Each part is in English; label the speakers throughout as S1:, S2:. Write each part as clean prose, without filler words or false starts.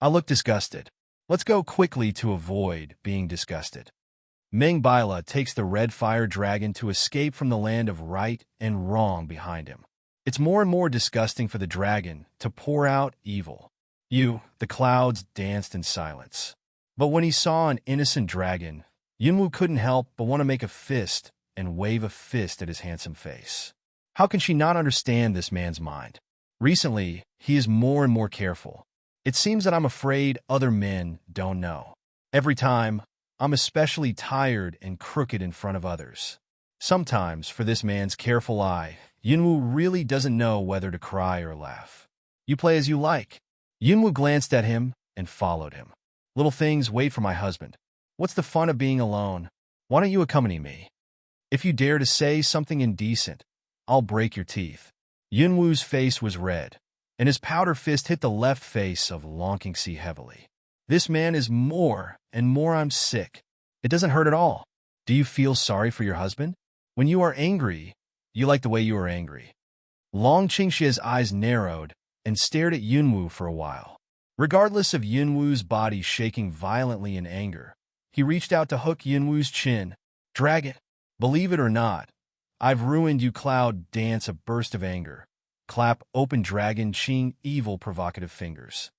S1: I look disgusted. Let's go quickly to avoid being disgusted. Ming Bila takes the red fire dragon to escape from the land of right and wrong behind him. It's more and more disgusting for the dragon to pour out evil. The clouds danced in silence. But when he saw an innocent dragon, Yunwu couldn't help but want to make a fist and wave a fist at his handsome face. How can she not understand this man's mind? Recently, he is more and more careful. It seems that I'm afraid other men don't know. Every time, I'm especially tired and crooked in front of others. Sometimes, for this man's careful eye, Yunwu really doesn't know whether to cry or laugh. You play as you like. Yunwu glanced at him and followed him. Little things wait for my husband. What's the fun of being alone? Why don't you accompany me? If you dare to say something indecent, I'll break your teeth. Yunwu's face was red, and his powder fist hit the left face of Long Qingxi heavily. This man is more and more I'm sick. It doesn't hurt at all. Do you feel sorry for your husband? When you are angry, you like the way you are angry. Long Qingxia's eyes narrowed and stared at Yunwu for a while. Regardless of Yunwu's body shaking violently in anger, he reached out to hook Yunwu's chin. Dragon, believe it or not, I've ruined you. Cloud dance a burst of anger. Clap open dragon Qing evil provocative fingers.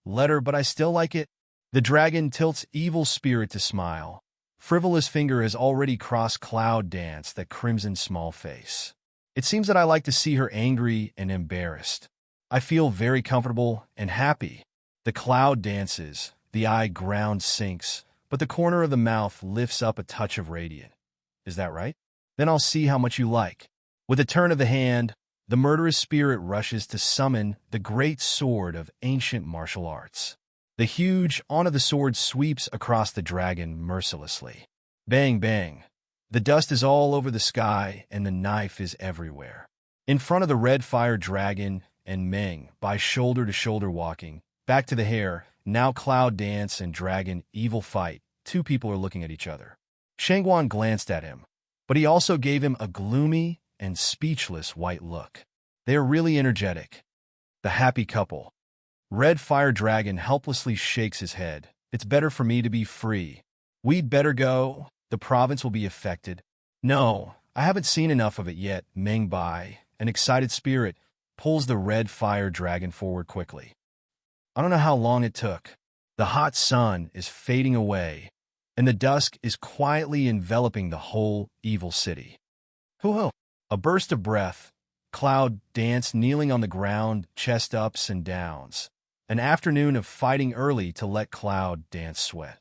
S1: Letter but I still like it. The dragon tilts evil spirit to smile. Frivolous finger has already crossed cloud dance that crimson small face. It seems that I like to see her angry and embarrassed. I feel very comfortable and happy. The cloud dances, the eye ground sinks, but the corner of the mouth lifts up a touch of radiant. Is that right? Then I'll see how much you like. With a turn of the hand, the murderous spirit rushes to summon the great sword of ancient martial arts. The huge arm of the sword sweeps across the dragon mercilessly. Bang, bang. The dust is all over the sky and the knife is everywhere. In front of the red fire dragon and Meng, by shoulder to shoulder walking, back to the hair, now cloud dance and dragon evil fight. Two people are looking at each other. Shangguan glanced at him, but he also gave him a gloomy and speechless white look. They are really energetic. The happy couple. Red Fire Dragon helplessly shakes his head. It's better for me to be free. We'd better go. The province will be affected. No, I haven't seen enough of it yet. Meng Bai, an excited spirit, pulls the Red Fire Dragon forward quickly. I don't know how long it took. The hot sun is fading away, and the dusk is quietly enveloping the whole evil city. Hoo-hoo! A burst of breath. Cloud dance kneeling on the ground, chest ups and downs. An afternoon of fighting early to let Cloud dance sweat.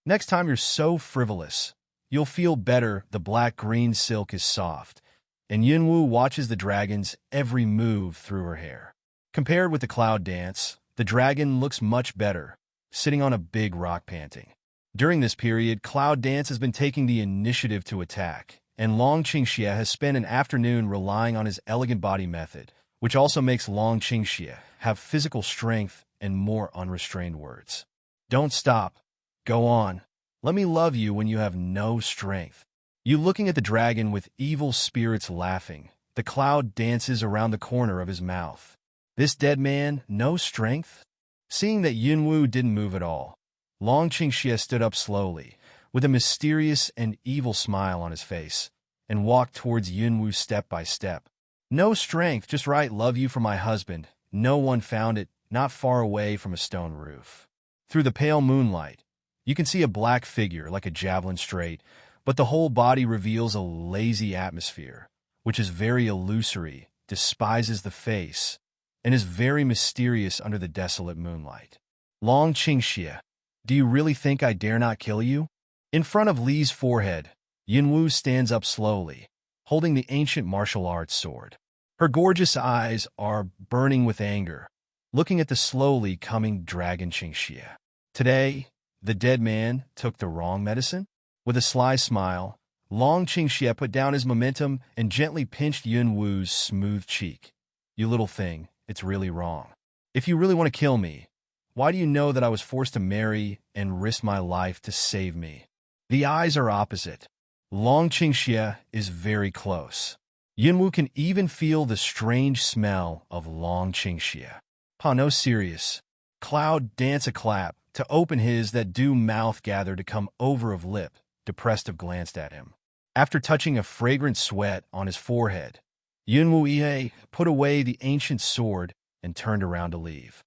S1: Next time you're so frivolous, you'll feel better. The black-green silk is soft, and Yunwu watches the dragon's every move through her hair. Compared with the Cloud dance, the dragon looks much better, sitting on a big rock panting. During this period, Cloud dance has been taking the initiative to attack, and Long Qingxia has spent an afternoon relying on his elegant body method, which also makes Long Qingxia have physical strength and more unrestrained words. Don't stop. Go on. Let me love you when you have no strength. You looking at the dragon with evil spirits laughing. The Cloud dances around the corner of his mouth. This dead man, no strength? Seeing that Yunwu didn't move at all, Long Qingxia stood up slowly, with a mysterious and evil smile on his face, and walked towards Yunwu step by step. No strength, just right. Love you for my husband. No one found it, not far away from a stone roof. Through the pale moonlight, you can see a black figure like a javelin straight, but the whole body reveals a lazy atmosphere, which is very illusory, despises the face, and is very mysterious under the desolate moonlight. Long Qingxia, do you really think I dare not kill you? In front of Li's forehead, Yunwu stands up slowly, holding the ancient martial arts sword. Her gorgeous eyes are burning with anger, looking at the slowly coming dragon Qingxia. Today, the dead man took the wrong medicine? With a sly smile, Long Qingxia put down his momentum and gently pinched Yunwu's smooth cheek. You little thing, it's really wrong. If you really want to kill me, why do you know that I was forced to marry and risk my life to save me? The eyes are opposite. Long Qingxia is very close. Yunwu can even feel the strange smell of Long Qingxia. No serious. Cloud dance a clap to open his that do mouth gather to come over of lip, depressed of glanced at him. After touching a fragrant sweat on his forehead, Yunwoo put away the ancient sword and turned around to leave.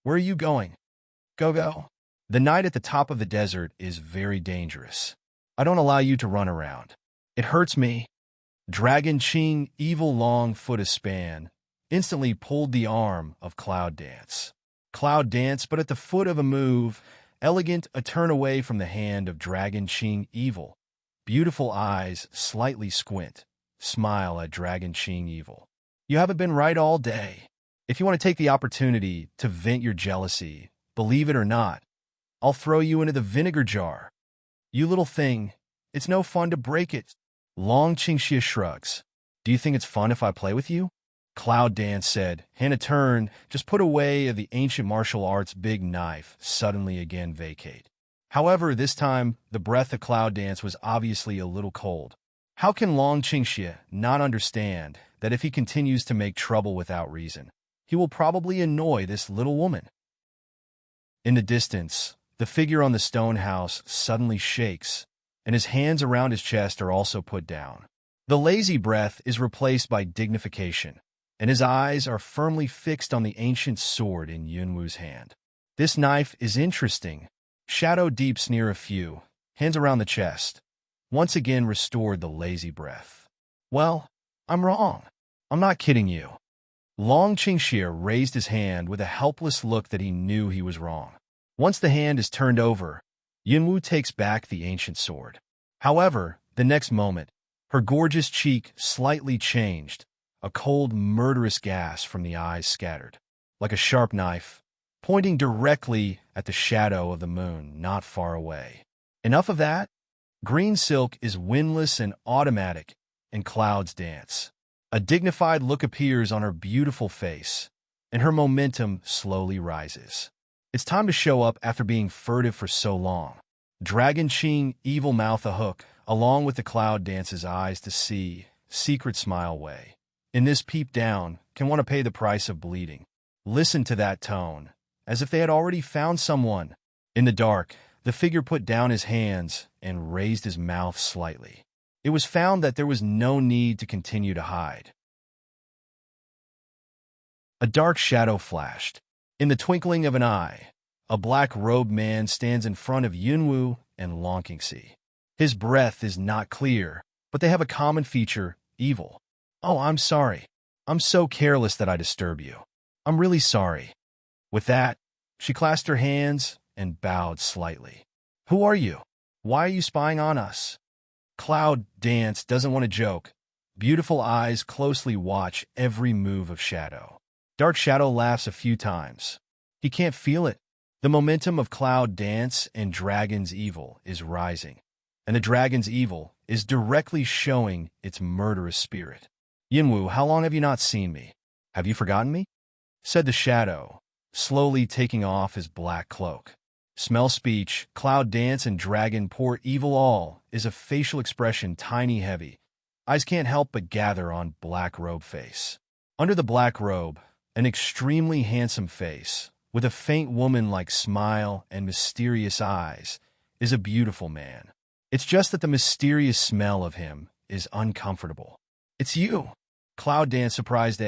S1: Where are you going? Go. The night at the top of the desert is very dangerous. I don't allow you to run around. It hurts me. Dragon Ching, evil long foot a span, instantly pulled the arm of Cloud Dance. Cloud Dance, but at the foot of a move, elegant a turn away from the hand of Dragon Ching evil. Beautiful eyes slightly squint, smile at Dragon Ching evil. You haven't been right all day. If you want to take the opportunity to vent your jealousy, believe it or not, I'll throw you into the vinegar jar. You little thing, it's no fun to break it. Long Qingxia shrugs. Do you think it's fun if I play with you? Cloud Dance said. Hannah turned, just put away the ancient martial arts big knife, suddenly again vacate. However, this time, the breath of Cloud Dance was obviously a little cold. How can Long Qingxia not understand that if he continues to make trouble without reason, he will probably annoy this little woman? In the distance, the figure on the stone house suddenly shakes, and his hands around his chest are also put down. The lazy breath is replaced by dignification, and his eyes are firmly fixed on the ancient sword in Yunwoo's hand. This knife is interesting. Shadow deep sneer a few, hands around the chest. Once again restored the lazy breath. Well, I'm wrong. I'm not kidding you. Long Qingxia raised his hand with a helpless look that he knew he was wrong. Once the hand is turned over, Yunwoo takes back the ancient sword. However, the next moment, her gorgeous cheek slightly changed, a cold, murderous gas from the eyes scattered, like a sharp knife, pointing directly at the shadow of the moon not far away. Enough of that? Green silk is windless and automatic, and clouds dance. A dignified look appears on her beautiful face, and her momentum slowly rises. It's time to show up after being furtive for so long. Dragon Ching, evil mouth a hook, along with the Cloud Dance's eyes to see, secret smile way. In this peep down, can want to pay the price of bleeding. Listen to that tone, as if they had already found someone. In the dark, the figure put down his hands and raised his mouth slightly. It was found that there was no need to continue to hide. A dark shadow flashed. In the twinkling of an eye, a black-robed man stands in front of Yunwoo and Long Qingxia. His breath is not clear, but they have a common feature, evil. Oh, I'm sorry. I'm so careless that I disturb you. I'm really sorry. With that, she clasped her hands and bowed slightly. Who are you? Why are you spying on us? Cloud Dance doesn't want to joke. Beautiful eyes closely watch every move of Shadow. Dark Shadow laughs a few times. He can't feel it. The momentum of Cloud Dance and Dragon's evil is rising, and the Dragon's evil is directly showing its murderous spirit. Yunwoo, how long have you not seen me? Have you forgotten me? Said the Shadow, slowly taking off his black cloak. Smell speech, Cloud Dance and Dragon pour evil all is a facial expression tiny heavy. Eyes can't help but gather on black robe face. Under the black robe, an extremely handsome face, with a faint woman-like smile and mysterious eyes, is a beautiful man. It's just that the mysterious smell of him is uncomfortable. It's you. Cloud Dance surprised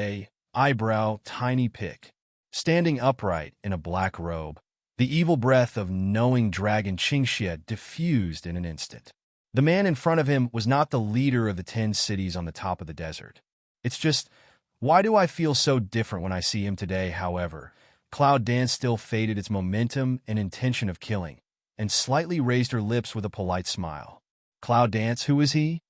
S1: eyebrow tiny pick. Standing upright in a black robe, the evil breath of knowing Dragon Qingxia diffused in an instant. The man in front of him was not the leader of the 10 cities on the top of the desert. It's just, why do I feel so different when I see him today, however? Cloud Dance still faded its momentum and intention of killing, and slightly raised her lips with a polite smile. Cloud Dance, who is he?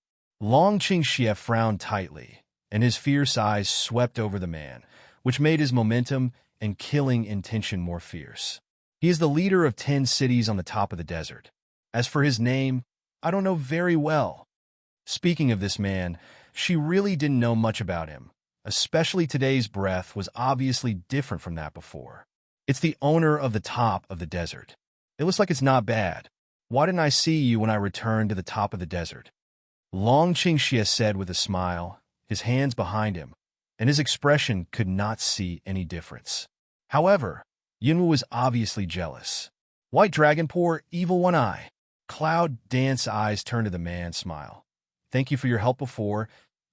S1: Long Qingxia frowned tightly, and his fierce eyes swept over the man, which made his momentum and killing intention more fierce. He is the leader of 10 cities on the top of the desert. As for his name, I don't know very well. Speaking of this man, she really didn't know much about him. Especially today's breath was obviously different from that before. It's the owner of the top of the desert. It looks like it's not bad. Why didn't I see you when I returned to the top of the desert? Long Qingxia said with a smile, his hands behind him, and his expression could not see any difference. However, Yunwu was obviously jealous. White dragon, poor, evil one eye. Cloud Dance's eyes turned to the man, smile. Thank you for your help before.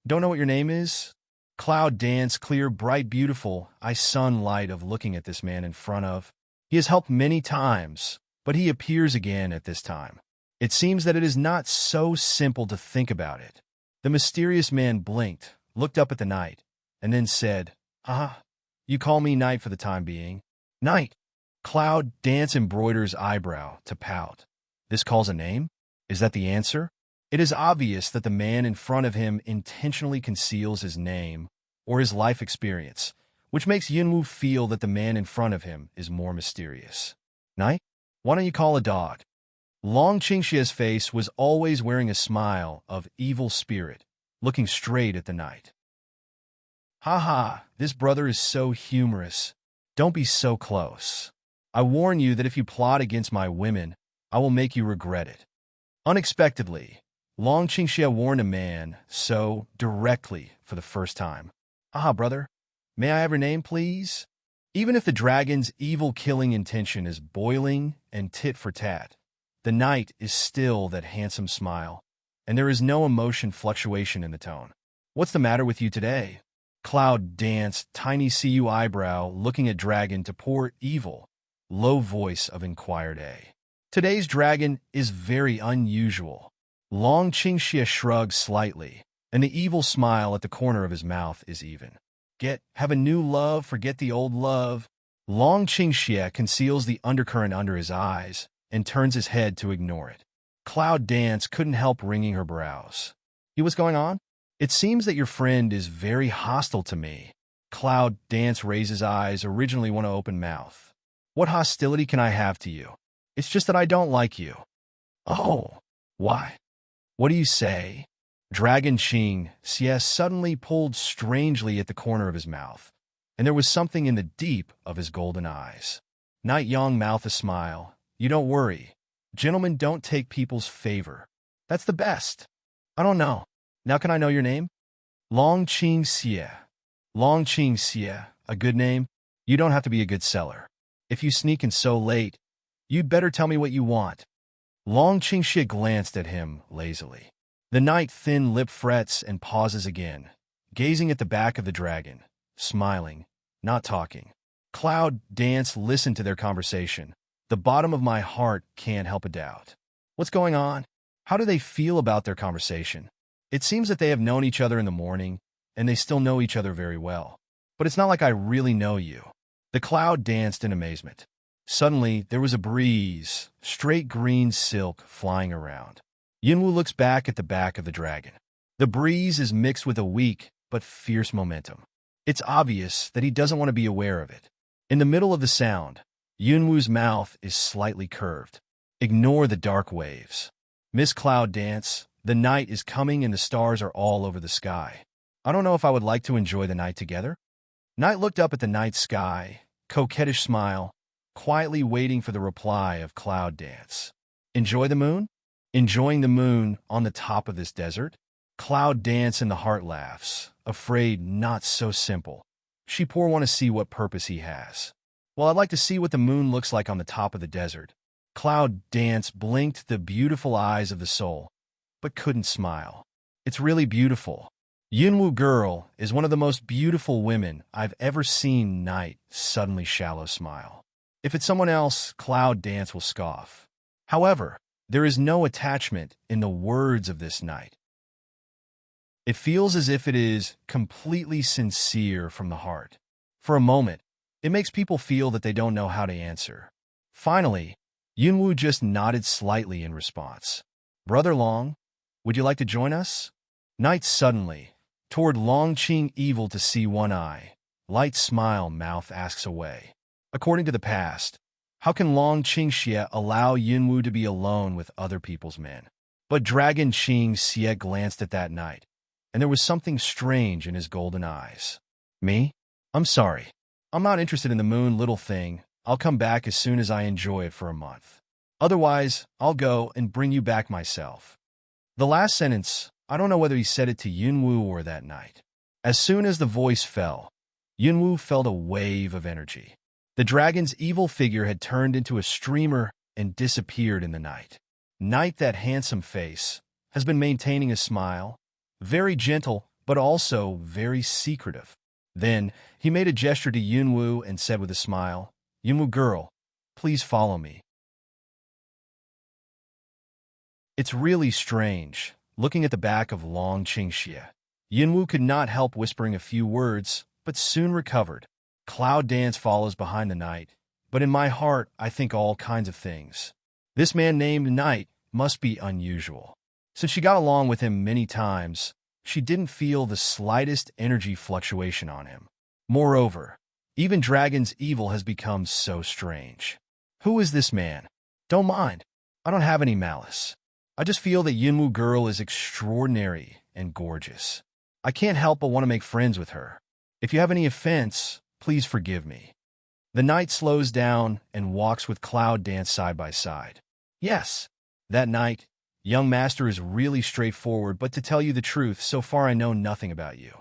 S1: Don't know what your name is? Cloud Dance, clear, bright, beautiful, eye sunlight of looking at this man in front of. He has helped many times, but he appears again at this time. It seems that it is not so simple to think about it. The mysterious man blinked, looked up at the knight, and then said, you call me Knight for the time being. Knight. Cloud Dance embroiders eyebrow to pout. This calls a name? Is that the answer? It is obvious that the man in front of him intentionally conceals his name or his life experience, which makes Yunwu feel that the man in front of him is more mysterious. Knight? Why don't you call a dog? Long Qingxia's face was always wearing a smile of evil spirit, looking straight at the knight. This brother is so humorous. Don't be so close. I warn you that if you plot against my women, I will make you regret it. Unexpectedly, Long Qingxia warned a man so directly for the first time. Brother, may I have your name, please? Even if the dragon's evil killing intention is boiling and tit for tat, the knight is still that handsome smile, and there is no emotion fluctuation in the tone. What's the matter with you today? Cloud Dance, tiny CU eyebrow, looking at dragon to poor evil, low voice of inquired A. Today's dragon is very unusual. Long Qingxia shrugs slightly, and the evil smile at the corner of his mouth is even. Have a new love, forget the old love. Long Qingxia conceals the undercurrent under his eyes and turns his head to ignore it. Cloud Dance couldn't help wringing her brows. What's going on? It seems that your friend is very hostile to me. Cloud Dance raises eyes, originally want to open mouth. What hostility can I have to you? It's just that I don't like you. Oh, why? What do you say? Dragon Qingxia suddenly pulled strangely at the corner of his mouth, and there was something in the deep of his golden eyes. Knight Yang mouth a smile. You don't worry. Gentlemen don't take people's favor. That's the best. I don't know. Now can I know your name? Long Qingxia. Long Qingxia, a good name? You don't have to be a good seller. If you sneak in so late, you'd better tell me what you want. Long Qingxia glanced at him lazily. The knight thin lip frets and pauses again, gazing at the back of the dragon, smiling, not talking. Cloud Dance listened to their conversation. The bottom of my heart can't help a doubt. What's going on? How do they feel about their conversation? It seems that they have known each other in the morning, and they still know each other very well. But it's not like I really know you. The cloud danced in amazement. Suddenly, there was a breeze, straight green silk flying around. Yunwu looks back at the back of the dragon. The breeze is mixed with a weak but fierce momentum. It's obvious that he doesn't want to be aware of it. In the middle of the sound, Yunwu's mouth is slightly curved. Ignore the dark waves. Miss Cloud Dance, the night is coming and the stars are all over the sky. I don't know if I would like to enjoy the night together. Night looked up at the night sky, coquettish smile, quietly waiting for the reply of Cloud Dance. Enjoy the moon? Enjoying the moon on the top of this desert? Cloud Dance in the heart laughs, afraid not so simple. She poor want to see what purpose he has. Well, I'd like to see what the moon looks like on the top of the desert. Cloud Dance blinked the beautiful eyes of the soul, but couldn't smile. It's really beautiful. Yunwu girl is one of the most beautiful women I've ever seen. Night suddenly shallow smile. If it's someone else, Cloud Dance will scoff. However, there is no attachment in the words of this night. It feels as if it is completely sincere from the heart. For a moment, it makes people feel that they don't know how to answer. Finally, Yunwu just nodded slightly in response. Brother Long, would you like to join us? Night suddenly, toward Long Qing evil to see one eye. Light smile mouth asks away. According to the past, how can Long Qingxia allow Yunwu to be alone with other people's men? But Dragon Qingxia glanced at that night, and there was something strange in his golden eyes. Me? I'm sorry. I'm not interested in the moon, little thing. I'll come back as soon as I enjoy it for a month. Otherwise, I'll go and bring you back myself. The last sentence, I don't know whether he said it to Yunwu or that night. As soon as the voice fell, Yunwu felt a wave of energy. The dragon's evil figure had turned into a streamer and disappeared in the night. Night, that handsome face, has been maintaining a smile, very gentle, but also very secretive. Then he made a gesture to Yunwu and said with a smile, "Yunwu girl, please follow me." It's really strange, looking at the back of Long Qingxie. Yunwu could not help whispering a few words, but soon recovered. Cloud Dance follows behind the Knight, but in my heart I think all kinds of things. This man named Knight must be unusual. Since she got along with him many times, she didn't feel the slightest energy fluctuation on him. Moreover, even Dragon's evil has become so strange. Who is this man? Don't mind. I don't have any malice. I just feel that Yunwu girl is extraordinary and gorgeous. I can't help but want to make friends with her. If you have any offense, please forgive me. The Knight slows down and walks with Cloud Dance side by side. Yes, that Knight, young master, is really straightforward, but to tell you the truth, so far I know nothing about you.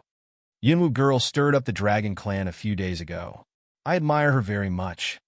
S1: Yunwu girl stirred up the Dragon clan a few days ago. I admire her very much.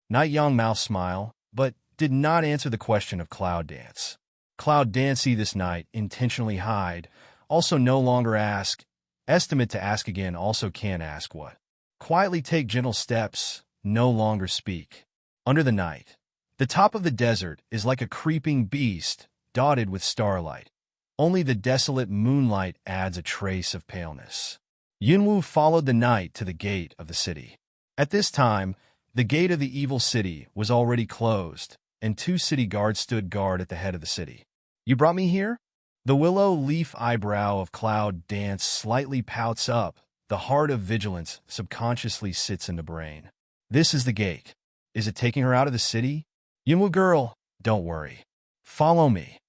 S1: Knight Yang mouth smile, but did not answer the question of Cloud Dance. Cloud Dance see this Knight intentionally hide, also no longer ask, estimate to ask again, also can't ask what. Quietly take gentle steps, no longer speak. Under the night, the top of the desert is like a creeping beast, dotted with starlight. Only the desolate moonlight adds a trace of paleness. Yunwu followed the Knight to the gate of the city. At this time, the gate of the evil city was already closed, and 2 city guards stood guard at the head of the city. "You brought me here?" The willow leaf eyebrow of Cloud Dance slightly pouts up. The heart of vigilance subconsciously sits in the brain. This is the gate. Is it taking her out of the city? Yunwu girl, don't worry. Follow me.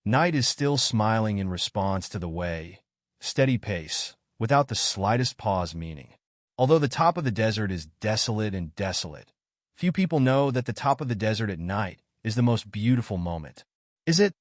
S1: Knight is still smiling in response to the way, steady pace, without the slightest pause meaning. Although the top of the desert is desolate and desolate, few people know that the top of the desert at night is the most beautiful moment. Is it?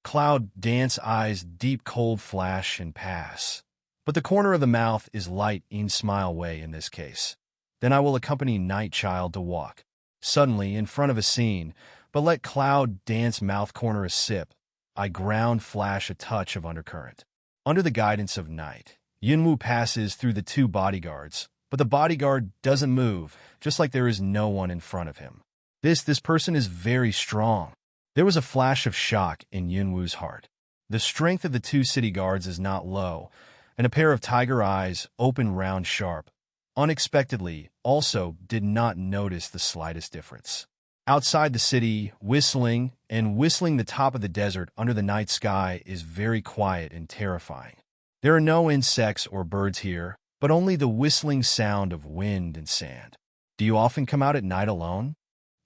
S1: Cloud Dance eyes deep cold flash and pass. But the corner of the mouth is light in smile way in this case. Then I will accompany Night Child to walk. Suddenly, in front of a scene, but let Cloud Dance mouth corner a sip, I ground flash a touch of undercurrent. Under the guidance of Night, Yunwu passes through the 2 bodyguards, but the bodyguard doesn't move, just like there is no one in front of him. This person is very strong. There was a flash of shock in Yunwu's heart. The strength of the 2 city guards is not low, and a pair of tiger eyes, open, round, sharp, unexpectedly, also did not notice the slightest difference. Outside the city, whistling the top of the desert under the night sky is very quiet and terrifying. There are no insects or birds here, but only the whistling sound of wind and sand. Do you often come out at night alone?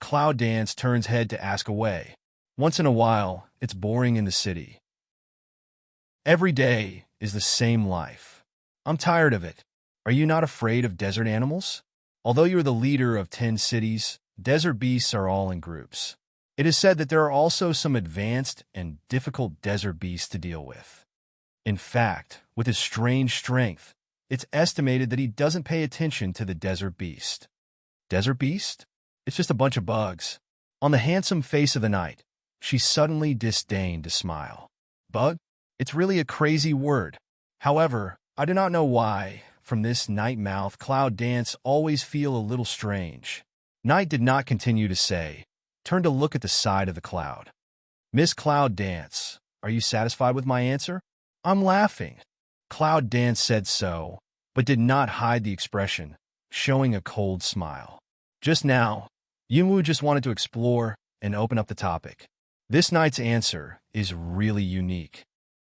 S1: Cloud Dance turns head to ask away. Once in a while, it's boring in the city. Every day is the same life. I'm tired of it. Are you not afraid of desert animals? Although you're the leader of 10 cities, desert beasts are all in groups. It is said that there are also some advanced and difficult desert beasts to deal with. In fact, with his strange strength, it's estimated that he doesn't pay attention to the desert beast. Desert beast? It's just a bunch of bugs. On the handsome face of the Knight, she suddenly disdained to smile. Bug? It's really a crazy word. However, I do not know why, from this Night mouth, Cloud Dance always feel a little strange. Night did not continue to say, turned to look at the side of the cloud. Miss Cloud Dance, are you satisfied with my answer? I'm laughing. Cloud Dance said so, but did not hide the expression, showing a cold smile. Just now, Yunwu just wanted to explore and open up the topic. This Knight's answer is really unique.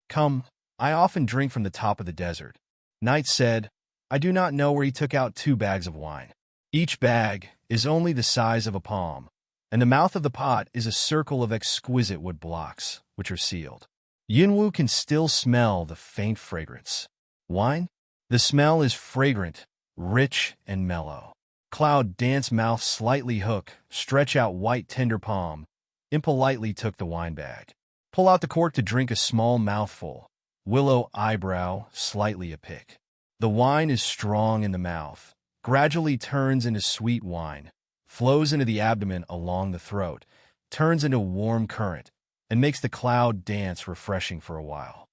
S1: Come, I often drink from the top of the desert. Knight said, I do not know where he took out 2 bags of wine. Each bag is only the size of a palm, and the mouth of the pot is a circle of exquisite wood blocks, which are sealed. Yunwu can still smell the faint fragrance. Wine? The smell is fragrant, rich, and mellow. Cloud Dance mouth slightly hook, stretch out white tender palm, impolitely took the wine bag. Pull out the cork to drink a small mouthful. Willow eyebrow, slightly a pick. The wine is strong in the mouth, gradually turns into sweet wine, flows into the abdomen along the throat, turns into a warm current, and makes the cloud dance refreshing for a while.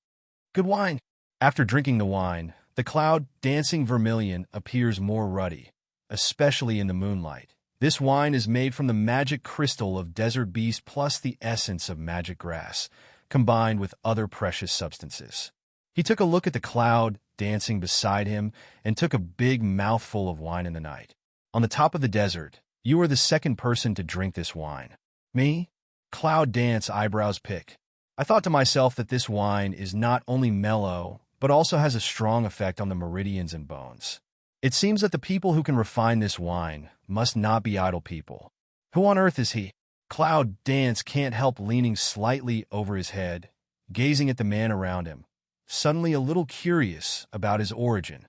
S1: Good wine. After drinking the wine, the cloud dancing vermilion appears more ruddy, especially in the moonlight. This wine is made from the magic crystal of desert beast plus the essence of magic grass, combined with other precious substances. He took a look at the cloud dancing beside him and took a big mouthful of wine in the night. On the top of the desert, you are the second person to drink this wine. Me? Cloud dance eyebrows pick. I thought to myself that this wine is not only mellow, but also has a strong effect on the meridians and bones. It seems that the people who can refine this wine must not be idle people. Who on earth is he? Cloud dance can't help leaning slightly over his head, gazing at the man around him, suddenly a little curious about his origin.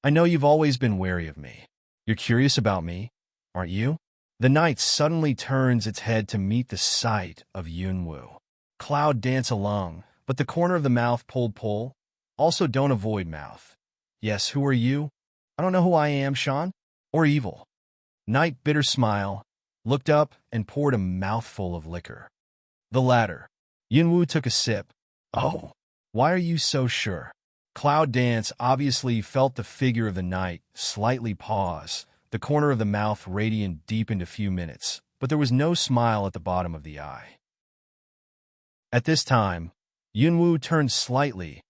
S1: I know you've always been wary of me. You're curious about me, aren't you? The knight suddenly turns its head to meet the sight of Yunwu. Cloud dance along, but the corner of the mouth pull. Also don't avoid mouth. Yes, who are you? I don't know who I am, Sean. Or evil. Knight bitter smile, looked up and poured a mouthful of liquor. The latter. Yunwu took a sip. Oh, why are you so sure? Cloud dance obviously felt the figure of the knight slightly pause, the corner of the mouth radiant deepened a few minutes, but there was no smile at the bottom of the eye. At this time, Yunwu turned slightly,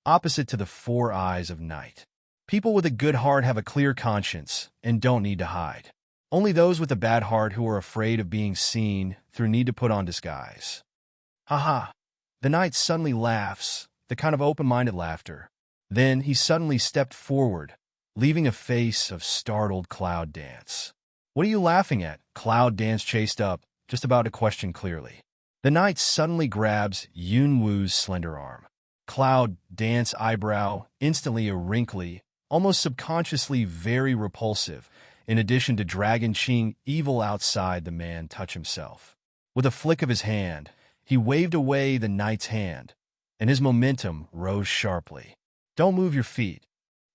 S1: opposite to the four eyes of night. People with a good heart have a clear conscience and don't need to hide. Only those with a bad heart who are afraid of being seen through need to put on disguise. Haha. The knight suddenly laughs, the kind of open-minded laughter. Then he suddenly stepped forward, leaving a face of startled Cloud Dance. What are you laughing at? Cloud Dance chased up, just about to question clearly. The knight suddenly grabs Yunwu's slender arm. Cloud Dance eyebrow, instantly a wrinkly, almost subconsciously very repulsive, in addition to Dragon Ching evil outside the man touch himself. With a flick of his hand, he waved away the knight's hand, and his momentum rose sharply. Don't move your feet.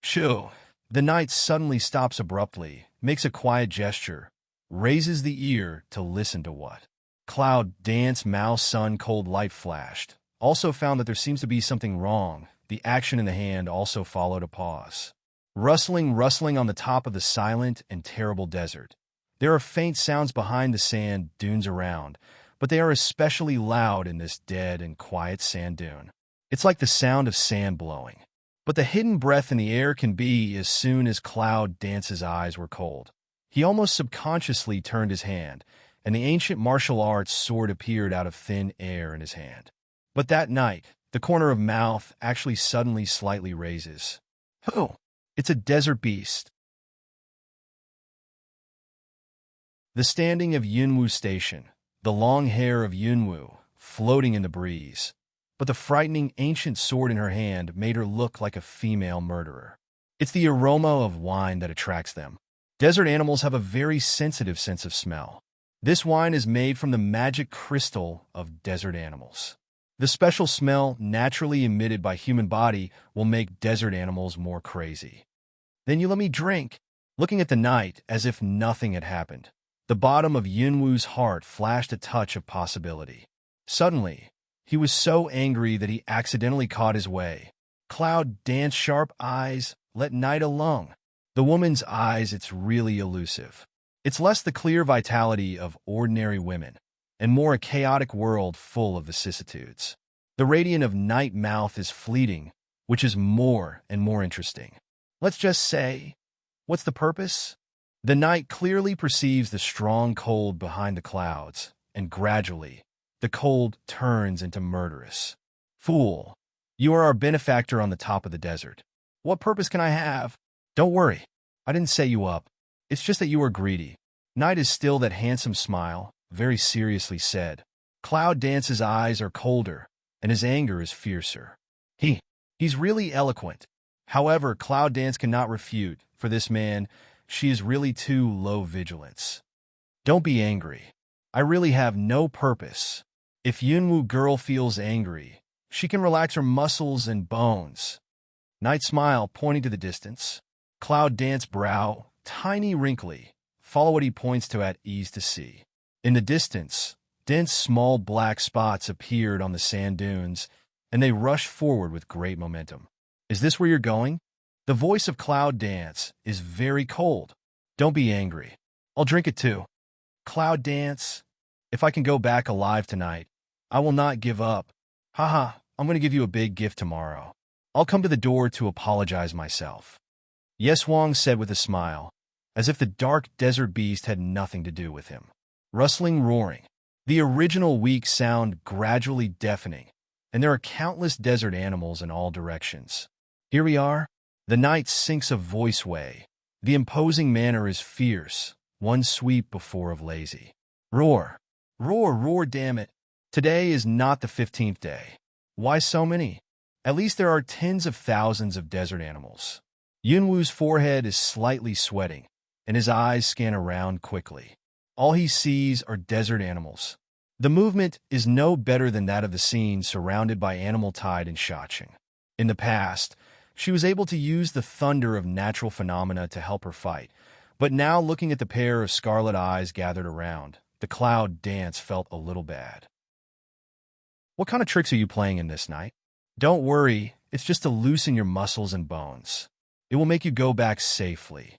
S1: Shoo! The knight suddenly stops abruptly, makes a quiet gesture, raises the ear to listen to what. Cloud Dance Mao Sun cold light flashed. Also found that there seems to be something wrong. The action in the hand also followed a pause. Rustling on the top of the silent and terrible desert. There are faint sounds behind the sand dunes around, but they are especially loud in this dead and quiet sand dune. It's like the sound of sand blowing. But the hidden breath in the air can be as soon as Cloud Dance's eyes were cold. He almost subconsciously turned his hand, and the ancient martial arts sword appeared out of thin air in his hand. But that night, the corner of mouth actually suddenly slightly raises. Who? It's a desert beast. The standing of Yunwu Station, the long hair of Yunwu, floating in the breeze. But the frightening ancient sword in her hand made her look like a female murderer. It's the aroma of wine that attracts them. Desert animals have a very sensitive sense of smell. This wine is made from the magic crystal of desert animals. The special smell naturally emitted by human body will make desert animals more crazy. Then you let me drink. Looking at the knight as if nothing had happened. The bottom of Yunwu's heart flashed a touch of possibility. Suddenly, he was so angry that he accidentally caught his way. Cloud Dance sharp eyes, let night alone. The woman's eyes, it's really elusive. It's less the clear vitality of ordinary women, and more a chaotic world full of vicissitudes. The radiant of night mouth is fleeting, which is more and more interesting. Let's just say, what's the purpose? The night clearly perceives the strong cold behind the clouds, and gradually, the cold turns into murderous. Fool, you are our benefactor on the top of the desert. What purpose can I have? Don't worry, I didn't set you up. It's just that you are greedy. Night is still that handsome smile, very seriously said. Cloud Dance's eyes are colder, and his anger is fiercer. He's really eloquent. However, Cloud Dance cannot refute, for this man, she is really too low vigilance. Don't be angry. I really have no purpose. If Yunwu girl feels angry, she can relax her muscles and bones. Night smile, pointing to the distance. Cloud Dance brow, tiny wrinkly, follow what he points to at ease to see. In the distance, dense small black spots appeared on the sand dunes, and they rushed forward with great momentum. Is this where you're going? The voice of Cloud Dance is very cold. Don't be angry. I'll drink it too. Cloud Dance, if I can go back alive tonight, I will not give up. Haha, I'm going to give you a big gift tomorrow. I'll come to the door to apologize myself. Yes, Wong said with a smile, as if the dark desert beast had nothing to do with him. Rustling, roaring. The original weak sound gradually deafening, and there are countless desert animals in all directions. Here we are. The night sinks a voice way. The imposing manner is fierce, one sweep before of lazy. Roar, roar, roar, damn it. Today is not the 15th day. Why so many? At least there are tens of thousands of desert animals. Yunwu's forehead is slightly sweating, and his eyes scan around quickly. All he sees are desert animals. The movement is no better than that of the scene surrounded by animal tide and shotching. In the past, she was able to use the thunder of natural phenomena to help her fight, but now looking at the pair of scarlet eyes gathered around, the Cloud Dance felt a little bad. What kind of tricks are you playing in this night? Don't worry, it's just to loosen your muscles and bones. It will make you go back safely.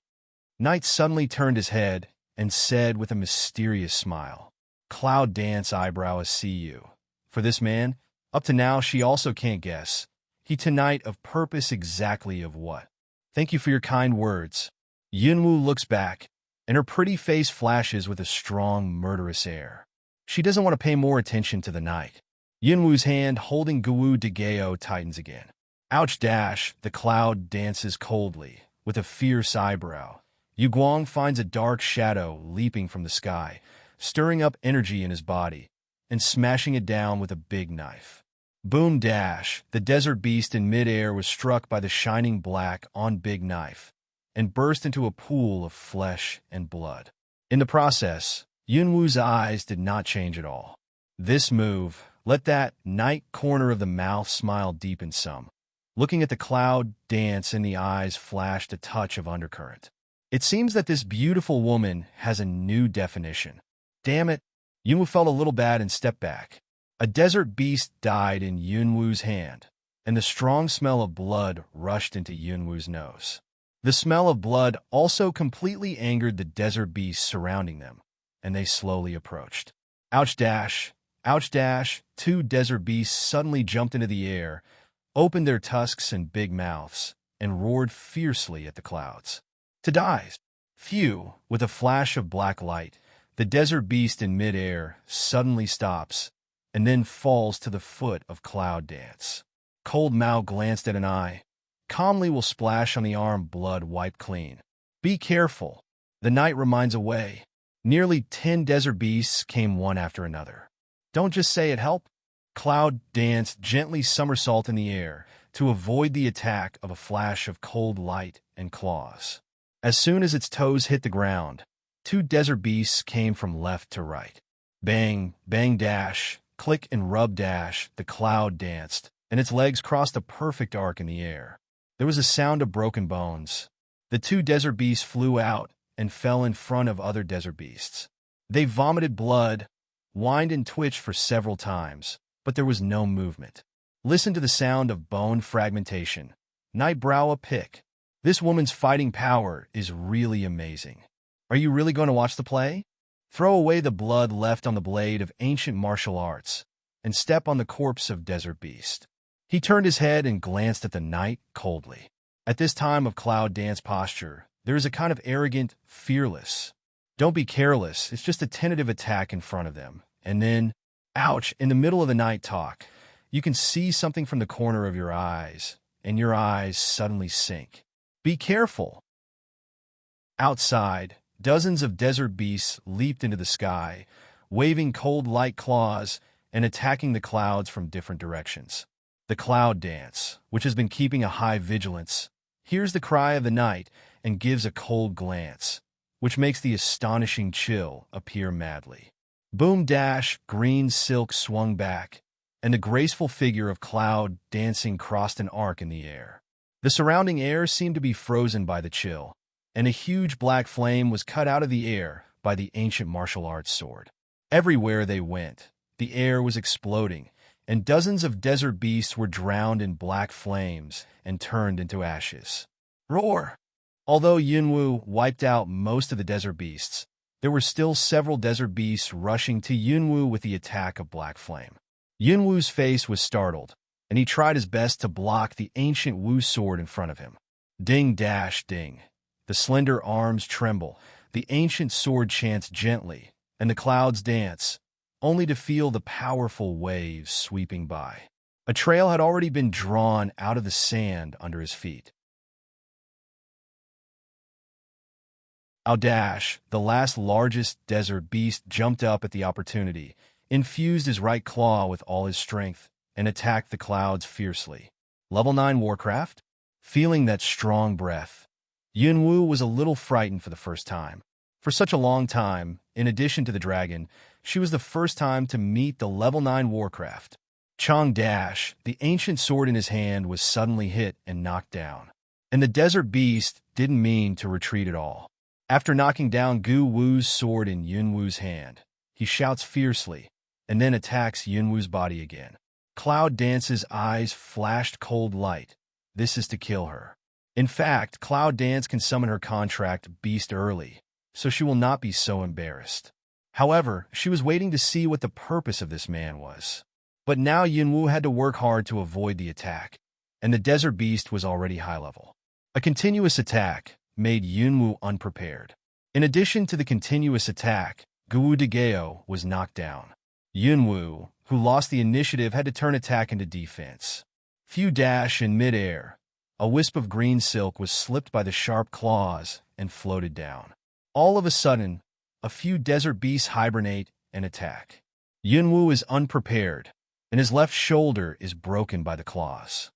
S1: Knight suddenly turned his head and said with a mysterious smile, Cloud Dance eyebrows see you. For this man, up to now she also can't guess. He tonight of purpose exactly of what? Thank you for your kind words. Yunwu looks back, and her pretty face flashes with a strong, murderous air. She doesn't want to pay more attention to the night. Yunwu's hand holding Guwu Degeo tightens again. Ouch dash, the Cloud dances coldly, with a fierce eyebrow. Yu Guang finds a dark shadow leaping from the sky, stirring up energy in his body, and smashing it down with a big knife. Boom dash, the desert beast in midair was struck by the shining black on big knife, and burst into a pool of flesh and blood. In the process, Yunwu's eyes did not change at all. This move let that night corner of the mouth smile deepen some. Looking at the Cloud Dance in the eyes flashed a touch of undercurrent. It seems that this beautiful woman has a new definition. Damn it, Yunwu felt a little bad and stepped back. A desert beast died in Yunwu's hand, and the strong smell of blood rushed into Yunwu's nose. The smell of blood also completely angered the desert beasts surrounding them, and they slowly approached. Ouch dash, two desert beasts suddenly jumped into the air, opened their tusks and big mouths, and roared fiercely at the clouds. To die! Phew! With a flash of black light, the desert beast in midair suddenly stops, and then falls to the foot of Cloud Dance. Cold Mao glanced at an eye. Calmly will splash on the arm blood wiped clean. Be careful. The night reminds away. Nearly 10 desert beasts came one after another. Don't just say it helped. Cloud Dance gently somersault in the air to avoid the attack of a flash of cold light and claws. As soon as its toes hit the ground, 2 desert beasts came from left to right. Bang, bang dash, click and rub dash, the Cloud danced, and its legs crossed a perfect arc in the air. There was a sound of broken bones. The 2 desert beasts flew out and fell in front of other desert beasts. They vomited blood, whined and twitched for several times, but there was no movement. Listen to the sound of bone fragmentation. Nightbrow a pick. This woman's fighting power is really amazing. Are you really going to watch the play? Throw away the blood left on the blade of ancient martial arts and step on the corpse of desert beast. He turned his head and glanced at the knight coldly. At this time of Cloud Dance posture, there is a kind of arrogant, fearless. Don't be careless, it's just a tentative attack in front of them. And then, ouch, in the middle of the night talk, you can see something from the corner of your eyes, and your eyes suddenly sink. Be careful. Outside, dozens of desert beasts leaped into the sky, waving cold light claws and attacking the clouds from different directions. The Cloud Dance, which has been keeping a high vigilance, hears the cry of the night and gives a cold glance, which makes the astonishing chill appear madly. Boom dash, green silk swung back, and the graceful figure of Cloud dancing crossed an arc in the air. The surrounding air seemed to be frozen by the chill, and a huge black flame was cut out of the air by the ancient martial arts sword. Everywhere they went, the air was exploding, and dozens of desert beasts were drowned in black flames and turned into ashes. Roar! Although Yunwu wiped out most of the desert beasts, there were still several desert beasts rushing to Yunwu with the attack of black flame. Yunwu's face was startled, and he tried his best to block the ancient Wu sword in front of him. Ding dash ding. The slender arms tremble, the ancient sword chants gently, and the clouds dance, only to feel the powerful waves sweeping by. A trail had already been drawn out of the sand under his feet. Audash, the last largest desert beast, jumped up at the opportunity, infused his right claw with all his strength, and attacked the clouds fiercely. Level 9 Warcraft? Feeling that strong breath, Yunwu was a little frightened for the first time. For such a long time, in addition to the dragon, she was the first time to meet the level 9 Warcraft. Chong Dash, the ancient sword in his hand, was suddenly hit and knocked down. And the desert beast didn't mean to retreat at all. After knocking down Gu Wu's sword in Yunwu's hand, he shouts fiercely, and then attacks Yunwu's body again. Cloud Dance's eyes flashed cold light. This is to kill her. In fact, Cloud Dance can summon her contract beast early, so she will not be so embarrassed. However, she was waiting to see what the purpose of this man was. But now Yunwu had to work hard to avoid the attack, and the desert beast was already high level. A continuous attack made Yunwu unprepared. In addition to the continuous attack, Gu Degeo was knocked down. Yunwu, who lost the initiative, had to turn attack into defense. Few dash in midair. A wisp of green silk was slipped by the sharp claws and floated down. All of a sudden, a few desert beasts hibernate and attack. Yunwu is unprepared, and his left shoulder is broken by the claws.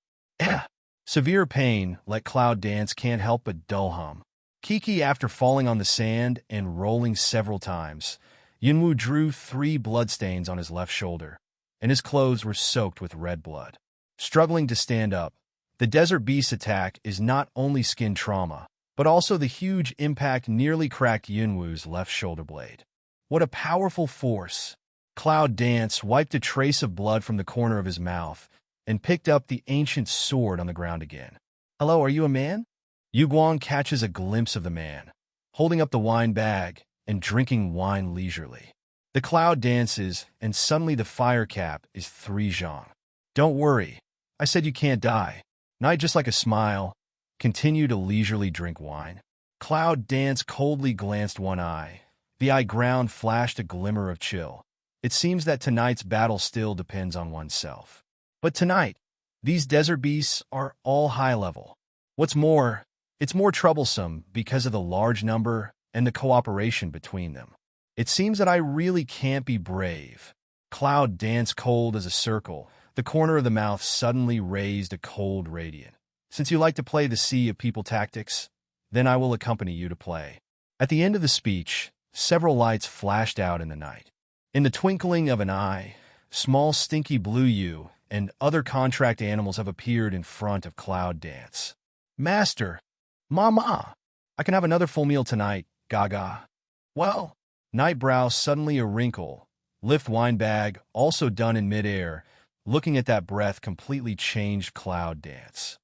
S1: Severe pain, like Cloud Dance, can't help but dull hum. Kiki, after falling on the sand and rolling several times, Yunwu drew 3 bloodstains on his left shoulder, and his clothes were soaked with red blood. Struggling to stand up, the desert beast attack is not only skin trauma, but also the huge impact nearly cracked Yunwu's left shoulder blade. What a powerful force! Cloud Dance wiped a trace of blood from the corner of his mouth and picked up the ancient sword on the ground again. "Hello, are you a man?" Yu Guang catches a glimpse of the man, holding up the wine bag and drinking wine leisurely. The cloud dances, and suddenly the fire cap is 3 zhang. "Don't worry, I said you can't die." Knight, just like a smile, continued to leisurely drink wine. Cloud Dance coldly glanced one eye. The eye ground flashed a glimmer of chill. It seems that tonight's battle still depends on oneself. But tonight, these desert beasts are all high level. What's more, it's more troublesome because of the large number and the cooperation between them. It seems that I really can't be brave. Cloud Dance, cold as a circle, the corner of the mouth suddenly raised a cold radiant. "Since you like to play the Sea of People tactics, then I will accompany you to play." At the end of the speech, several lights flashed out in the night. In the twinkling of an eye, small stinky blue Yu and other contract animals have appeared in front of Cloud Dance. "Master! Mama! I can have another full meal tonight, Gaga." "Well," Night brow suddenly a wrinkle, lift wine bag, also done in midair, looking at that breath completely changed Cloud Dance.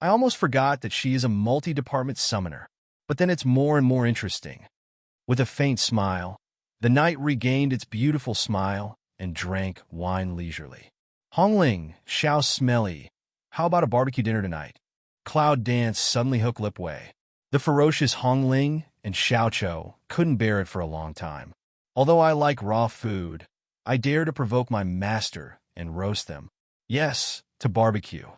S1: "I almost forgot that she is a multi-department summoner, but then it's more and more interesting." With a faint smile, the knight regained its beautiful smile and drank wine leisurely. "Hongling, Xiao Smelly, how about a barbecue dinner tonight?" Cloud Dance suddenly hooked lip way. The ferocious Hongling and Xiaoqiu couldn't bear it for a long time. "Although I like raw food, I dare to provoke my master and roast them." "Yes, to barbecue,"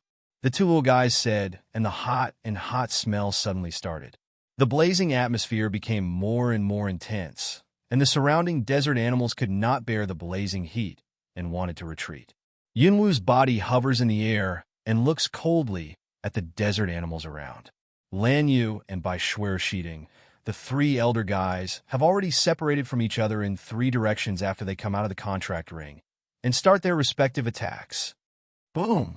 S1: the 2 little guys said, and the hot smell suddenly started. The blazing atmosphere became more and more intense, and the surrounding desert animals could not bear the blazing heat and wanted to retreat. Yunwu's body hovers in the air and looks coldly at the desert animals around. Lan Yu and Bai Shui Shiding, the 3 elder guys, have already separated from each other in 3 directions after they come out of the contract ring and start their respective attacks. Boom!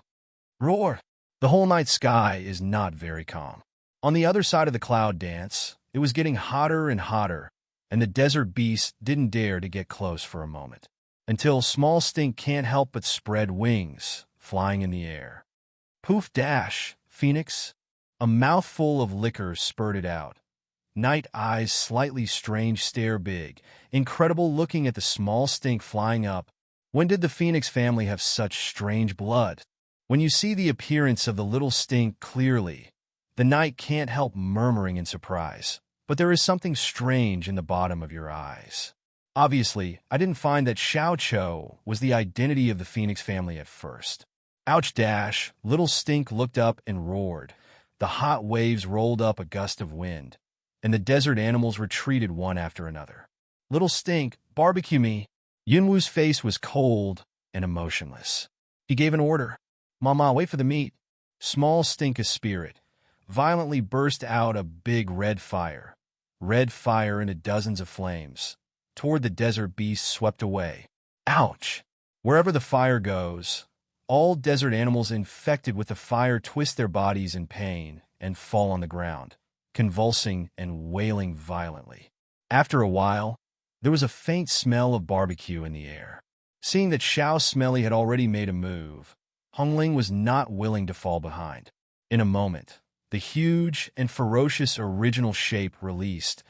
S1: Roar! The whole night sky is not very calm. On the other side of the cloud dance, it was getting hotter and hotter, and the desert beast didn't dare to get close for a moment. Until Small Stink can't help but spread wings, flying in the air. Poof dash, Phoenix. A mouthful of liquor spurted out. Night eyes slightly strange stare big, incredible looking at the Small Stink flying up. When did the Phoenix family have such strange blood? When you see the appearance of the little Stink clearly, the Knight can't help murmuring in surprise. But there is something strange in the bottom of your eyes. Obviously, I didn't find that Xiao Cho was the identity of the Phoenix family at first. Ouch dash, little Stink looked up and roared. The hot waves rolled up a gust of wind, and the desert animals retreated one after another. Little Stink, barbecue me. Yunwu's face was cold and emotionless. He gave an order. Mama, wait for the meat. Small Stink, a spirit, violently burst out a big red fire into dozens of flames. Toward the desert beast swept away. Ouch! Wherever the fire goes, all desert animals infected with the fire twist their bodies in pain and fall on the ground, convulsing and wailing violently. After a while, there was a faint smell of barbecue in the air. Seeing that Xiao Smelly had already made a move, Hongling was not willing to fall behind. In a moment, the huge and ferocious original shape released,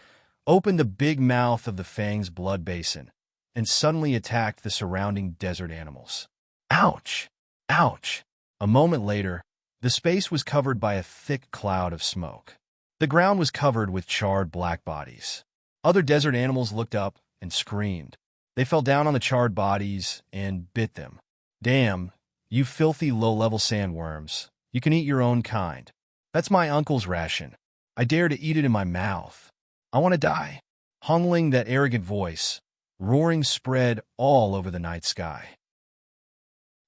S1: opened the big mouth of the Fang's blood basin, and suddenly attacked the surrounding desert animals. Ouch! Ouch! A moment later, the space was covered by a thick cloud of smoke. The ground was covered with charred black bodies. Other desert animals looked up and screamed. They fell down on the charred bodies and bit them. Damn, you filthy low-level sandworms. You can eat your own kind. That's my uncle's ration. I dare to eat it in my mouth. I want to die. Hongling, that arrogant voice, roaring spread all over the night sky.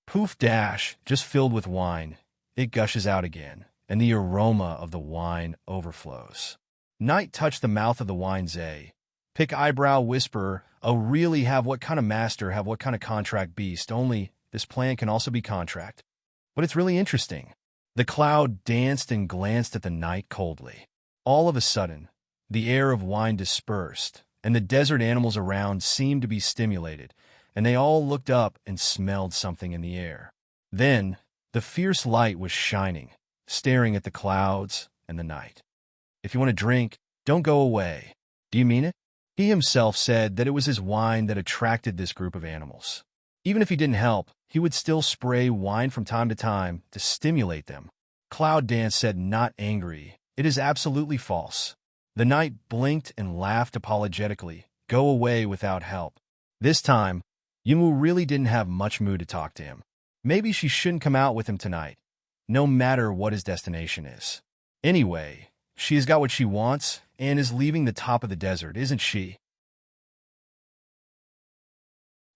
S1: Poof dash, just filled with wine. It gushes out again, and the aroma of the wine overflows. Night touched the mouth of the wine zay. Pick eyebrow whisper, oh really have what kind of master have what kind of contract beast, only this plant can also be contract. But it's really interesting. The cloud danced and glanced at the night coldly. All of a sudden, the air of wine dispersed, and the desert animals around seemed to be stimulated, and they all looked up and smelled something in the air. Then, the fierce light was shining, staring at the clouds and the night. If you want to drink, don't go away. Do you mean it? He himself said that it was his wine that attracted this group of animals. Even if he didn't help, he would still spray wine from time to stimulate them. Cloud Dance said, not angry. It is absolutely false. The Knight blinked and laughed apologetically. Go away without help. This time, Yunwu really didn't have much mood to talk to him. Maybe she shouldn't come out with him tonight, no matter what his destination is. Anyway, she has got what she wants and is leaving the top of the desert, isn't she?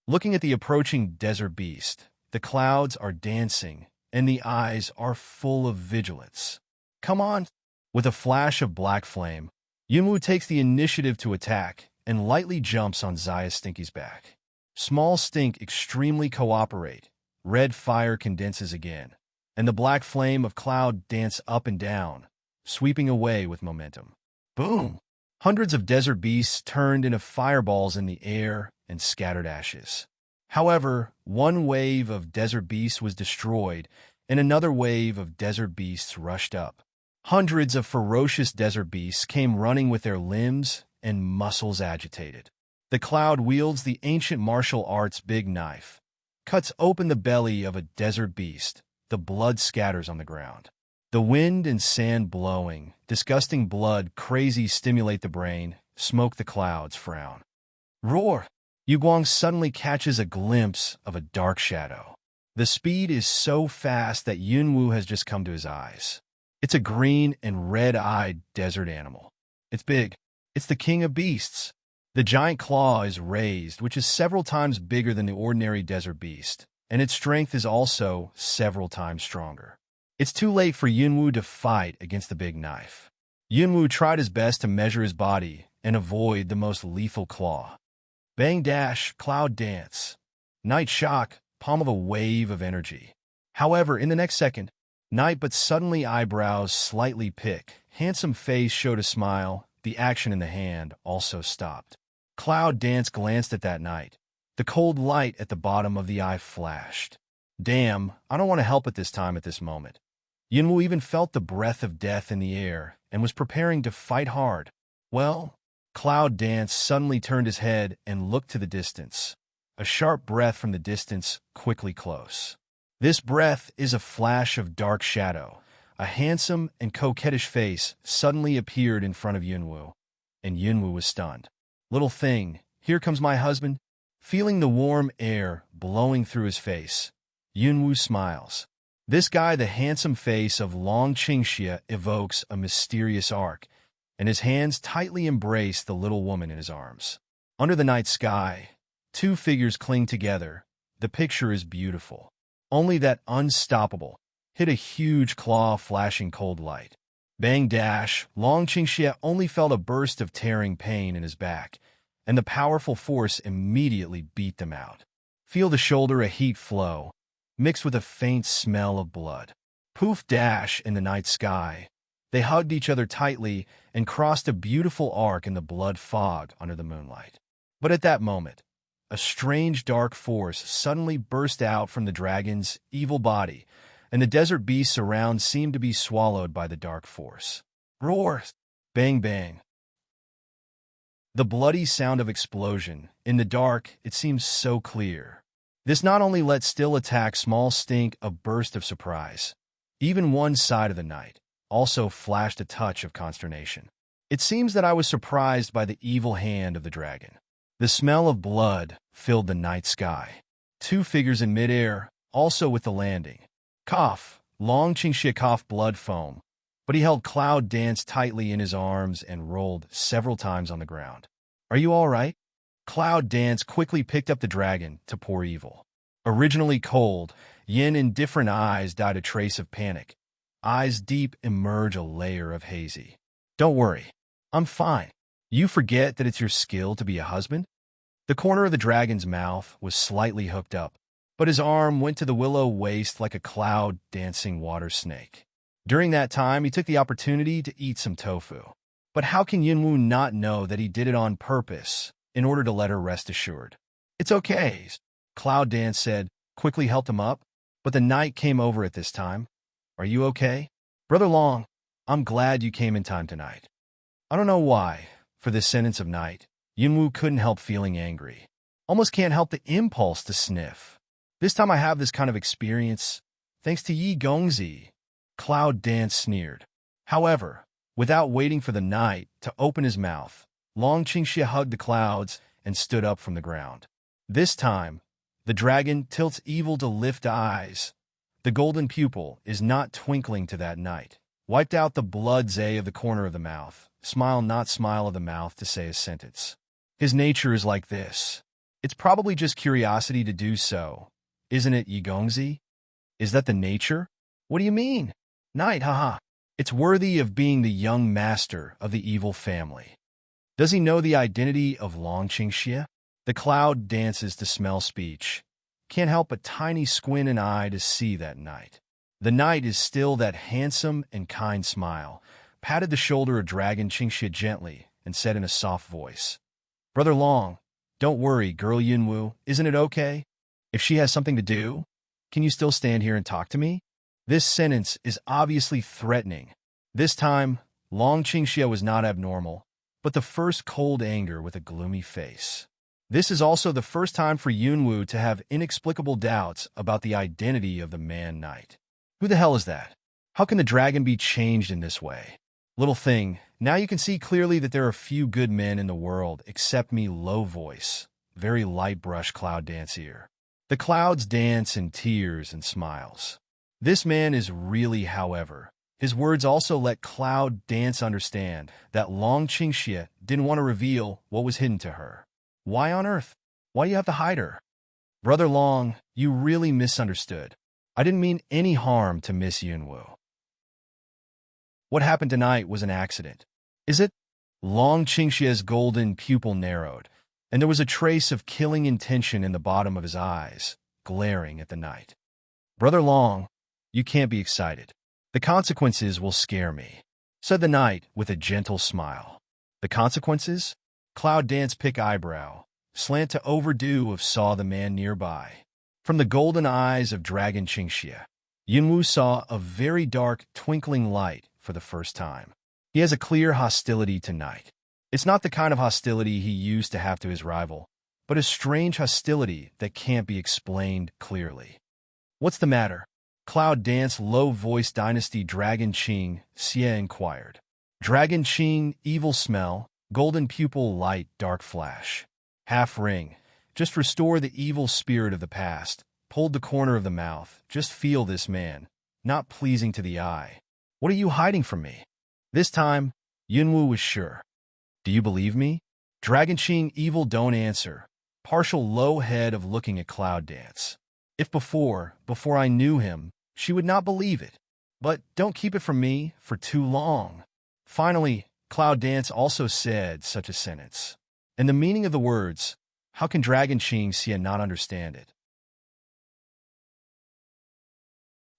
S1: Looking at the approaching desert beast, the clouds are dancing, and the eyes are full of vigilance. Come on! With a flash of black flame, Yunwu takes the initiative to attack and lightly jumps on Zaya Stinky's back. Small Stink extremely cooperate. Red fire condenses again, and the black flame of cloud dance up and down, sweeping away with momentum. Boom! Hundreds of desert beasts turned into fireballs in the air and scattered ashes. However, one wave of desert beasts was destroyed, and another wave of desert beasts rushed up. Hundreds of ferocious desert beasts came running with their limbs and muscles agitated. The cloud wields the ancient martial arts big knife, cuts open the belly of a desert beast. The blood scatters on the ground. The wind and sand blowing, disgusting blood crazy stimulate the brain, smoke the clouds frown. Roar! Yuguang suddenly catches a glimpse of a dark shadow. The speed is so fast that Yunwu has just come to his eyes. It's a green and red-eyed desert animal. It's big. It's the king of beasts. The giant claw is raised, which is several times bigger than the ordinary desert beast, and its strength is also several times stronger. It's too late for Yunwu to fight against the big knife. Yunwu tried his best to measure his body and avoid the most lethal claw. Bang dash, cloud dance. Night shock, palm of a wave of energy. However, in the next second, Night but suddenly eyebrows slightly pick, handsome face showed a smile. The action in the hand also stopped. Cloud Dance glanced at that night. The cold light at the bottom of the eye flashed. Damn, I don't want to help at this time at this moment. Yunwu even felt the breath of death in the air and was preparing to fight hard. Well, Cloud Dance suddenly turned his head and looked to the distance. A sharp breath from the distance, quickly close. This breath is a flash of dark shadow. A handsome and coquettish face suddenly appeared in front of Yunwu, and Yunwu was stunned. Little thing, here comes my husband. Feeling the warm air blowing through his face, Yunwu smiles. This guy, the handsome face of Long Qingxie, evokes a mysterious arc, and his hands tightly embrace the little woman in his arms. Under the night sky, two figures cling together. The picture is beautiful. Only that unstoppable, hit a huge claw flashing cold light. Bang dash, Long Qingxie only felt a burst of tearing pain in his back, and the powerful force immediately beat them out. Feel the shoulder a heat flow, mixed with a faint smell of blood. Poof dash in the night sky. They hugged each other tightly and crossed a beautiful arc in the blood fog under the moonlight. But at that moment, a strange dark force suddenly burst out from the dragon's evil body, and the desert beasts around seemed to be swallowed by the dark force. Roar! Bang bang. The bloody sound of explosion. In the dark, it seems so clear. This not only let still attack small stink a burst of surprise. Even one side of the night also flashed a touch of consternation. It seems that I was surprised by the evil hand of the dragon. The smell of blood filled the night sky. Two figures in midair, also with the landing. Cough. Long Qingxie coughed blood foam, but he held Cloud Dance tightly in his arms and rolled several times on the ground. Are you all right? Cloud Dance quickly picked up the dragon to pour evil. Originally cold, Yin in different eyes dyed a trace of panic. Eyes deep emerge a layer of hazy. Don't worry. I'm fine. You forget that it's your skill to be a husband? The corner of the dragon's mouth was slightly hooked up, but his arm went to the willow waist like a cloud-dancing water snake. During that time, he took the opportunity to eat some tofu. But how can Yunwu not know that he did it on purpose in order to let her rest assured? It's okay, Cloud Dance said, quickly helped him up, but the night came over at this time. Are you okay? Brother Long, I'm glad you came in time tonight. I don't know why, for this sentence of night, Yunwu couldn't help feeling angry. Almost can't help the impulse to sniff. This time I have this kind of experience, thanks to Yi Gongzi, Cloud Dance sneered. However, without waiting for the night to open his mouth, Long Qingxie hugged the clouds and stood up from the ground. This time, the dragon tilts evil to lift eyes. The golden pupil is not twinkling to that night. Wiped out the blood zay of the corner of the mouth. Smile not smile of the mouth to say a sentence. His nature is like this. It's probably just curiosity to do so. Isn't it, Yi Gongzi? Is that the nature? What do you mean? Night, haha. It's worthy of being the young master of the evil family. Does he know the identity of Long Qingxie? The cloud dances to smell speech. Can't help a tiny squint an eye to see that night. The night is still that handsome and kind smile, patted the shoulder of Dragon Qingxie gently, and said in a soft voice, Brother Long, don't worry, girl Yunwu, isn't it okay? If she has something to do, can you still stand here and talk to me? This sentence is obviously threatening. This time, Long Qingxie was not abnormal, but the first cold anger with a gloomy face. This is also the first time for Yunwu to have inexplicable doubts about the identity of the man knight. Who the hell is that? How can the dragon be changed in this way? Little thing, now you can see clearly that there are few good men in the world except me. Low voice, very light brush Cloud Dance ear. The clouds dance in tears and smiles. This man is really, however. His words also let Cloud Dance understand that Long Qingxie didn't want to reveal what was hidden to her. Why on earth? Why do you have to hide her? Brother Long, you really misunderstood. I didn't mean any harm to Miss Yunwu. What happened tonight was an accident. Is it? Long Qingxie's golden pupil narrowed, and there was a trace of killing intention in the bottom of his eyes, glaring at the night. Brother Long, you can't be excited. The consequences will scare me. said the knight with a gentle smile. The consequences? Cloud Dance pick eyebrow, slant to overdue of saw the man nearby. From the golden eyes of Dragon Qingxia, Yunwu saw a very dark, twinkling light for the first time. He has a clear hostility to Night. It's not the kind of hostility he used to have to his rival, but a strange hostility that can't be explained clearly. What's the matter? Cloud Dance low-voiced Dynasty Dragon Qing, Xie inquired. Dragon Qing, evil smell, golden pupil light, dark flash. Half ring, just restore the evil spirit of the past. Pulled the corner of the mouth, just feel this man, not pleasing to the eye. What are you hiding from me? This time, Yunwu was sure. Do you believe me? Dragon Qing evil don't answer. Partial low head of looking at Cloud Dance. If before I knew him, she would not believe it. But don't keep it from me for too long. Finally, Cloud Dance also said such a sentence. And the meaning of the words, how can Dragon Qing see and not understand it?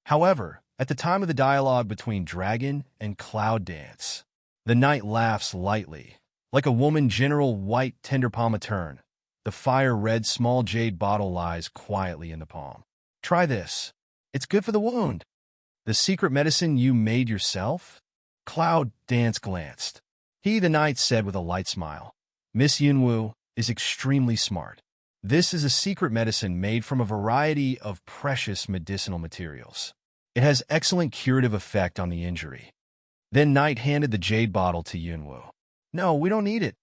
S1: However, at the time of the dialogue between Dragon and Cloud Dance, the knight laughs lightly, like a woman general white tender palm a turn. The fire-red small jade bottle lies quietly in the palm. Try this. It's good for the wound. The secret medicine you made yourself? Cloud Dance glanced. He, the knight, said with a light smile. Miss Yunwu is extremely smart. This is a secret medicine made from a variety of precious medicinal materials. It has excellent curative effect on the injury. Then Knight handed the jade bottle to Yunwu. No, we don't need it.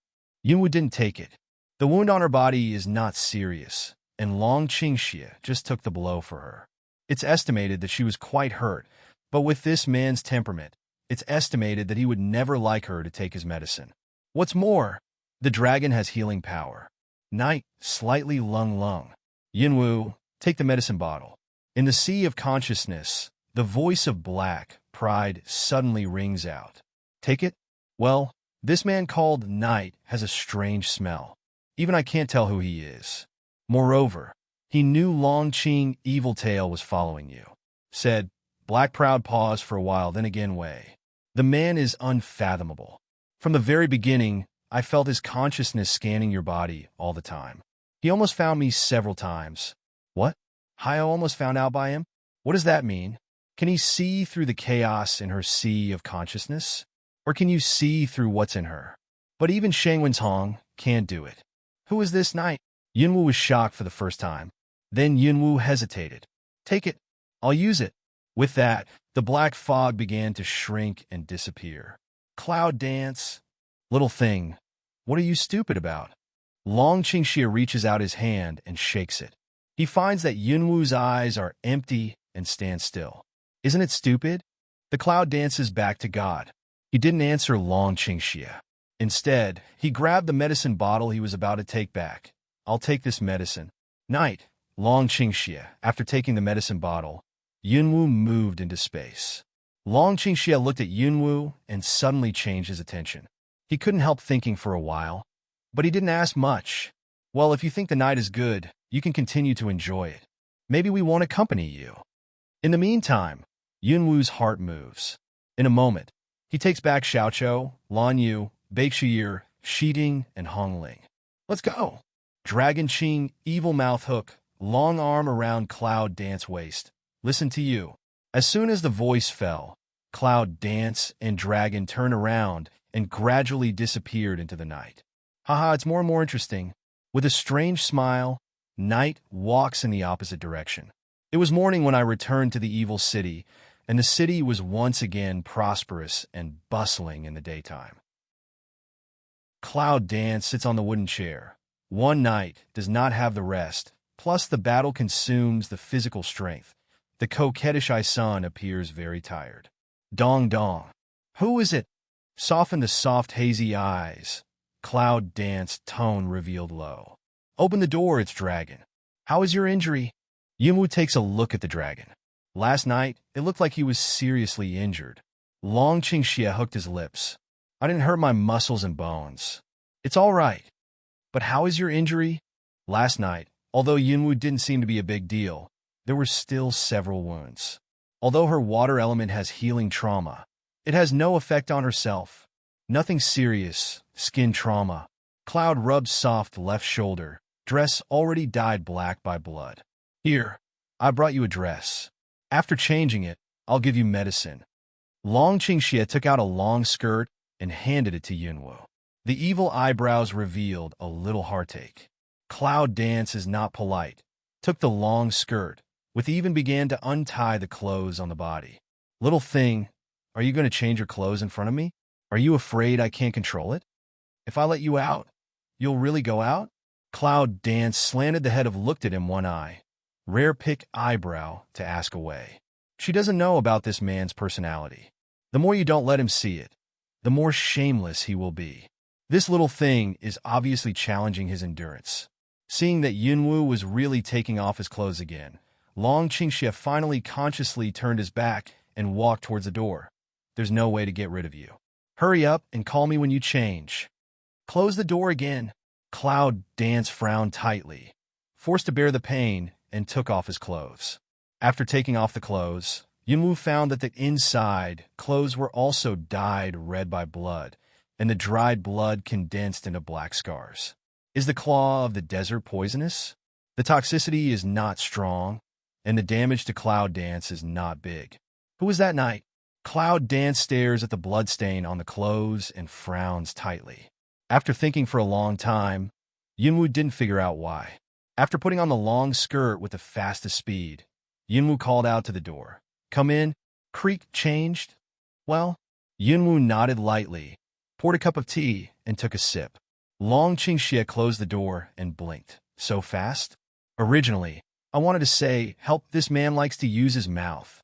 S1: Yunwu didn't take it. The wound on her body is not serious, and Long Qingxia just took the blow for her. It's estimated that she was quite hurt, but with this man's temperament, it's estimated that he would never like her to take his medicine. What's more, the dragon has healing power. Knight, slightly lung. Yunwu, take the medicine bottle. In the sea of consciousness, the voice of black pride suddenly rings out. Take it? Well, this man called Knight has a strange smell. Even I can't tell who he is. Moreover, he knew Long Qing Evil Tail was following you. Said, Black Proud paused for a while, then again Wei. The man is unfathomable. From the very beginning, I felt his consciousness scanning your body all the time. He almost found me several times. What? I almost found out by him? What does that mean? Can he see through the chaos in her sea of consciousness? Or can you see through what's in her? But even Shang Wentong can't do it. Who is this knight? Yunwu was shocked for the first time. Then Yunwu hesitated. Take it. I'll use it. With that, the black fog began to shrink and disappear. Cloud Dance. Little thing, what are you stupid about? Long Qingxia reaches out his hand and shakes it. He finds that Yunwu's eyes are empty and stand still. Isn't it stupid? The cloud dances back to God. He didn't answer Long Qingxia. Instead, he grabbed the medicine bottle he was about to take back. I'll take this medicine. Knight, Long Qingxia. After taking the medicine bottle, Yunwu moved into space. Long Qingxia looked at Yunwu and suddenly changed his attention. He couldn't help thinking for a while, but he didn't ask much. Well, if you think the night is good, you can continue to enjoy it. Maybe we won't accompany you. In the meantime, Yunwu's heart moves. In a moment, he takes back Xiaoqiu, Lan Yu, Baixiyi, Shiting, and Hongling. Let's go. Dragon Qing, evil mouth hook, long arm around Cloud Dance waist. Listen to you. As soon as the voice fell, Cloud Dance and Dragon turned around and gradually disappeared into the night. Haha, it's more and more interesting. With a strange smile, Night walks in the opposite direction. It was morning when I returned to the evil city, and the city was once again prosperous and bustling in the daytime. Cloud Dance sits on the wooden chair. One night does not have the rest, plus the battle consumes the physical strength. The coquettish Sun appears very tired. Dong dong. Who is it? Soften the soft hazy eyes. Cloud Dance tone revealed low. Open the door, it's Dragon. How is your injury? Yunwu takes a look at the dragon. Last night, it looked like he was seriously injured. Long Qingxia hooked his lips. I didn't hurt my muscles and bones. It's all right. But how is your injury? Last night, although Yunwu didn't seem to be a big deal, there were still several wounds. Although her water element has healing trauma, It has no effect on herself. Nothing serious, skin trauma. Cloud rubs soft left shoulder, dress already dyed black by blood. Here, I brought you a dress. After changing it, I'll give you medicine. Long Qingxie took out a long skirt and handed it to Yunwu. The evil eyebrows revealed a little heartache. Cloud Dance is not polite. Took the long skirt, with even began to untie the clothes on the body. Little thing, are you going to change your clothes in front of me? Are you afraid I can't control it? If I let you out, you'll really go out? Cloud Dance slanted the head of looked at him one eye. Rare pick eyebrow to ask away. She doesn't know about this man's personality. The more you don't let him see it, the more shameless he will be. This little thing is obviously challenging his endurance. Seeing that Yunwu was really taking off his clothes again, Long Qingxie finally consciously turned his back and walked towards the door. There's no way to get rid of you. Hurry up and call me when you change. Close the door again. Cloud Dance frowned tightly, forced to bear the pain, and took off his clothes. After taking off the clothes, Yunwu found that the inside clothes were also dyed red by blood, and the dried blood condensed into black scars. Is the claw of the desert poisonous? The toxicity is not strong, and the damage to Cloud Dance is not big. Who was that night? Cloud Dance stares at the bloodstain on the clothes and frowns tightly. After thinking for a long time, Yunwu didn't figure out why. After putting on the long skirt with the fastest speed, Yunwu called out to the door. Come in. Creak changed? Well, Yunwu nodded lightly, poured a cup of tea, and took a sip. Long Qingxie closed the door and blinked. So fast? Originally, I wanted to say, help, this man likes to use his mouth.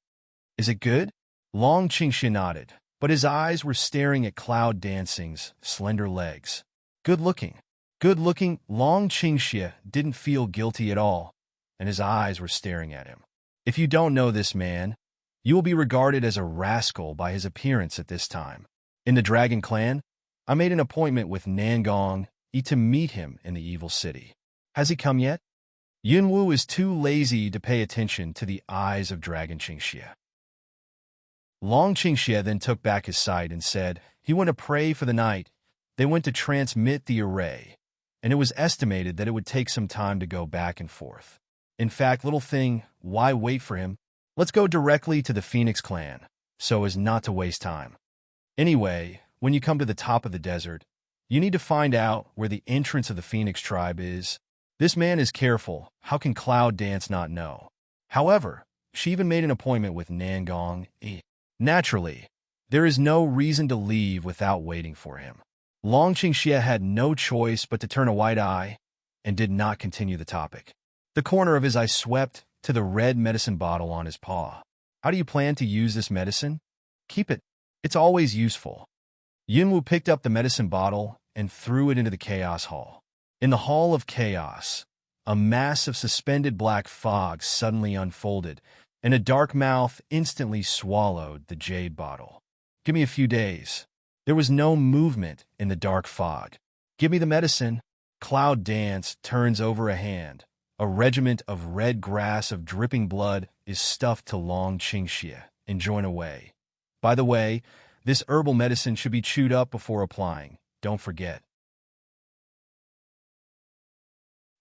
S1: Is it good? Long Qingxie nodded, but his eyes were staring at Cloud Dancing's slender legs. Good looking. Good looking. Long Qingxie didn't feel guilty at all, and his eyes were staring at him. If you don't know this man, you will be regarded as a rascal by his appearance at this time. In the Dragon Clan, I made an appointment with Nangong to meet him in the evil city. Has he come yet? Yunwu is too lazy to pay attention to the eyes of Dragon Qingxie. Long Qingxie then took back his sight and said, he went to pray for the night. They went to transmit the array, and it was estimated that it would take some time to go back and forth. In fact, little thing, why wait for him? Let's go directly to the Phoenix clan, so as not to waste time. Anyway, when you come to the top of the desert, you need to find out where the entrance of the Phoenix tribe is. This man is careful. How can Cloud Dance not know? However, she even made an appointment with Nangong. Naturally, there is no reason to leave without waiting for him. Long Qingxie had no choice but to turn a white eye and did not continue the topic. The corner of his eye swept to the red medicine bottle on his paw. How do you plan to use this medicine? Keep it. It's always useful. Yunwu picked up the medicine bottle and threw it into the chaos hall. In the hall of chaos, a mass of suspended black fog suddenly unfolded, and a dark mouth instantly swallowed the jade bottle. Give me a few days. There was no movement in the dark fog. Give me the medicine. Cloud Dance turns over a hand. A regiment of red grass of dripping blood is stuffed to Long Qingxie and join away. By the way, this herbal medicine should be chewed up before applying. Don't forget.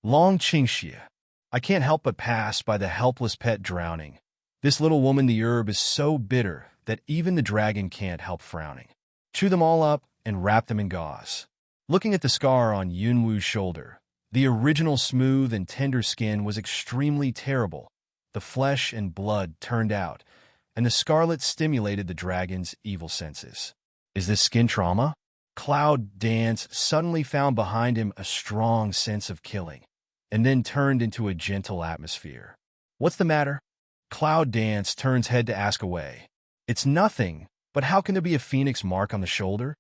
S1: Long Qingxie. I can't help but pass by the helpless pet drowning. This little woman, the herb is so bitter that even the dragon can't help frowning. Chew them all up and wrap them in gauze. Looking at the scar on Yunwu's shoulder, the original smooth and tender skin was extremely terrible. The flesh and blood turned out, and the scarlet stimulated the dragon's evil senses. Is this skin trauma? Cloud Dance suddenly found behind him a strong sense of killing, and then turned into a gentle atmosphere. What's the matter? Cloud Dance turns head to ask away. It's nothing, but how can there be a phoenix mark on the shoulder?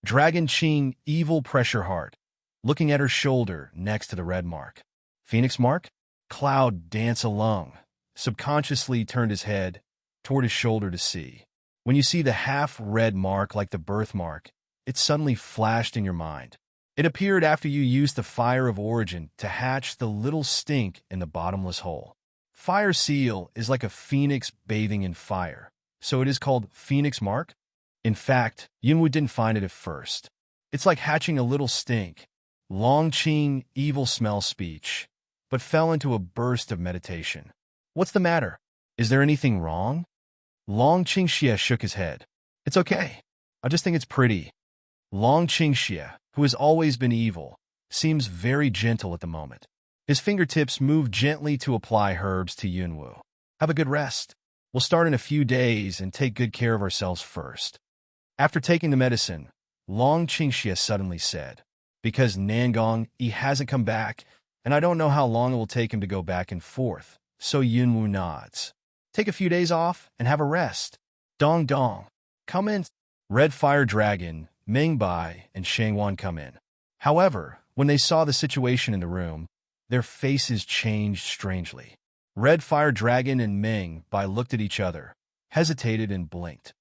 S1: Dragon Qing, evil pressure heart, looking at her shoulder next to the red mark. Phoenix mark? Cloud Dance alone subconsciously turned his head toward his shoulder to see. When you see the half-red mark like the birthmark, it suddenly flashed in your mind. It appeared after you used the fire of origin to hatch the little stink in the bottomless hole. Fire seal is like a phoenix bathing in fire, so it is called Phoenix Mark. In fact, Yunwu didn't find it at first. It's like hatching a little stink. Longqing, evil smell speech, but fell into a burst of meditation. What's the matter? Is there anything wrong? Longqing Xie shook his head. It's okay. I just think it's pretty. Longqing Xie, who has always been evil, seems very gentle at the moment. His fingertips move gently to apply herbs to Yunwu. Have a good rest. We'll start in a few days and take good care of ourselves first. After taking the medicine, Longqing Xie suddenly said, because Nangong, he hasn't come back, and I don't know how long it will take him to go back and forth, so Yunwu nods. Take a few days off and have a rest. Dong Dong. Come in. Red Fire Dragon, Ming Bai, and Shangwan come in. However, when they saw the situation in the room, their faces changed strangely. Red Fire Dragon and Ming Bai looked at each other, hesitated and blinked.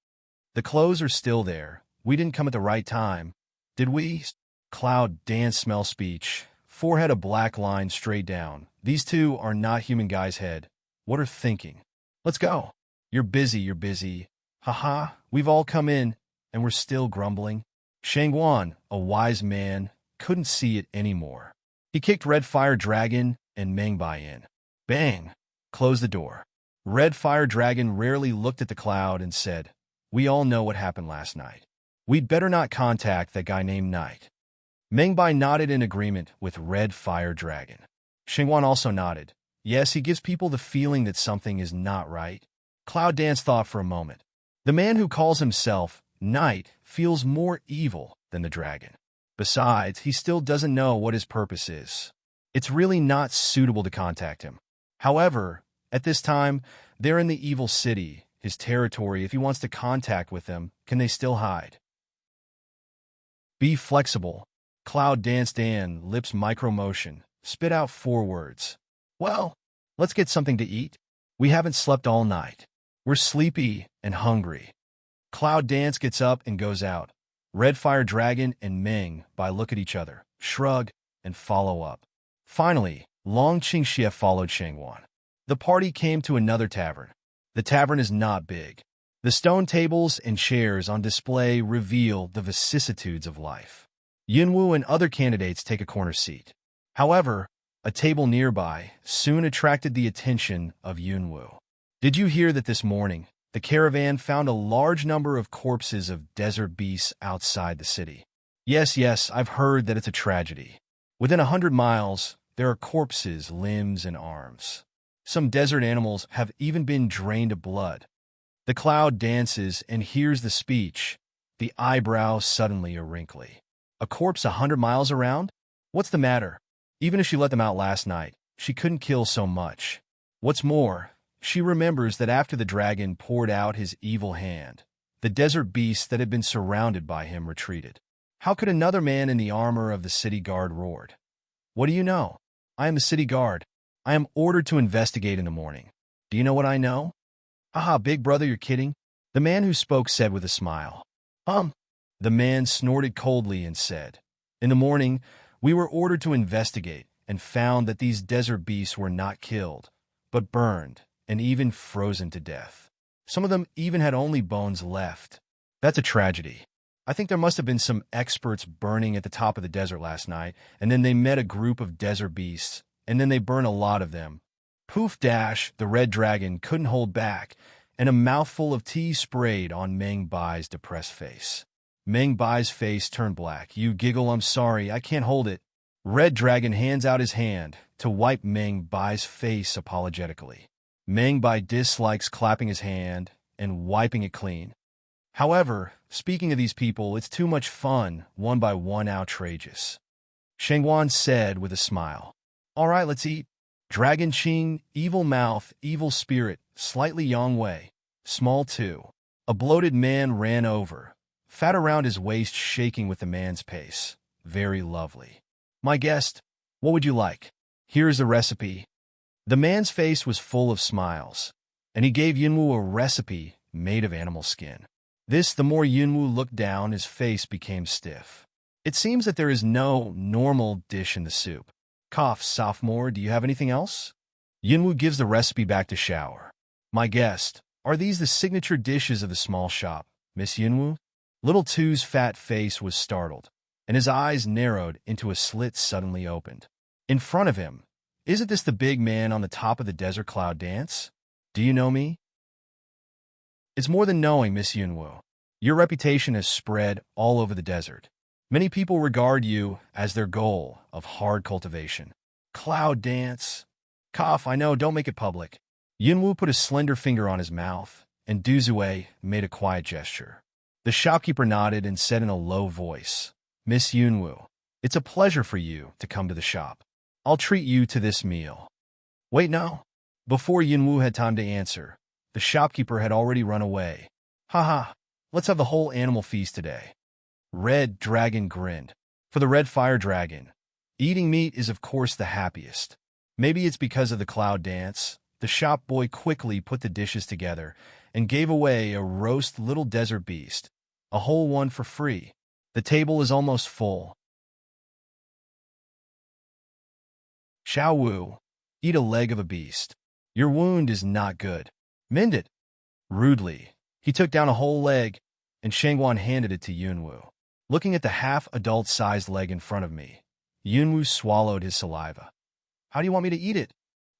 S1: The clothes are still there. We didn't come at the right time, did we? Cloud dance smell speech, forehead a black line straight down. These two are not human guy's head. What are thinking? Let's go. You're busy. Haha, we've all come in, and we're still grumbling. Shangwan, a wise man, couldn't see it anymore. He kicked Red Fire Dragon and Ming Bai in. Bang! Closed the door. Red Fire Dragon rarely looked at the cloud and said, we all know what happened last night. We'd better not contact that guy named Knight. Ming Bai nodded in agreement with Red Fire Dragon. Shangwan also nodded. Yes, he gives people the feeling that something is not right. Cloud Dance thought for a moment. The man who calls himself Knight feels more evil than the dragon. Besides, he still doesn't know what his purpose is. It's really not suitable to contact him. However, at this time, they're in the evil city, his territory. If he wants to contact with them, can they still hide? Be flexible. Cloud Dance Dan, lips micro-motion, spit out 4 words. Well, let's get something to eat. We haven't slept all night. We're sleepy and hungry. Cloud Dance gets up and goes out. Red Fire Dragon and Ming Bai look at each other, shrug, and follow up. Finally, Longqing Xie followed Shangwan. The party came to another tavern. The tavern is not big. The stone tables and chairs on display reveal the vicissitudes of life. Yunwu and other candidates take a corner seat. However, a table nearby soon attracted the attention of Yunwu. Did you hear that this morning, the caravan found a large number of corpses of desert beasts outside the city? Yes, I've heard that it's a tragedy. Within 100 miles, there are corpses, limbs, and arms. Some desert animals have even been drained of blood. The cloud dances and hears the speech. The eyebrows suddenly are wrinkly. A corpse 100 miles around? What's the matter? Even if she let them out last night, she couldn't kill so much. What's more, she remembers that after the dragon poured out his evil hand, the desert beasts that had been surrounded by him retreated. How could another man in the armor of the city guard roared? What do you know? I am the city guard. I am ordered to investigate in the morning. Do you know what I know? Haha, big brother, you're kidding? The man who spoke said with a smile. The man snorted coldly and said, in the morning, we were ordered to investigate and found that these desert beasts were not killed, but burned and even frozen to death. Some of them even had only bones left. That's a tragedy. I think there must have been some experts burning at the top of the desert last night, and then they met a group of desert beasts, and then they burned a lot of them. Poof dash, the red dragon couldn't hold back, and a mouthful of tea sprayed on Ming Bai's depressed face. Ming Bai's face turned black. You giggle, I'm sorry, I can't hold it. Red Dragon hands out his hand to wipe Ming Bai's face apologetically. Ming Bai dislikes clapping his hand and wiping it clean. However, speaking of these people, it's too much fun, one by one outrageous. Shangwan said with a smile. All right, let's eat. Dragon Qing, evil mouth, evil spirit, slightly yang wei, small too. A bloated man ran over, fat around his waist shaking with the man's pace. Very lovely. My guest, what would you like? Here's the recipe. The man's face was full of smiles, and he gave Yunwu a recipe made of animal skin. The more Yunwu looked down, his face became stiff. It seems that there is no normal dish in the soup. Cough, sophomore, do you have anything else? Yunwu gives the recipe back to Shower. My guest, are these the signature dishes of the small shop, Miss Yunwu? Little Two's fat face was startled, and his eyes narrowed into a slit suddenly opened. In front of him, isn't this the big man on the top of the desert cloud dance? Do you know me? It's more than knowing, Miss Yunwu. Your reputation has spread all over the desert. Many people regard you as their goal of hard cultivation. Cloud dance. Cough, I know, don't make it public. Yunwu put a slender finger on his mouth, and Duzue made a quiet gesture. The shopkeeper nodded and said in a low voice, Miss Yunwu, it's a pleasure for you to come to the shop. I'll treat you to this meal. Wait, no. Before Yunwu had time to answer, the shopkeeper had already run away. Haha, let's have the whole animal feast today. Red Dragon grinned. For the red fire dragon, eating meat is of course the happiest. Maybe it's because of the cloud dance. The shop boy quickly put the dishes together and gave away a roast little desert beast, a whole one for free. The table is almost full. Xiao Wu, eat a leg of a beast. Your wound is not good. Mend it. Rudely, he took down a whole leg, and Shangguan handed it to Yunwu. Looking at the half-adult-sized leg in front of me, Yunwu swallowed his saliva. How do you want me to eat it?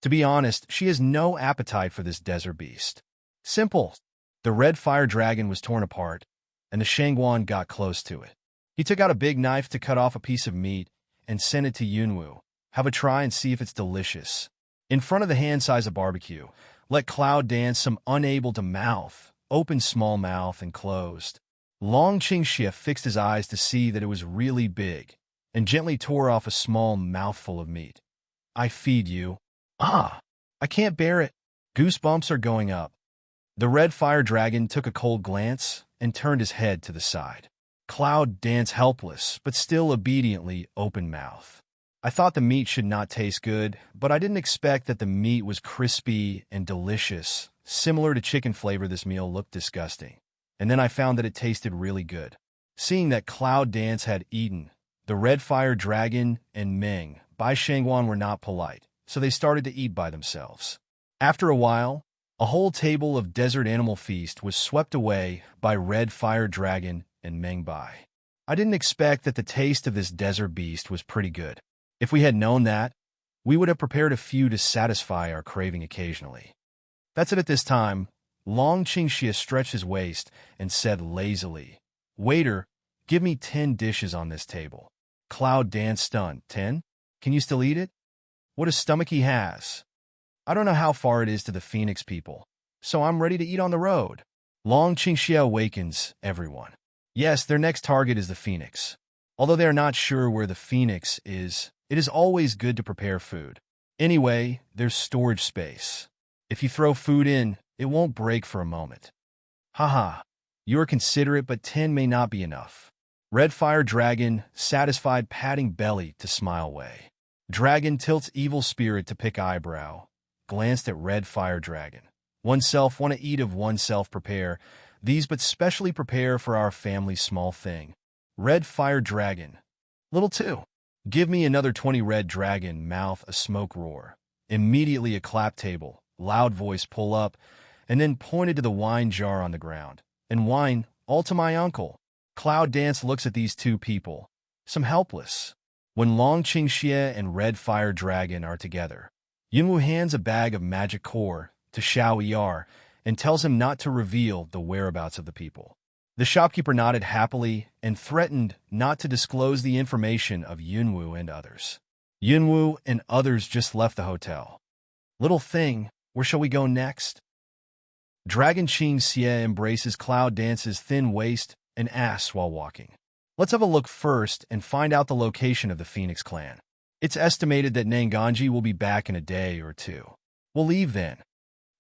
S1: To be honest, she has no appetite for this desert beast. Simple. The red fire dragon was torn apart, and the Shangguan got close to it. He took out a big knife to cut off a piece of meat and sent it to Yunwu. Have a try and see if it's delicious. In front of the hand size of barbecue, let Cloud dance some unable to mouth, open small mouth and closed. Long Qingxie fixed his eyes to see that it was really big, and gently tore off a small mouthful of meat. I feed you. Ah, I can't bear it. Goosebumps are going up. The red fire dragon took a cold glance and turned his head to the side. Cloud danced helpless, but still obediently open mouth. I thought the meat should not taste good, but I didn't expect that the meat was crispy and delicious. Similar to chicken flavor, this meal looked disgusting. And then I found that it tasted really good. Seeing that Cloud Dance had eaten, the red fire dragon and Ming Bai Shangguan were not polite, so they started to eat by themselves. After a while, a whole table of desert animal feast was swept away by red fire dragon and Ming Bai. I didn't expect that the taste of this desert beast was pretty good. If we had known that, we would have prepared a few to satisfy our craving occasionally. That's it at this time. Long Qingxie stretched his waist and said lazily, Waiter, give me 10 dishes on this table. Cloud Dance stunned. 10? Can you still eat it? What a stomach he has. I don't know how far it is to the Phoenix people, so I'm ready to eat on the road. Long Qingxie awakens everyone. Yes, their next target is the Phoenix. Although they are not sure where the Phoenix is, it is always good to prepare food. Anyway, there's storage space. If you throw food in, it won't break for a moment. Haha, you are considerate, but 10 may not be enough. Red Fire Dragon, satisfied, patting belly to smile away. Dragon tilts evil spirit to pick eyebrow, glanced at Red Fire Dragon. Oneself want to eat of oneself prepare, these but specially prepare for our family small thing. Red Fire Dragon. Little 2. Give me another 20 Red Dragon, mouth a smoke roar. Immediately a clap table, loud voice pull up, and then pointed to the wine jar on the ground. And wine, all to my uncle. Cloud Dance looks at these two people, some helpless. When Long Qingxie and Red Fire Dragon are together, Yunwu hands a bag of magic core to Xiao Er and tells him not to reveal the whereabouts of the people. The shopkeeper nodded happily and threatened not to disclose the information of Yunwu and others. Yunwu and others just left the hotel. Little thing, where shall we go next? Dragon Qingxie embraces Cloud Dance's thin waist and asks while walking. Let's have a look first and find out the location of the Phoenix clan. It's estimated that Nanganji will be back in a day or two. We'll leave then.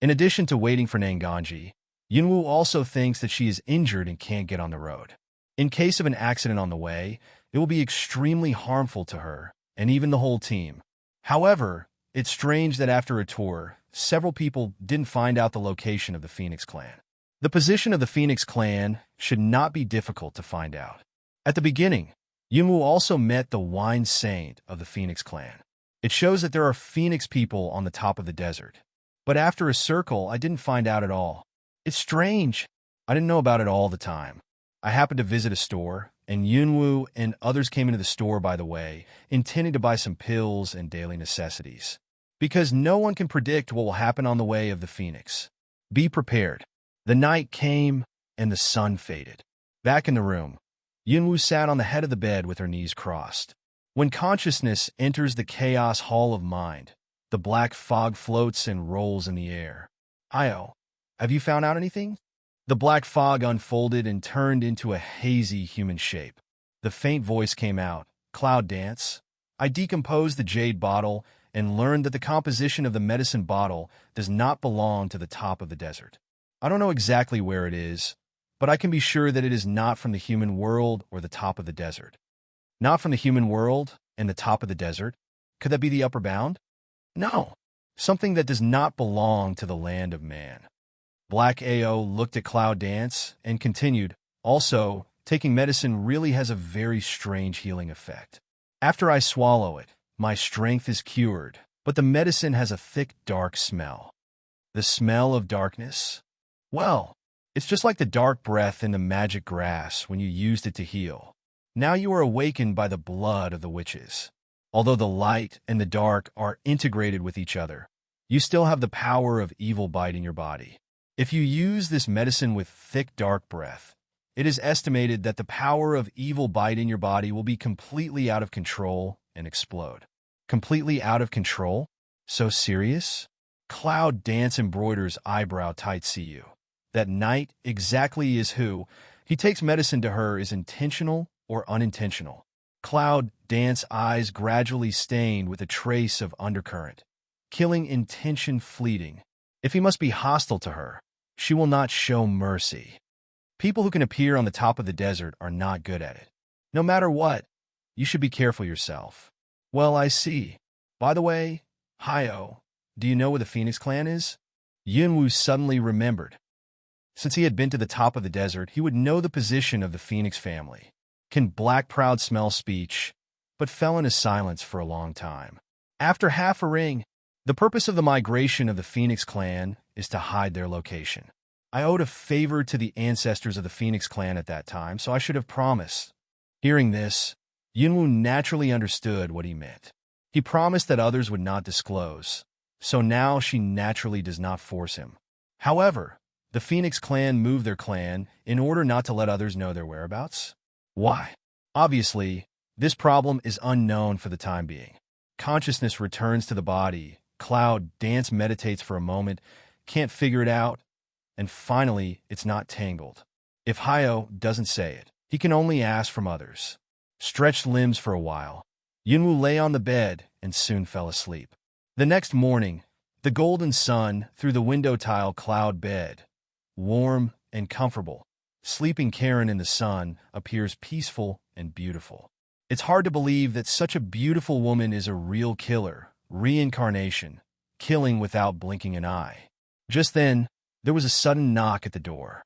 S1: In addition to waiting for Nanganji, Yunwu also thinks that she is injured and can't get on the road. In case of an accident on the way, it will be extremely harmful to her and even the whole team. However, it's strange that after a tour, several people didn't find out the location of the Phoenix clan. The position of the Phoenix clan should not be difficult to find out. At the beginning, Yunwu also met the wine saint of the Phoenix clan. It shows that there are Phoenix people on the top of the desert. But after a circle, I didn't find out at all. It's strange. I didn't know about it all the time. I happened to visit a store, and Yunwoo and others came into the store, by the way, intending to buy some pills and daily necessities. Because no one can predict what will happen on the way of the Phoenix. Be prepared. The night came, and the sun faded. Back in the room, Yunwoo sat on the head of the bed with her knees crossed. When consciousness enters the chaos hall of mind, the black fog floats and rolls in the air. Io, have you found out anything? The black fog unfolded and turned into a hazy human shape. The faint voice came out, "Cloud dance." I decomposed the jade bottle and learned that the composition of the medicine bottle does not belong to the top of the desert. I don't know exactly where it is, but I can be sure that it is not from the human world or the top of the desert. Not from the human world and the top of the desert? Could that be the upper bound? No, something that does not belong to the land of man. Black Ao looked at Cloud Dance and continued, "Also, taking medicine really has a very strange healing effect. After I swallow it, my strength is cured, but the medicine has a thick, dark smell. The smell of darkness? Well, it's just like the dark breath in the magic grass when you used it to heal. Now you are awakened by the blood of the witches. Although the light and the dark are integrated with each other, you still have the power of evil bite in your body. If you use this medicine with thick, dark breath, it is estimated that the power of evil bite in your body will be completely out of control and explode." Completely out of control? So serious? Cloud Dance embroiders eyebrow tight. "See you. That night exactly is who he takes medicine to her is intentional or unintentional." Cloud Dance eyes gradually stained with a trace of undercurrent. Killing intention fleeting. If he must be hostile to her, she will not show mercy. People who can appear on the top of the desert are not good at it. No matter what, you should be careful yourself. Well, I see. By the way, Hyo, do you know where the Phoenix clan is? Yunwoo suddenly remembered. Since he had been to the top of the desert, he would know the position of the Phoenix family. Can Black Proud smell speech, but fell into silence for a long time. After half a ring, the purpose of the migration of the Phoenix clan is to hide their location. I owed a favor to the ancestors of the Phoenix clan at that time, so I should have promised. Hearing this, Yunwoo naturally understood what he meant. He promised that others would not disclose, so now she naturally does not force him. However, the Phoenix clan moved their clan in order not to let others know their whereabouts. Why? Obviously, this problem is unknown for the time being. Consciousness returns to the body. Cloud Dance meditates for a moment, can't figure it out, and finally, it's not tangled. If Hyo doesn't say it, he can only ask from others. Stretched limbs for a while, Yunwoo lay on the bed and soon fell asleep. The next morning, the golden sun through the window tile cloud bed, warm and comfortable. Sleeping Karen in the sun appears peaceful and beautiful. It's hard to believe that such a beautiful woman is a real killer, reincarnation, killing without blinking an eye. Just then, there was a sudden knock at the door.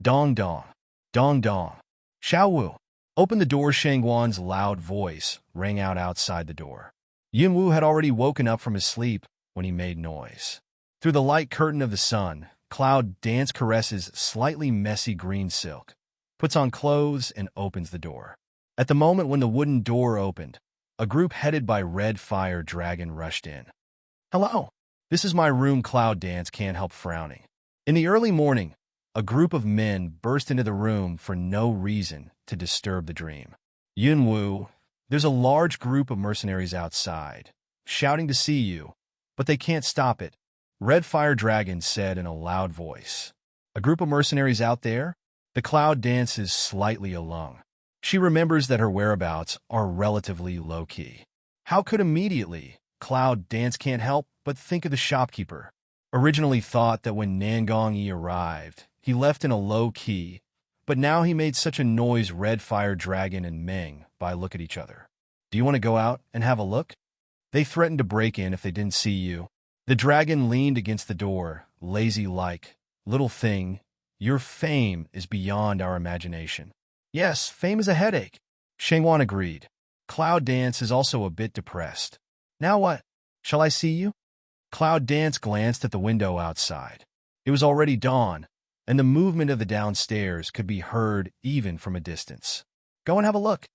S1: Dong dong, dong dong. Xiaowu, open the door. Shangguan's loud voice rang out outside the door. Yunwoo had already woken up from his sleep when he made noise. Through the light curtain of the sun, Cloud Dance caresses slightly messy green silk, puts on clothes, and opens the door. At the moment when the wooden door opened, a group headed by Red Fire Dragon rushed in. "Hello. This is my room." Cloud Dance can't help frowning. In the early morning, a group of men burst into the room for no reason to disturb the dream. "Yunwoo, there's a large group of mercenaries outside, shouting to see you, but they can't stop it," Red Fire Dragon said in a loud voice. "A group of mercenaries out there?" The Cloud Dance is slightly alone. She remembers that her whereabouts are relatively low-key. How could immediately? Cloud Dance can't help but think of the shopkeeper. Originally thought that when Nangong Yi arrived, he left in a low key, but now he made such a noise. Red Fire Dragon and Meng Bai look at each other. "Do you want to go out and have a look? They threatened to break in if they didn't see you." The dragon leaned against the door, lazy-like. "Little thing, your fame is beyond our imagination." "Yes, fame is a headache," Shangguan agreed. Cloud Dance is also a bit depressed. "Now what? Shall I see you?" Cloud Dance glanced at the window outside. It was already dawn, and the movement of the downstairs could be heard even from a distance. Go and have a look.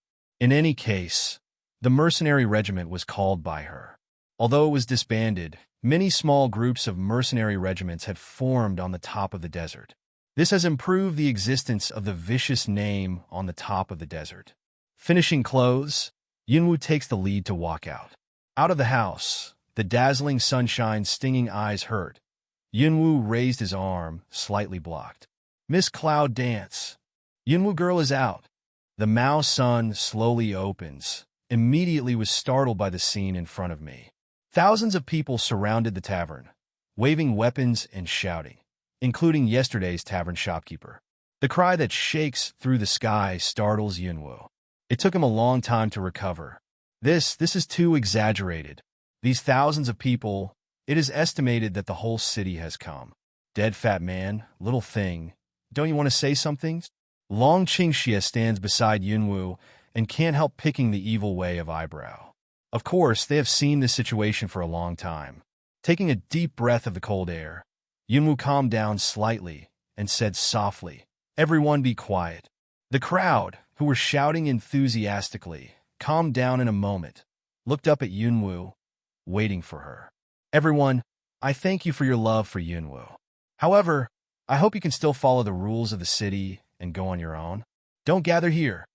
S1: In any case, the mercenary regiment was called by her. Although it was disbanded, many small groups of mercenary regiments had formed on the top of the desert. This has improved the existence of the vicious name on the top of the desert. Finishing clothes, Yunwoo takes the lead to walk out. Out of the house, the dazzling sunshine stinging eyes hurt. Yunwoo raised his arm, slightly blocked. Miss Cloud Dance. Yunwoo girl is out. The Mao sun slowly opens. Immediately was startled by the scene in front of me. Thousands of people surrounded the tavern, waving weapons and shouting, including yesterday's tavern shopkeeper. The cry that shakes through the sky startles Yunwoo. It took him a long time to recover. This is too exaggerated. These thousands of people, it is estimated that the whole city has come. Dead fat man, little thing, don't you want to say something? Long Qingxia stands beside Yunwoo and can't help picking the evil way of eyebrow. Of course, they have seen this situation for a long time. Taking a deep breath of the cold air, Yunwoo calmed down slightly and said softly, "Everyone be quiet." The crowd, who were shouting enthusiastically, calmed down in a moment, looked up at Yunwoo, waiting for her. "Everyone, I thank you for your love for Yunwoo. However, I hope you can still follow the rules of the city and go on your own. Don't gather here."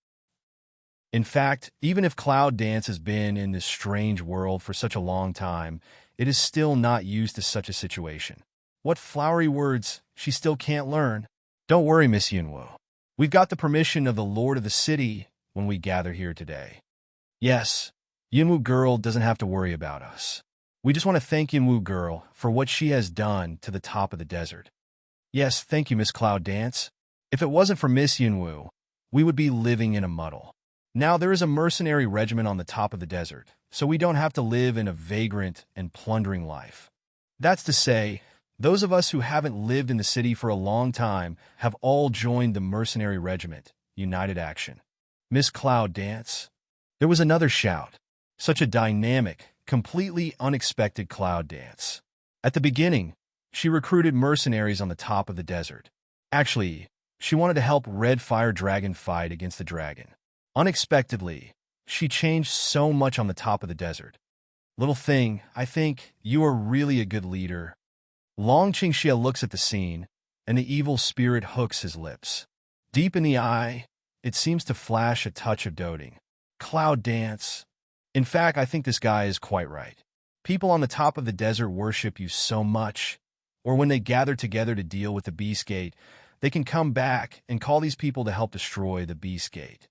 S1: In fact, even if Cloud Dance has been in this strange world for such a long time, it is still not used to such a situation. What flowery words she still can't learn. Don't worry, Miss Yunwoo. We've got the permission of the Lord of the City when we gather here today. Yes, Yunwoo girl doesn't have to worry about us. We just want to thank Yunwoo girl for what she has done to the top of the desert. Yes, thank you, Miss Cloud Dance. If it wasn't for Miss Yunwoo, we would be living in a muddle. Now there is a mercenary regiment on the top of the desert, so we don't have to live in a vagrant and plundering life. That's to say, those of us who haven't lived in the city for a long time have all joined the mercenary regiment, United Action. Miss Cloud Dance. There was another shout. Such a dynamic, completely unexpected Cloud Dance. At the beginning, she recruited mercenaries on the top of the desert. Actually, she wanted to help Red Fire Dragon fight against the dragon. Unexpectedly, she changed so much on the top of the desert. Little thing, I think you are really a good leader. Long Qingxia looks at the scene, and the evil spirit hooks his lips. Deep in the eye, it seems to flash a touch of doting. Cloud Dance. In fact, I think this guy is quite right. People on the top of the desert worship you so much, or when they gather together to deal with the Beast Gate, they can come back and call these people to help destroy the Beast Gate.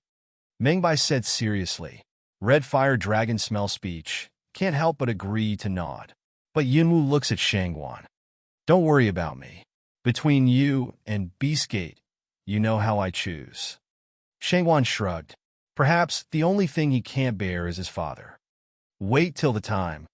S1: Mengbai said seriously. Red Fire Dragon smell speech, can't help but agree to nod. But Yunwoo looks at Shangguan. Don't worry about me. Between you and Beastgate, you know how I choose. Shangguan shrugged. Perhaps the only thing he can't bear is his father. Wait till the time.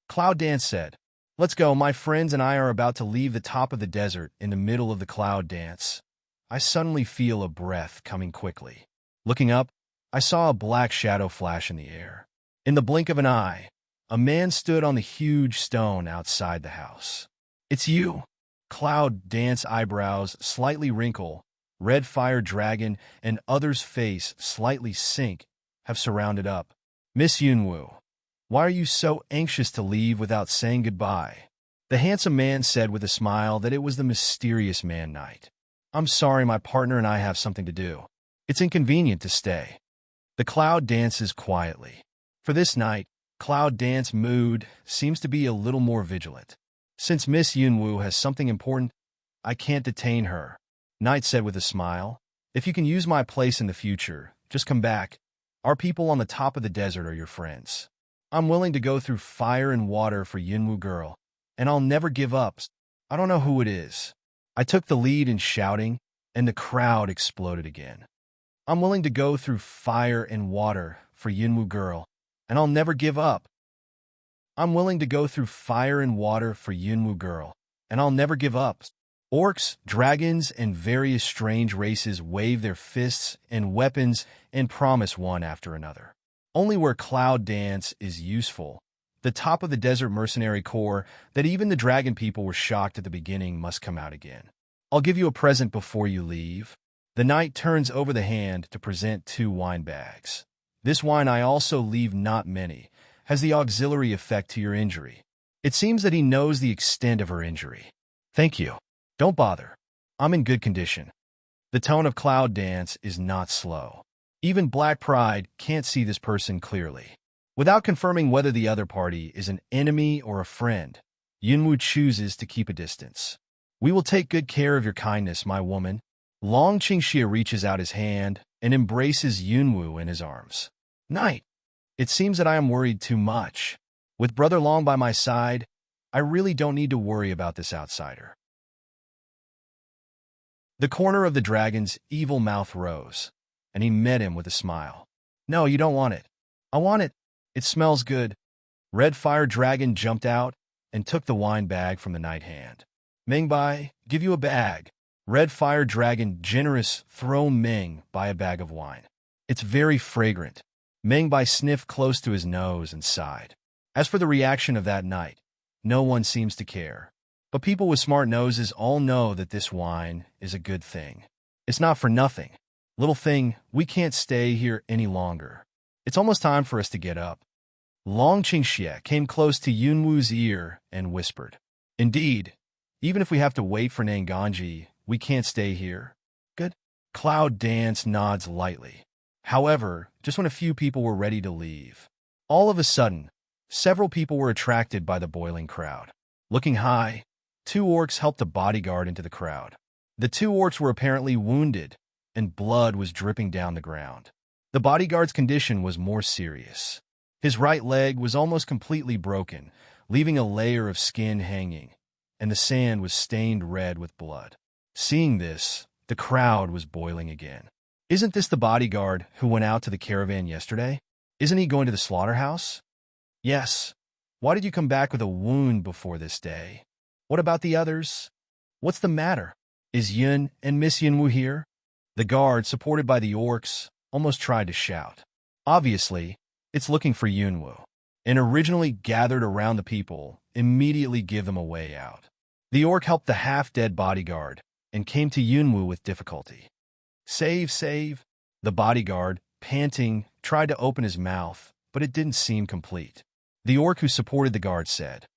S1: Cloud Dance said. Let's go, my friends and I are about to leave the top of the desert in the middle of the Cloud Dance. I suddenly feel a breath coming quickly. Looking up, I saw a black shadow flash in the air. In the blink of an eye, a man stood on the huge stone outside the house. It's you. Cloud Dance eyebrows slightly wrinkle, Red Fire Dragon and others' face slightly sink, have surrounded up. Miss Yunwoo, why are you so anxious to leave without saying goodbye? The handsome man said with a smile that it was the mysterious man night. I'm sorry, my partner and I have something to do. It's inconvenient to stay. The Cloud dances quietly. For this night, Cloud Dance mood seems to be a little more vigilant. Since Miss Yunwoo has something important, I can't detain her. Knight said with a smile. If you can use my place in the future, just come back. Our people on the top of the desert are your friends. I'm willing to go through fire and water for Yunwoo girl, and I'll never give up. I don't know who it is. I took the lead in shouting, and the crowd exploded again. I'm willing to go through fire and water for Yunwoo girl, and I'll never give up. I'm willing to go through fire and water for Yunwoo girl, and I'll never give up. Orcs, dragons, and various strange races wave their fists and weapons and promise one after another. Only where Cloud Dance is useful, the top of the Desert Mercenary Corps, that even the dragon people were shocked at the beginning must come out again. I'll give you a present before you leave. The knight turns over the hand to present 2 wine bags. This wine I also leave not many, has the auxiliary effect to your injury. It seems that he knows the extent of her injury. Thank you. Don't bother. I'm in good condition. The tone of Cloud Dance is not slow. Even Black Pride can't see this person clearly. Without confirming whether the other party is an enemy or a friend, Yunwu chooses to keep a distance. We will take good care of your kindness, my woman. Long Qingxia reaches out his hand and embraces Yunwu in his arms. Knight, it seems that I am worried too much. With Brother Long by my side, I really don't need to worry about this outsider. The corner of the dragon's evil mouth rose, and he met him with a smile. No, you don't want it. I want it. It smells good. Red Fire Dragon jumped out and took the wine bag from the knight hand. Mingbai, give you a bag. Red Fire Dragon generous throw Mingbai a bag of wine. It's very fragrant. Mingbai sniffed close to his nose and sighed. As for the reaction of that night, no one seems to care. But people with smart noses all know that this wine is a good thing. It's not for nothing. Little thing, we can't stay here any longer. It's almost time for us to get up. Long Qingxie came close to Yunwu's ear and whispered, Indeed, even if we have to wait for Nanganji, we can't stay here. Good. Cloud Dance nods lightly. However, just when a few people were ready to leave, all of a sudden, several people were attracted by the boiling crowd. Looking high, 2 orcs helped a bodyguard into the crowd. The 2 orcs were apparently wounded, and blood was dripping down the ground. The bodyguard's condition was more serious. His right leg was almost completely broken, leaving a layer of skin hanging, and the sand was stained red with blood. Seeing this, the crowd was boiling again. Isn't this the bodyguard who went out to the caravan yesterday? Isn't he going to the slaughterhouse? Yes. Why did you come back with a wound before this day? What about the others? What's the matter? Is Yun and Miss Yunwu here? The guard, supported by the orcs, almost tried to shout. Obviously, it's looking for Yunwu, and originally gathered around the people, immediately give them a way out. The orc helped the half-dead bodyguard and came to Yunwu with difficulty. Save, save. The bodyguard, panting, tried to open his mouth, but it didn't seem complete. The orc who supported the guard said,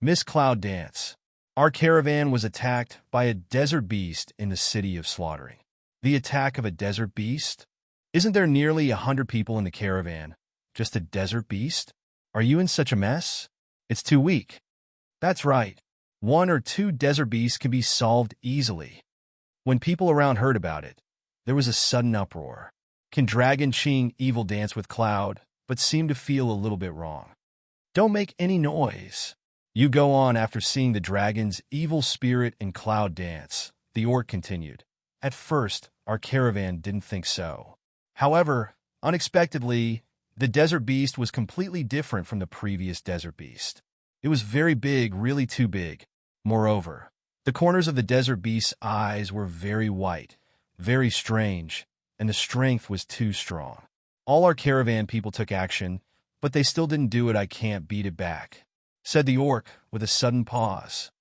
S1: Miss Cloud Dance, our caravan was attacked by a desert beast in the city of slaughtering. The attack of a desert beast? Isn't there nearly 100 people in the caravan? Just a desert beast? Are you in such a mess? It's too weak. That's right. 1 or 2 desert beasts can be solved easily. When people around heard about it, there was a sudden uproar. Can Dragon Qing evil dance with Cloud, but seemed to feel a little bit wrong? Don't make any noise. You go on after seeing the dragon's evil spirit and Cloud dance, the orc continued. At first, our caravan didn't think so. However, unexpectedly, the desert beast was completely different from the previous desert beast. It was very big, really too big. Moreover, the corners of the desert beast's eyes were very white, very strange, and the strength was too strong. All our caravan people took action, but they still didn't do it. I can't beat it back, said the orc with a sudden pause.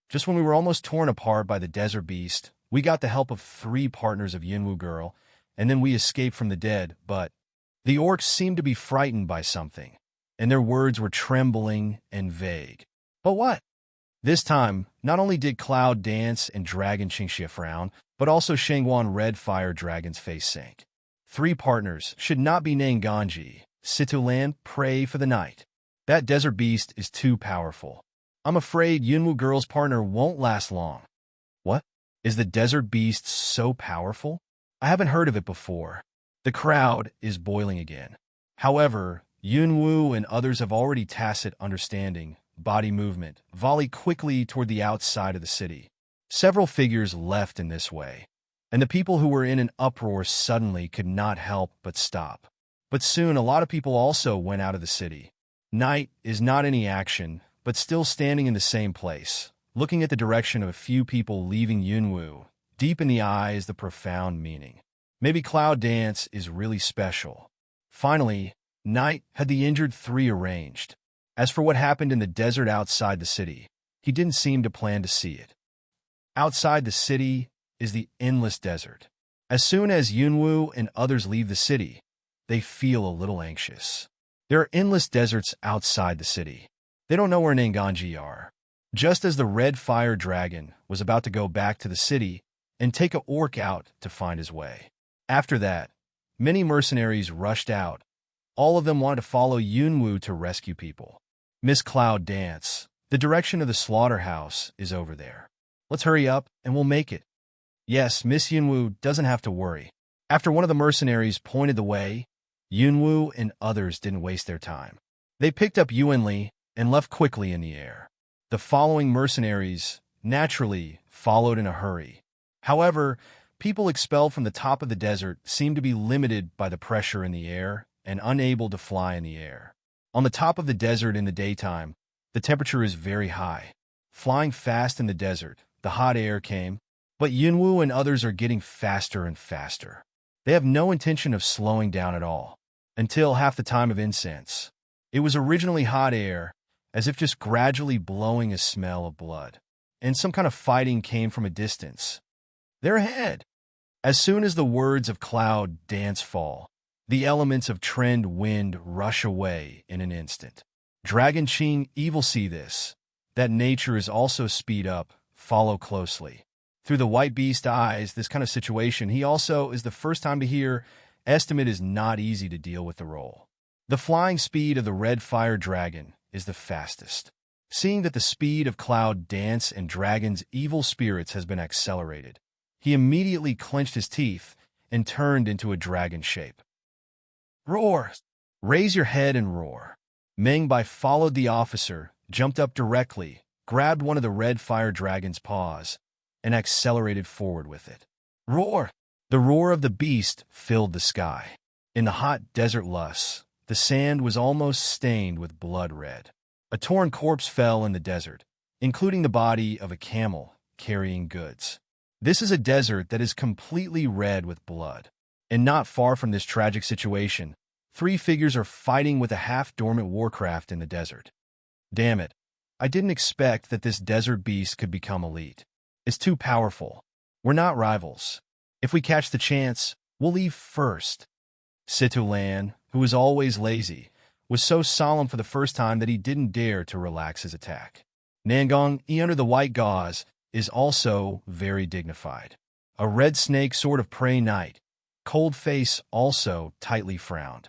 S1: Just when we were almost torn apart by the desert beast, we got the help of 3 partners of Yunwu girl, and then we escaped from the dead, but the orcs seemed to be frightened by something, and their words were trembling and vague. But what? This time, not only did Cloud Dance and Dragon Qingxia frown, but also Shangguan Red Fire Dragon's face sank. 3 partners should not be Nanganji. Situlan, pray for the night. That desert beast is too powerful. I'm afraid Yunwu girl's partner won't last long. What? Is the desert beast so powerful? I haven't heard of it before. The crowd is boiling again. However, Yunwu and others have already tacit understanding, body movement, volley quickly toward the outside of the city. Several figures left in this way, and the people who were in an uproar suddenly could not help but stop. But soon a lot of people also went out of the city. Night is not any action, but still standing in the same place, looking at the direction of a few people leaving Yunwu. Deep in the eyes, the profound meaning. Maybe Cloud Dance is really special. Finally, Night had the injured 3 arranged. As for what happened in the desert outside the city, he didn't seem to plan to see it. Outside the city is the endless desert. As soon as Yunwu and others leave the city, they feel a little anxious. There are endless deserts outside the city. They don't know where Nanganji are. Just as the red fire dragon was about to go back to the city and take a orc out to find his way. After that, many mercenaries rushed out. All of them wanted to follow Yunwu to rescue people. Miss Cloud Dance, the direction of the slaughterhouse is over there. Let's hurry up and we'll make it. Yes, Miss Yunwu doesn't have to worry. After one of the mercenaries pointed the way, Yunwu and others didn't waste their time. They picked up Yuanli and left quickly in the air. The following mercenaries naturally followed in a hurry. However, people expelled from the top of the desert seemed to be limited by the pressure in the air and unable to fly in the air. On the top of the desert in the daytime, the temperature is very high. Flying fast in the desert, the hot air came, but Yunwu and others are getting faster and faster. They have no intention of slowing down at all, until half the time of incense. It was originally hot air, as if just gradually blowing a smell of blood, and some kind of fighting came from a distance. They're ahead. As soon as the words of Cloud Dance fall, the elements of trend wind rush away in an instant. Dragon Qing Evil see this, that nature is also speed up, follow closely. Through the white beast eyes, this kind of situation, he also is the first time to hear, estimate is not easy to deal with the role. The flying speed of the red fire dragon is the fastest. Seeing that the speed of Cloud Dance and Dragon's evil spirits has been accelerated, he immediately clenched his teeth and turned into a dragon shape. Roar! Raise your head and roar. Meng Bai followed the officer, jumped up directly, grabbed one of the red fire dragon's paws, and accelerated forward with it. Roar! The roar of the beast filled the sky. In the hot desert lusts, the sand was almost stained with blood red. A torn corpse fell in the desert, including the body of a camel carrying goods. This is a desert that is completely red with blood. And not far from this tragic situation, 3 figures are fighting with a half-dormant warcraft in the desert. Damn it. I didn't expect that this desert beast could become elite. It's too powerful. We're not rivals. If we catch the chance, we'll leave first. Situlan, who was always lazy, was so solemn for the first time that he didn't dare to relax his attack. Nangong, under the white gauze, is also very dignified. A red snake sort of prey knight, cold face also tightly frowned.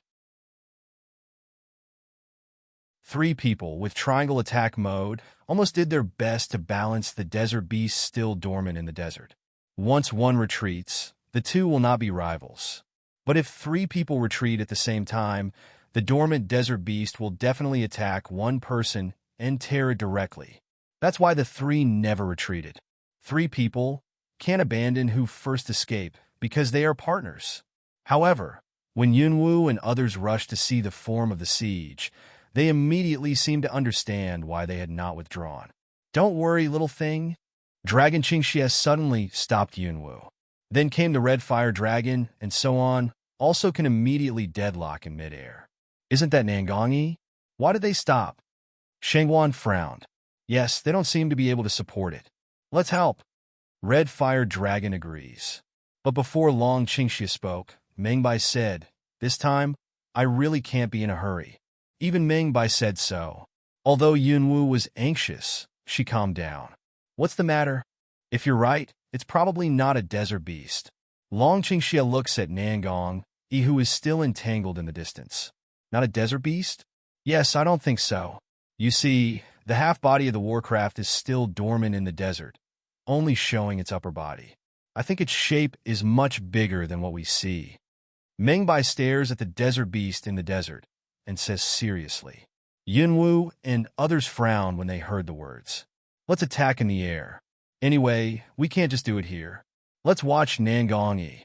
S1: 3 people with triangle attack mode almost did their best to balance the desert beast still dormant in the desert. Once one retreats, the 2 will not be rivals. But if 3 people retreat at the same time, the dormant desert beast will definitely attack one person and tear it directly. That's why the 3 never retreated. 3 people can't abandon who first escape because they are partners. However, when Yunwu and others rushed to see the form of the siege, they immediately seemed to understand why they had not withdrawn. Don't worry, little thing. Dragon Qingxie suddenly stopped Yunwu. Then came the red fire dragon, and so on, also can immediately deadlock in midair. Isn't that Nangongi? Why did they stop? Shengguan frowned. Yes, they don't seem to be able to support it. Let's help. Red fire dragon agrees. But before long Qingxie spoke, Meng Bai said, this time, I really can't be in a hurry. Even Meng Bai said so. Although Yunwu was anxious, she calmed down. What's the matter? If you're right, it's probably not a desert beast. Long Qingxie looks at Nangong, who is still entangled in the distance. Not a desert beast? Yes, I don't think so. You see, the half-body of the warcraft is still dormant in the desert, only showing its upper body. I think its shape is much bigger than what we see. Meng Bai stares at the desert beast in the desert and says seriously. Yunwu and others frowned when they heard the words. Let's attack in the air. Anyway, we can't just do it here. Let's watch Nangong.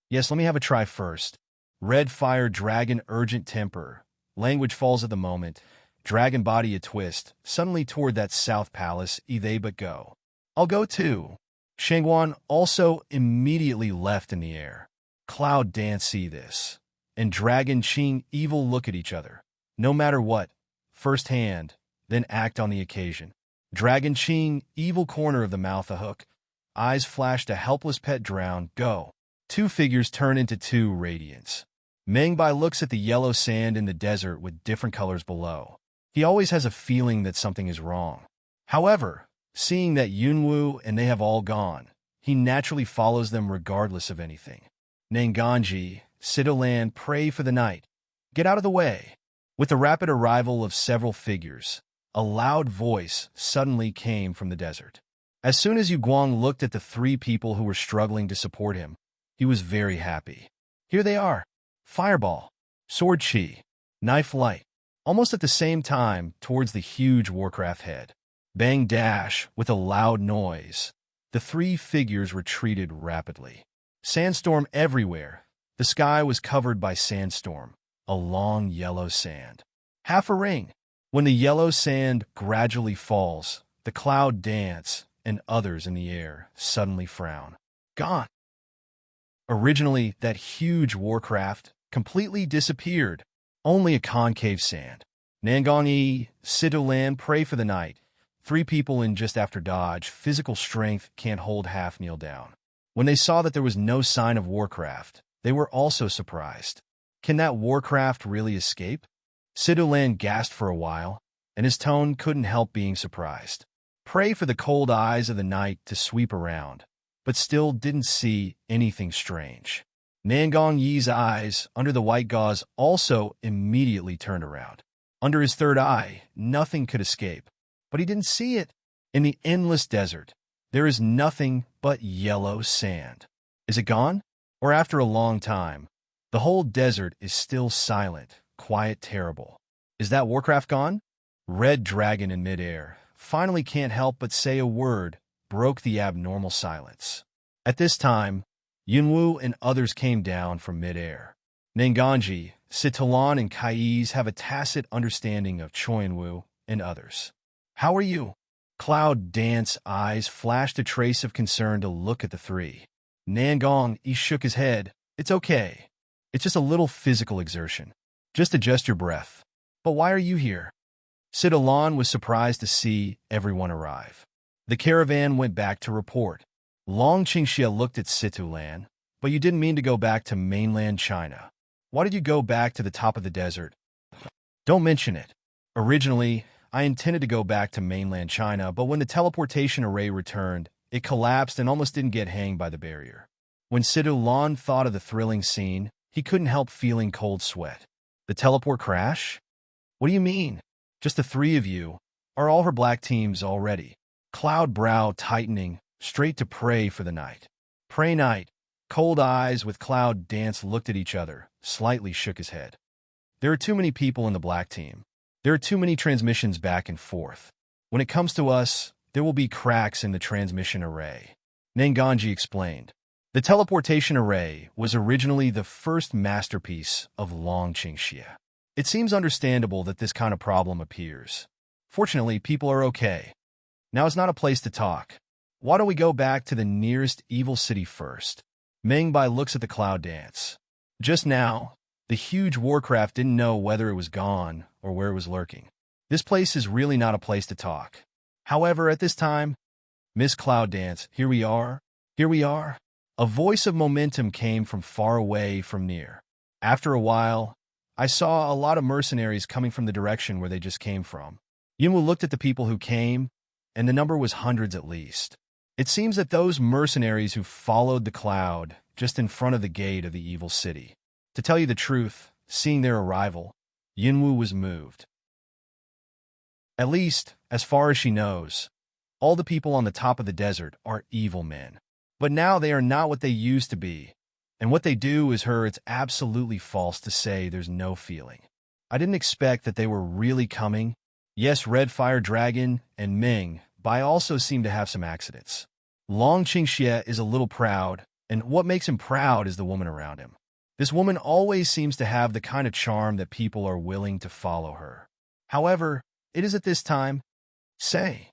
S1: Yes, let me have a try first. Red fire dragon urgent temper. Language falls at the moment. Dragon body a twist. Suddenly toward that south palace, they but go. I'll go too. Shengguan also immediately left in the air. Cloud Dance see this. And Dragon Qing evil look at each other. No matter what, first hand, then act on the occasion. Dragon Qing evil corner of the mouth a hook. eyes flashed a helpless pet drown. Go. Two figures turn into two radiants. Mingbai looks at the yellow sand in the desert with different colors below. He always has a feeling that something is wrong. However, seeing that Yunwu and they have all gone, he naturally follows them regardless of anything. Nanganji, Sidolan, pray for the night. Get out of the way. With the rapid arrival of several figures, a loud voice suddenly came from the desert. As soon as Yu Guang looked at the three people who were struggling to support him, he was very happy. Here they are. Fireball, Sword Chi, Knife Light. Almost at the same time, towards the huge Warcraft head. Bang dash with a loud noise. The three figures retreated rapidly. Sandstorm everywhere. The sky was covered by sandstorm, a long yellow sand. Half a ring. When the yellow sand gradually falls, the cloud dance, and others in the air suddenly frown. Gone. Originally, that huge Warcraft completely disappeared. Only a concave sand. Nangang-yi, Sidolan, pray for the night. Three people in just after dodge, physical strength can't hold half kneel down. When they saw that there was no sign of Warcraft, they were also surprised. Can that Warcraft really escape? Sidolan gasped for a while, and his tone couldn't help being surprised. Pray for the cold eyes of the night to sweep around, but still didn't see anything strange. Nangang Yi's eyes, under the white gauze, also immediately turned around. Under his third eye, nothing could escape, but he didn't see it. In the endless desert, there is nothing but yellow sand. Is it gone? Or after a long time, the whole desert is still silent, quiet, terrible. Is that Warcraft gone? Red Dragon in midair, finally can't help but say a word, broke the abnormal silence. At this time, Yunwu and others came down from midair. Nanganji, Sitalan, and Kai's have a tacit understanding of Choyinwu and others. How are you? Cloud Dance eyes flashed a trace of concern to look at the three. Nangang, he shook his head. It's okay. It's just a little physical exertion. Just adjust your breath. But why are you here? Sitalan was surprised to see everyone arrive. The caravan went back to report. Long Qingxia looked at Situlan. But you didn't mean to go back to mainland China. Why did you go back to the top of the desert? Don't mention it. Originally, I intended to go back to mainland China, but when the teleportation array returned, it collapsed and almost didn't get hanged by the barrier. When Situlan thought of the thrilling scene, he couldn't help feeling cold sweat. The teleport crash? What do you mean? Just the three of you? Are all her black teams already? Cloud brow tightening, straight to pray for the night. Pray night. Cold eyes with Cloud Dance looked at each other, slightly shook his head. There are too many people in the black team. There are too many transmissions back and forth. When it comes to us, there will be cracks in the transmission array. Nanganji explained. The teleportation array was originally the first masterpiece of Long Qingxia. It seems understandable that this kind of problem appears. Fortunately, people are okay. Now is not a place to talk. Why don't we go back to the nearest evil city first? Mingbai looks at the Cloud Dance. Just now, the huge Warcraft didn't know whether it was gone or where it was lurking. This place is really not a place to talk. However, at this time, Miss Cloud Dance, here we are. Here we are. A voice of momentum came from far away from near. After a while, I saw a lot of mercenaries coming from the direction where they just came from. Yunwu looked at the people who came, and the number was hundreds at least. It seems that those mercenaries who followed the cloud just in front of the gate of the evil city. To tell you the truth, seeing their arrival, Yunwu was moved. At least, as far as she knows, all the people on the top of the desert are evil men. But now they are not what they used to be, and what they do is it's absolutely false to say there's no feeling. I didn't expect that they were really coming. Yes, Red Fire Dragon and Ming Bai also seem to have some accidents. Long Qingxia is a little proud, and what makes him proud is the woman around him. This woman always seems to have the kind of charm that people are willing to follow her. However, it is at this time, say,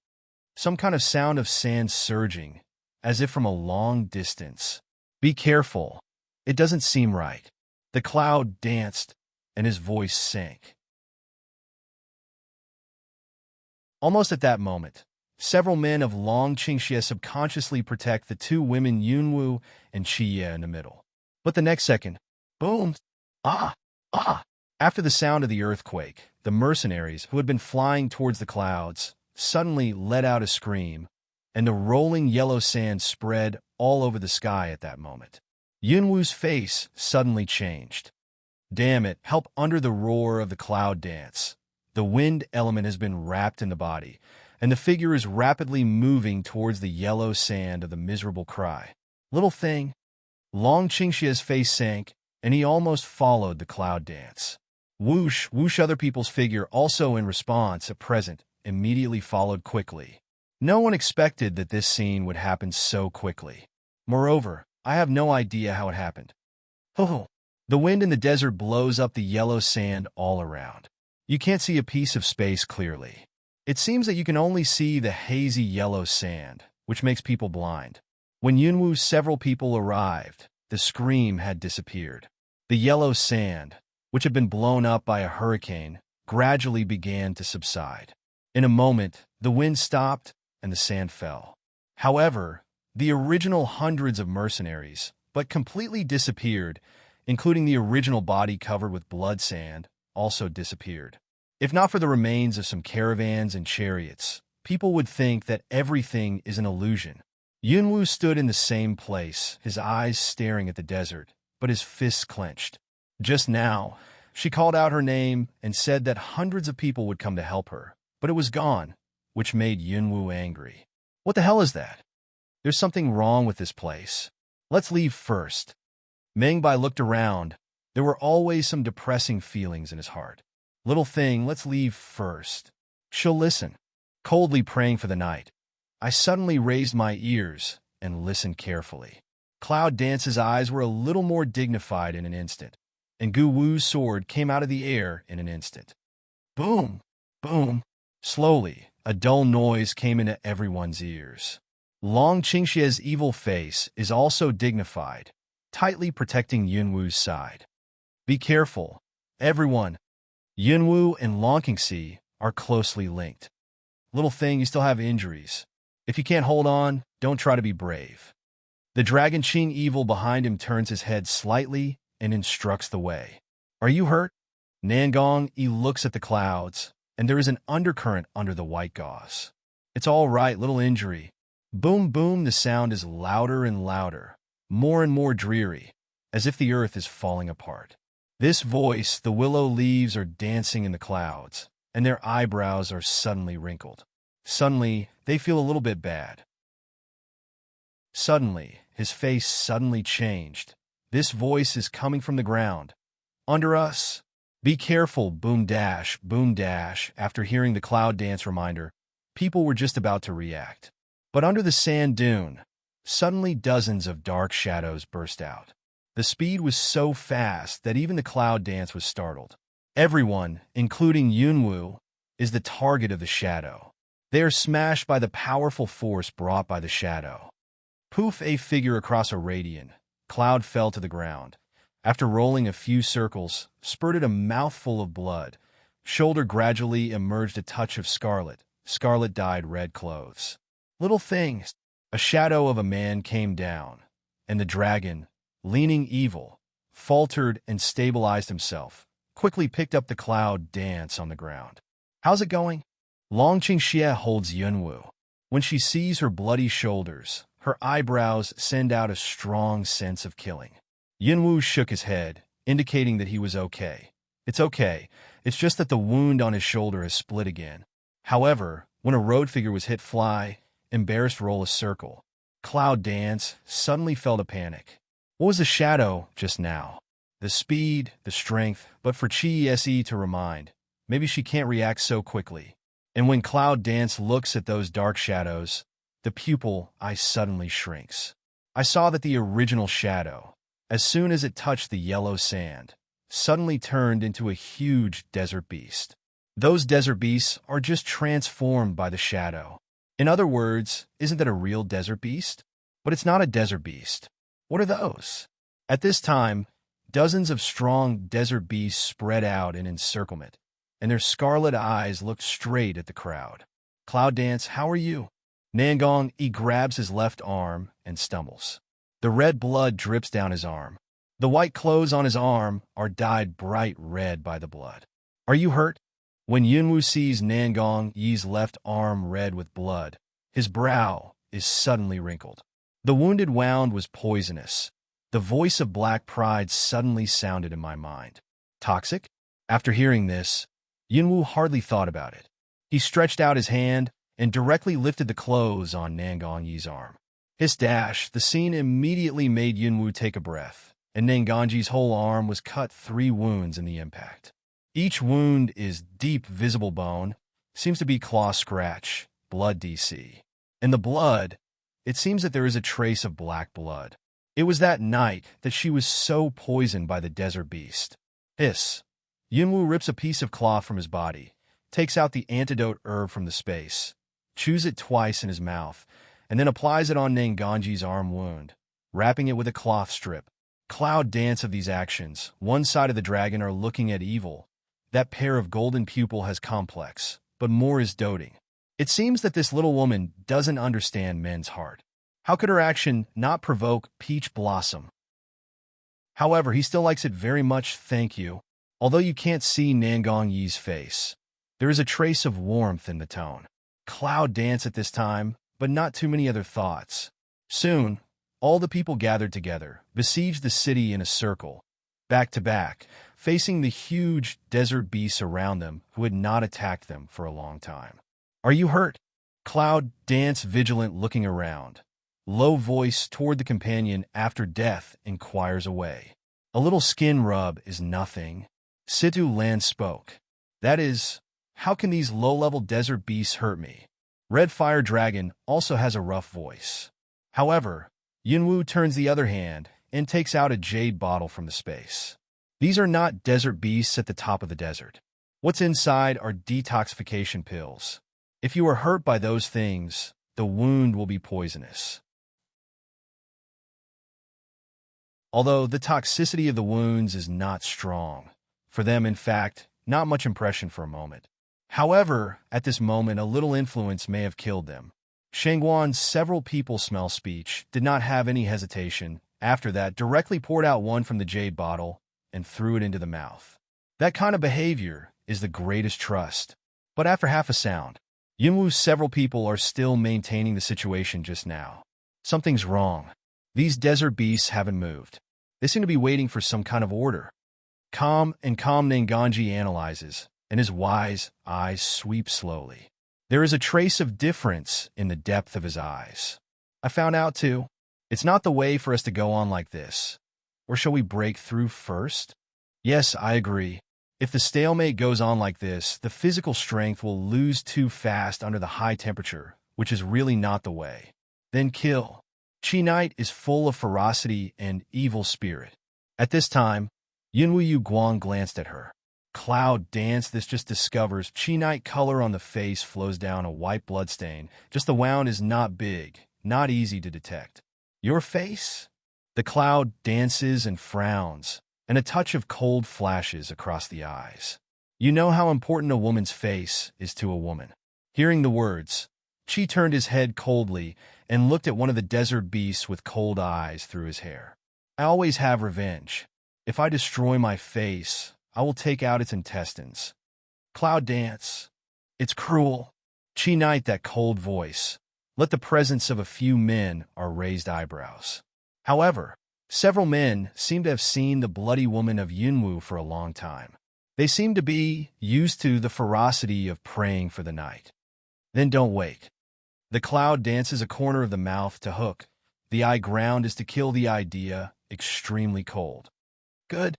S1: some kind of sound of sand surging, as if from a long distance. Be careful. It doesn't seem right. The cloud danced, and his voice sank. Almost at that moment, Several men of Long Qingxie subconsciously protect the two women Yunwu and Qiye in the middle. But the next second, boom! Ah! Ah! After the sound of the earthquake, the mercenaries, who had been flying towards the clouds, suddenly let out a scream, and the rolling yellow sand spread all over the sky at that moment. Yunwu's face suddenly changed. Damn it, help under the roar of the cloud dance. The wind element has been wrapped in the body, and the figure is rapidly moving towards the yellow sand of the miserable cry. Little thing. Long Qingxie's face sank, and he almost followed the cloud dance. Whoosh, whoosh, other people's figure also in response at present immediately followed quickly. No one expected that this scene would happen so quickly. Moreover, I have no idea how it happened. Oh, the wind in the desert blows up the yellow sand all around. You can't see a piece of space clearly. It seems that you can only see the hazy yellow sand, which makes people blind. When Yunwu's several people arrived, the scream had disappeared. The yellow sand, which had been blown up by a hurricane, gradually began to subside. In a moment, the wind stopped and the sand fell. However, the original hundreds of mercenaries, but completely disappeared, including the original body covered with blood sand, also disappeared. If not for the remains of some caravans and chariots, people would think that everything is an illusion. Yunwu stood in the same place, his eyes staring at the desert, but his fists clenched. Just now, she called out her name and said that hundreds of people would come to help her, but it was gone, which made Yunwu angry. What the hell is that? There's something wrong with this place. Let's leave first. Mengbai looked around. There were always some depressing feelings in his heart. Little thing, let's leave first. She'll listen. Coldly praying for the night, I suddenly raised my ears and listened carefully. Cloud Dance's eyes were a little more dignified in an instant, and Gu Wu's sword came out of the air in an instant. Boom! Boom! Slowly, a dull noise came into everyone's ears. Long Qingxie's evil face is also dignified, tightly protecting Yunwu's side. Be careful, everyone. Yunwu and Long Qingxie are closely linked. Little thing, you still have injuries. If you can't hold on, don't try to be brave. The Dragon Qing evil behind him turns his head slightly and instructs the way. Are you hurt? Nangong looks at the clouds, and there is an undercurrent under the white gauze. It's all right, little injury. Boom, boom, the sound is louder and louder, more and more dreary, as if the earth is falling apart. This voice, the willow leaves are dancing in the clouds, and their eyebrows are suddenly wrinkled. Suddenly, they feel a little bit bad. Suddenly, his face suddenly changed. This voice is coming from the ground. Under us. Be careful, boom dash, boom dash. After hearing the cloud dance reminder, people were just about to react. But under the sand dune, suddenly dozens of dark shadows burst out. The speed was so fast that even the cloud dance was startled. Everyone, including Yunwu, is the target of the shadow. They are smashed by the powerful force brought by the shadow. Poof, a figure across a radiant cloud fell to the ground. After rolling a few circles, spurted a mouthful of blood. Shoulder gradually emerged a touch of scarlet. Scarlet dyed red clothes. Little things. A shadow of a man came down, and the dragon, leaning evil, faltered and stabilized himself, quickly picked up the cloud dance on the ground. How's it going? Long Qingxie holds Yunwu. When she sees her bloody shoulders, her eyebrows send out a strong sense of killing. Yunwu shook his head, indicating that he was okay. It's okay. It's just that the wound on his shoulder has split again. However, when a road figure was hit fly, embarrassed roll a circle. Cloud Dance suddenly felt a panic. What was the shadow just now? The speed, the strength, but for Chi Se to remind, maybe she can't react so quickly. And when Cloud Dance looks at those dark shadows, the pupil eye suddenly shrinks. I saw that the original shadow, as soon as it touched the yellow sand, suddenly turned into a huge desert beast. Those desert beasts are just transformed by the shadow. In other words, isn't that a real desert beast? But it's not a desert beast. What are those? At this time, dozens of strong desert beasts spread out in encirclement, and their scarlet eyes looked straight at the crowd. Cloud Dance, how are you? Nangong, he grabs his left arm and stumbles. The red blood drips down his arm. The white clothes on his arm are dyed bright red by the blood. Are you hurt? When Yunwoo sees Nangong Yi's left arm red with blood, his brow is suddenly wrinkled. The wounded wound was poisonous. The voice of black pride suddenly sounded in my mind. Toxic? After hearing this, Yunwoo hardly thought about it. He stretched out his hand and directly lifted the clothes on Nangong Yi's arm. Hiss dash, the scene immediately made Yunwoo take a breath, and Nangong Yi's whole arm was cut 3 wounds in the impact. Each wound is deep visible bone, seems to be claw scratch, blood DC. In the blood, it seems that there is a trace of black blood. It was that night that she was so poisoned by the desert beast. Hiss. Yunwoo rips a piece of cloth from his body, takes out the antidote herb from the space, chews it twice in his mouth, and then applies it on Nangong Yi's arm wound, wrapping it with a cloth strip. Cloud dance of these actions. One side of the dragon are looking at evil. That pair of golden pupil has complex, but more is doting. It seems that this little woman doesn't understand men's heart. How could her action not provoke Peach Blossom? However, he still likes it very much, thank you. Although you can't see Nangong Yi's face, there is a trace of warmth in the tone. Cloud dance at this time, but not too many other thoughts. Soon, all the people gathered together, besieged the city in a circle, back to back, facing the huge desert beasts around them who had not attacked them for a long time. Are you hurt? Cloud dance vigilant looking around. Low voice toward the companion after death inquires away. A little skin rub is nothing. Situ Land spoke. That is, how can these low-level desert beasts hurt me? Red Fire Dragon also has a rough voice. However, Yunwoo turns the other hand and takes out a jade bottle from the space. These are not desert beasts at the top of the desert. What's inside are detoxification pills. If you are hurt by those things, the wound will be poisonous. Although the toxicity of the wounds is not strong, for them, in fact, not much impression for a moment. However, at this moment, a little influence may have killed them. Shangguan's several people smell speech did not have any hesitation. After that, directly poured out one from the jade bottle and threw it into the mouth. That kind of behavior is the greatest trust. But after half a sound, Yunwoo's several people are still maintaining the situation just now. Something's wrong. These desert beasts haven't moved. They seem to be waiting for some kind of order. Calm Nangong Yi analyzes, and his wise eyes sweep slowly. There is a trace of difference in the depth of his eyes. I found out too. It's not the way for us to go on like this. Or shall we break through first? Yes, I agree. If the stalemate goes on like this, the physical strength will lose too fast under the high temperature, which is really not the way. Then kill. Chi Knight is full of ferocity and evil spirit. At this time, Yunwoo Yu Guang glanced at her. Cloud dance, this just discovers Chi Knight color on the face flows down a white bloodstain. Just the wound is not big, not easy to detect. Your face? The cloud dances and frowns, and a touch of cold flashes across the eyes. You know how important a woman's face is to a woman. Hearing the words, Chi turned his head coldly and looked at one of the desert beasts with cold eyes through his hair. I always have revenge. If I destroy my face, I will take out its intestines. Cloud dance. It's cruel. Chi Knight, that cold voice. Let the presence of a few men are raised eyebrows. However, several men seem to have seen the bloody woman of Yunwoo for a long time. They seem to be used to the ferocity of praying for the night. Then don't wake. The cloud dances a corner of the mouth to hook. The eye ground is to kill the idea, extremely cold. Good.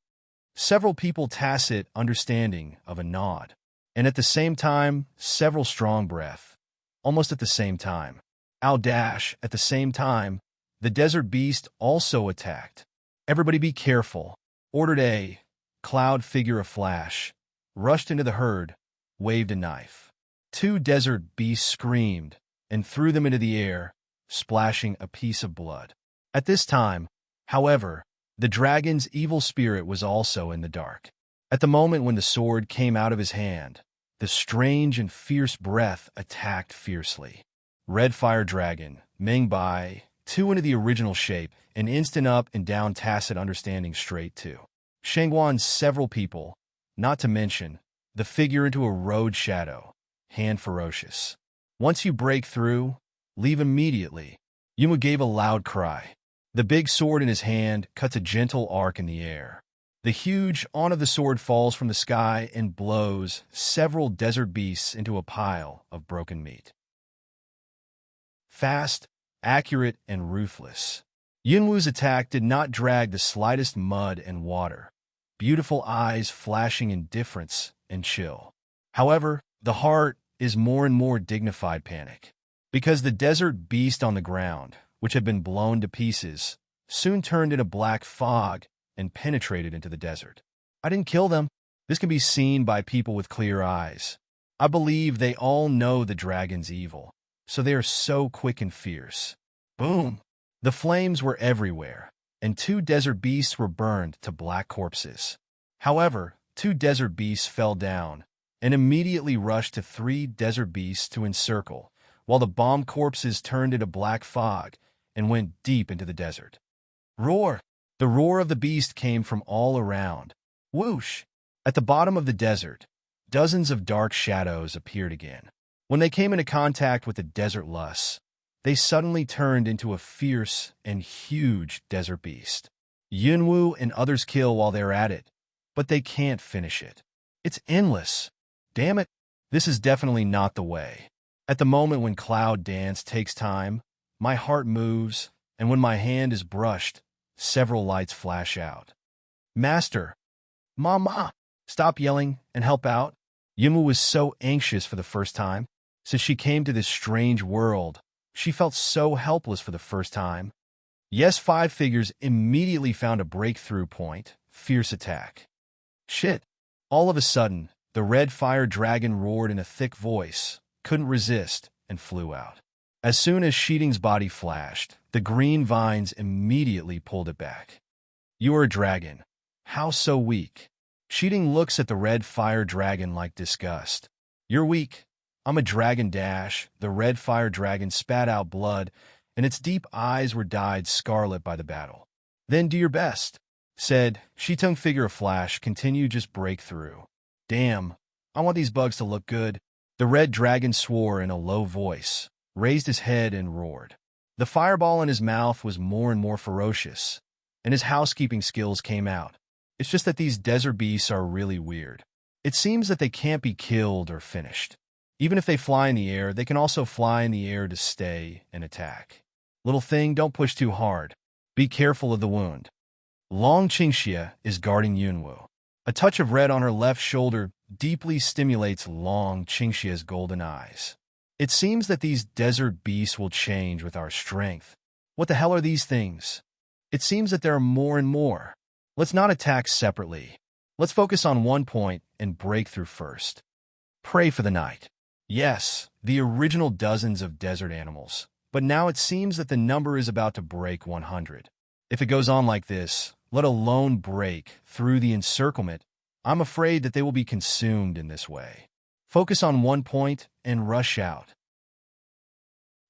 S1: Several people tacit understanding of a nod. And at the same time, several strong breath. Almost at the same time. Al dash, at the same time, the desert beast also attacked. Everybody be careful. Ordered a cloud figure a flash. Rushed into the herd, waved a knife. 2 desert beasts screamed and threw them into the air, splashing a piece of blood. At this time, however, the dragon's evil spirit was also in the dark. At the moment when the sword came out of his hand, the strange and fierce breath attacked fiercely. Red Fire Dragon, Ming Bai, 2 into the original shape, an instant up and down tacit understanding straight to Shangguan's several people, not to mention the figure into a road shadow, hand ferocious. Once you break through, leave immediately. Yuma gave a loud cry. The big sword in his hand cuts a gentle arc in the air. The huge on of the sword falls from the sky and blows several desert beasts into a pile of broken meat. Fast, accurate, and ruthless. Yunwu's attack did not drag the slightest mud and water. Beautiful eyes flashing indifference and chill. However, the heart is more and more dignified panic. Because the desert beast on the ground, which had been blown to pieces, soon turned into black fog and penetrated into the desert. I didn't kill them. This can be seen by people with clear eyes. I believe they all know the dragon's evil, so they are so quick and fierce. Boom! The flames were everywhere, and 2 desert beasts were burned to black corpses. However, 2 desert beasts fell down and immediately rushed to 3 desert beasts to encircle, while the bomb corpses turned into black fog and went deep into the desert. Roar! The roar of the beast came from all around. Whoosh! At the bottom of the desert, dozens of dark shadows appeared again. When they came into contact with the desert lusts, they suddenly turned into a fierce and huge desert beast. Yunwu and others kill while they're at it, but they can't finish it. It's endless. Damn it, this is definitely not the way. At the moment when Cloud Dance takes time, my heart moves, and when my hand is brushed, several lights flash out. Master! Mama! Stop yelling and help out. Yunwu was so anxious for the first time. Since she came to this strange world, she felt so helpless for the first time. Yes, 5 figures immediately found a breakthrough point, fierce attack. Shit! All of a sudden, the red fire dragon roared in a thick voice, couldn't resist, and flew out. As soon as Sheeting's body flashed, the green vines immediately pulled it back. You are a dragon. How so weak? Sheeting looks at the red fire dragon like disgust. You're weak. I'm a dragon dash. The red fire dragon spat out blood, and its deep eyes were dyed scarlet by the battle. Then do your best, said Sheetung. Figure a flash, continue, just break through. Damn, I want these bugs to look good. The red dragon swore in a low voice, raised his head and roared. The fireball in his mouth was more and more ferocious, and his housekeeping skills came out. It's just that these desert beasts are really weird. It seems that they can't be killed or finished. Even if they fly in the air, they can also fly in the air to stay and attack. Little thing, don't push too hard. Be careful of the wound. Long Qingxia is guarding Yunwu. A touch of red on her left shoulder deeply stimulates Long Qingxia's golden eyes. It seems that these desert beasts will change with our strength. What the hell are these things? It seems that there are more and more. Let's not attack separately. Let's focus on one point and break through first. Pray for the night. Yes, the original dozens of desert animals, but now it seems that the number is about to break 100. If it goes on like this, let alone break through the encirclement, I'm afraid that they will be consumed in this way. Focus on one point and rush out.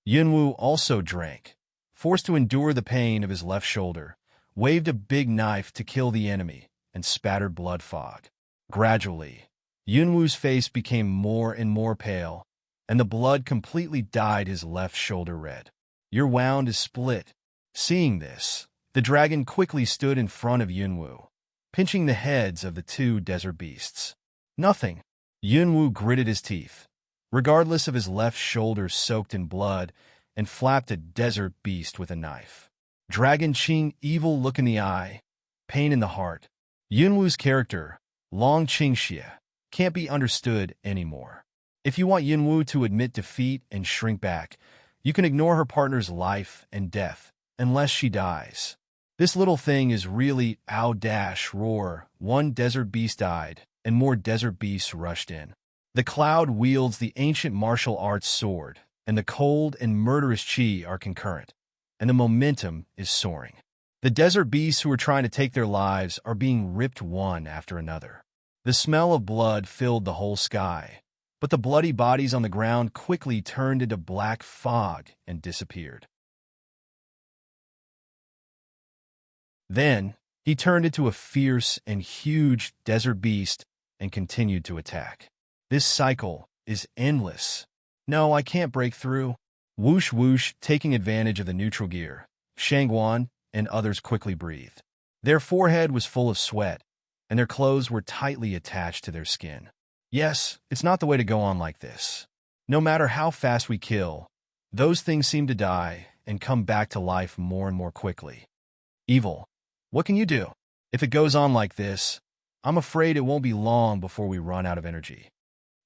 S1: Yunwu also drank, forced to endure the pain of his left shoulder, waved a big knife to kill the enemy, and spattered blood fog. Gradually, Yunwu's face became more and more pale, and the blood completely dyed his left shoulder red. Your wound is split. Seeing this, the dragon quickly stood in front of Yunwu, pinching the heads of the 2 desert beasts. Nothing. Yunwu gritted his teeth, regardless of his left shoulder soaked in blood, and flapped a desert beast with a knife. Dragon Qing, evil look in the eye, pain in the heart. Yunwu's character, Long Qingxia, can't be understood anymore. If you want Yunwu to admit defeat and shrink back, you can ignore her partner's life and death, unless she dies. This little thing is really ow-roar. 1 desert beast died, and more desert beasts rushed in. The cloud wields the ancient martial arts sword, and the cold and murderous chi are concurrent, and the momentum is soaring. The desert beasts who are trying to take their lives are being ripped one after another. The smell of blood filled the whole sky, but the bloody bodies on the ground quickly turned into black fog and disappeared. Then, he turned into a fierce and huge desert beast and continued to attack. This cycle is endless. No, I can't break through. Whoosh whoosh, taking advantage of the neutral gear. Shangguan and others quickly breathed. Their forehead was full of sweat, and their clothes were tightly attached to their skin. Yes, it's not the way to go on like this. No matter how fast we kill, those things seem to die and come back to life more and more quickly. Evil, what can you do? If it goes on like this, I'm afraid it won't be long before we run out of energy.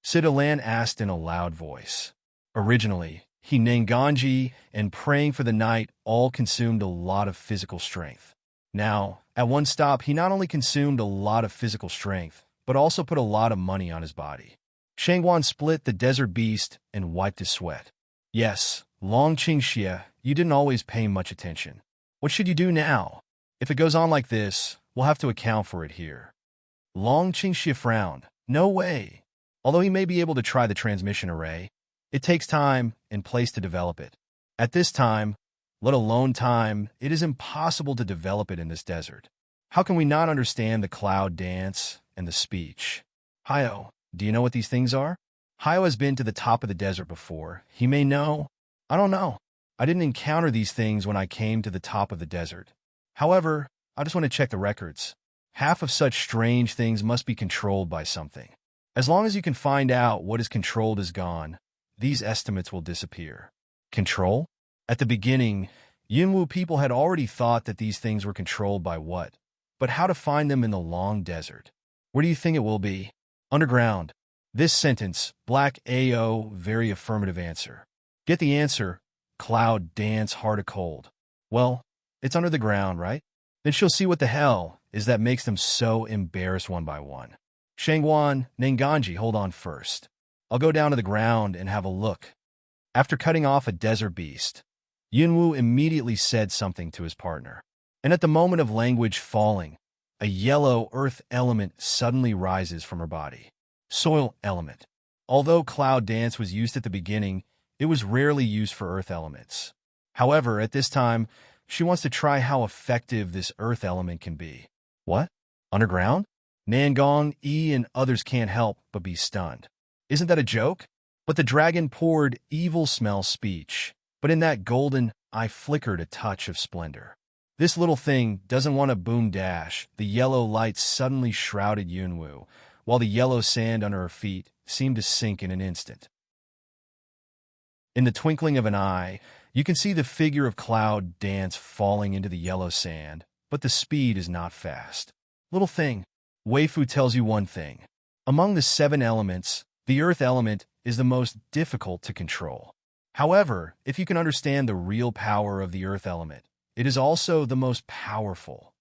S1: Sidolan asked in a loud voice. Originally, he Nanganji and praying for the night all consumed a lot of physical strength. Now, at one stop, he not only consumed a lot of physical strength, but also put a lot of money on his body. Shangguan split the desert beast and wiped his sweat. Yes, Long Qingxia, you didn't always pay much attention. What should you do now? If it goes on like this, we'll have to account for it here. Long Qingxia frowned. No way. Although he may be able to try the transmission array, it takes time and place to develop it. At this time, let alone time, it is impossible to develop it in this desert. How can we not understand the cloud dance and the speech? Hyo, do you know what these things are? Hyo has been to the top of the desert before. He may know. I don't know. I didn't encounter these things when I came to the top of the desert. However, I just want to check the records. Half of such strange things must be controlled by something. As long as you can find out what is controlled is gone, these estimates will disappear. Control? At the beginning, Yunwu people had already thought that these things were controlled by what? But how to find them in the long desert? Where do you think it will be? Underground. This sentence, black AO, very affirmative answer. Get the answer, cloud dance hard or cold. Well, it's under the ground, right? Then she'll see what the hell is that makes them so embarrassed one by one. Shangguan, Nanganji, hold on first. I'll go down to the ground and have a look. After cutting off a desert beast, Yunwu immediately said something to his partner. And at the moment of language falling, a yellow earth element suddenly rises from her body. Soil element. Although cloud dance was used at the beginning, it was rarely used for earth elements. However, at this time, she wants to try how effective this earth element can be. What? Underground? Nangong, E, and others can't help but be stunned. Isn't that a joke? But the dragon poured evil smell speech, but in that golden eye flickered a touch of splendor. This little thing doesn't want a boom dash. The yellow light suddenly shrouded Yunwu, while the yellow sand under her feet seemed to sink in an instant. In the twinkling of an eye, you can see the figure of Cloud dance falling into the yellow sand, but the speed is not fast. Little thing, Weifu tells you one thing. Among the 7 elements, the earth element is the most difficult to control. However, if you can understand the real power of the earth element, it is also the most powerful.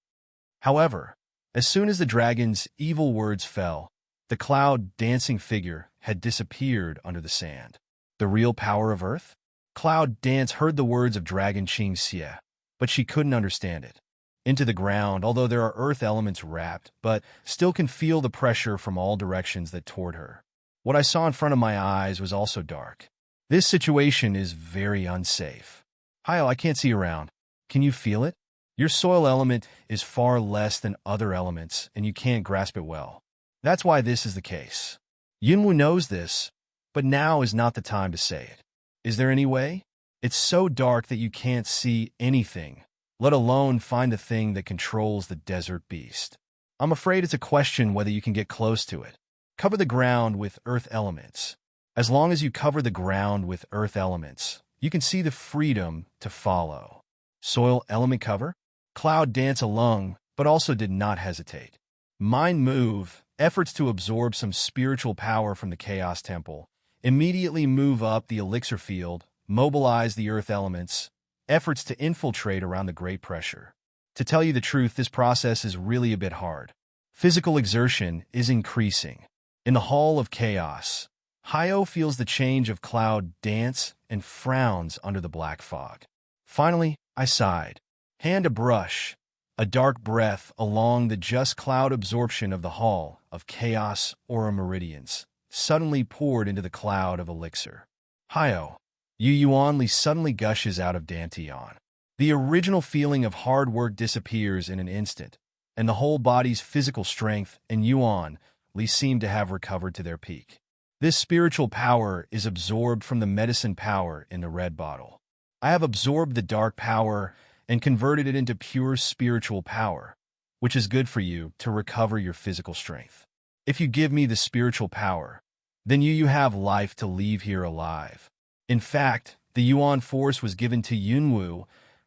S1: However, as soon as the dragon's evil words fell, the cloud dancing figure had disappeared under the sand. The real power of earth? Cloud Dance heard the words of Dragon Qingxia, but she couldn't understand it. Into the ground, although there are earth elements wrapped, but still can feel the pressure from all directions that toward her. What I saw in front of my eyes was also dark. This situation is very unsafe. Hyo, I can't see around. Can you feel it? Your soil element is far less than other elements, and you can't grasp it well. That's why this is the case. Yunwu knows this, but now is not the time to say it. Is there any way? It's so dark that you can't see anything, let alone find the thing that controls the desert beast. I'm afraid it's a question whether you can get close to it. Cover the ground with earth elements. As long as you cover the ground with earth elements, you can see the freedom to follow. Soil element cover? Cloud Dance along, but also did not hesitate. Mind move, efforts to absorb some spiritual power from the Chaos Temple, immediately move up the elixir field, mobilize the earth elements, efforts to infiltrate around the great pressure. To tell you the truth, this process is really a bit hard. Physical exertion is increasing. In the Hall of Chaos, Hyo feels the change of Cloud Dance and frowns under the black fog. Finally, I sighed. Hand a brush, a dark breath along the just cloud absorption of the Hall of Chaos aura meridians. suddenly poured into the cloud of elixir. Hyo, Yu Yuan Li suddenly gushes out of Dantian. The original feeling of hard work disappears in an instant, and the whole body's physical strength and Yuan Li seem to have recovered to their peak. This spiritual power is absorbed from the medicine power in the red bottle. I have absorbed the dark power and converted it into pure spiritual power, which is good for you to recover your physical strength. If you give me the spiritual power, then you have life to leave here alive. In fact, the Yuan force was given to Yunwu,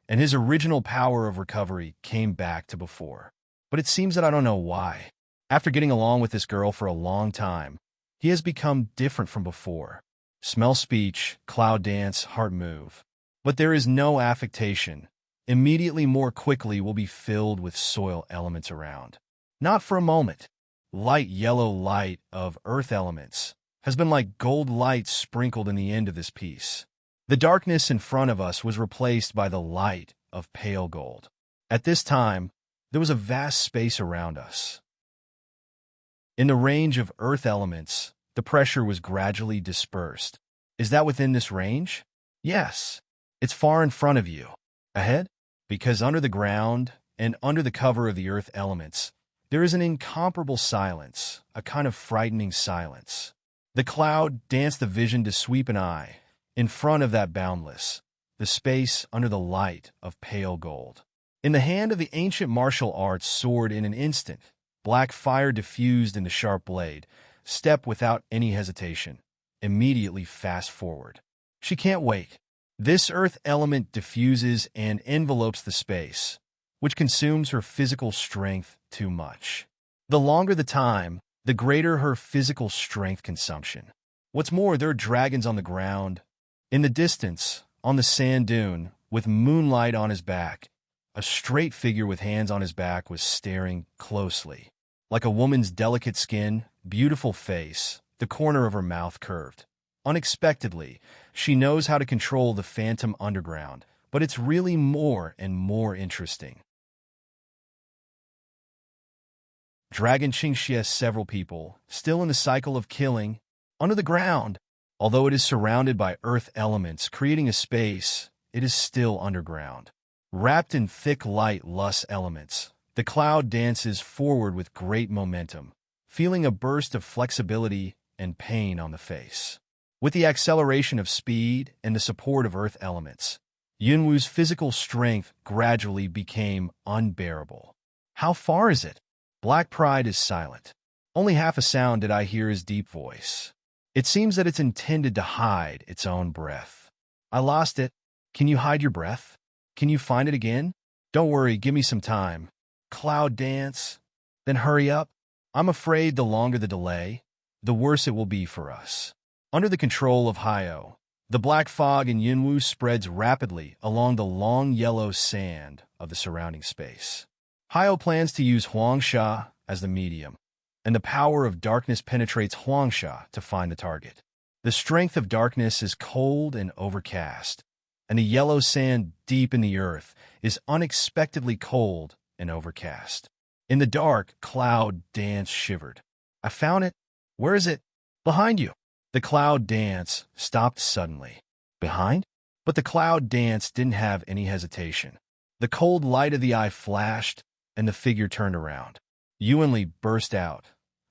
S1: and his original power of recovery came back to before. But it seems that I don't know why. After getting along with this girl for a long time, he has become different from before. Smell speech, cloud dance, heart move. But there is no affectation. Immediately more quickly will be filled with soil elements around. Not for a moment. Light yellow light of earth elements has been like gold light sprinkled in the end of this piece. The darkness in front of us was replaced by the light of pale gold. At this time, there was a vast space around us. In the range of earth elements, the pressure was gradually dispersed. Is that within this range? Yes. It's far in front of you. Ahead? Because under the ground and under the cover of the earth elements, there is an incomparable silence, a kind of frightening silence. The cloud danced the vision to sweep an eye, in front of that boundless, the space under the light of pale gold. In the hand of the ancient martial arts sword in an instant, black fire diffused in the sharp blade, step without any hesitation, immediately fast forward. She can't wait. This earth element diffuses and envelopes the space, which consumes her physical strength too much. The longer the time, the greater her physical strength consumption. What's more, there are dragons on the ground. In the distance, on the sand dune, with moonlight on his back, a straight figure with hands on his back was staring closely. Like a woman's delicate skin, beautiful face, the corner of her mouth curved. Unexpectedly, she knows how to control the phantom underground, but it's really more and more interesting. Dragon Qingxie several people, still in the cycle of killing, under the ground. Although it is surrounded by earth elements, creating a space, it is still underground. Wrapped in thick light lust elements, the cloud dances forward with great momentum, feeling a burst of flexibility and pain on the face. With the acceleration of speed and the support of earth elements, Yunwu's physical strength gradually became unbearable. How far is it? Black Pride is silent. Only half a sound did I hear his deep voice. It seems that it's intended to hide its own breath. I lost it. Can you hide your breath? Can you find it again? Don't worry, give me some time. Cloud dance. Then hurry up. I'm afraid the longer the delay, the worse it will be for us. Under the control of Hyo, the black fog in Yunwu spreads rapidly along the long yellow sand of the surrounding space. Hyo plans to use Huangsha as the medium, and the power of darkness penetrates Huangsha to find the target. The strength of darkness is cold and overcast, and the yellow sand deep in the earth is unexpectedly cold and overcast. In the dark, cloud dance shivered. I found it. Where is it? Behind you. The cloud dance stopped suddenly. Behind? But the cloud dance didn't have any hesitation. The cold light of the eye flashed, and the figure turned around. Yuanli burst out.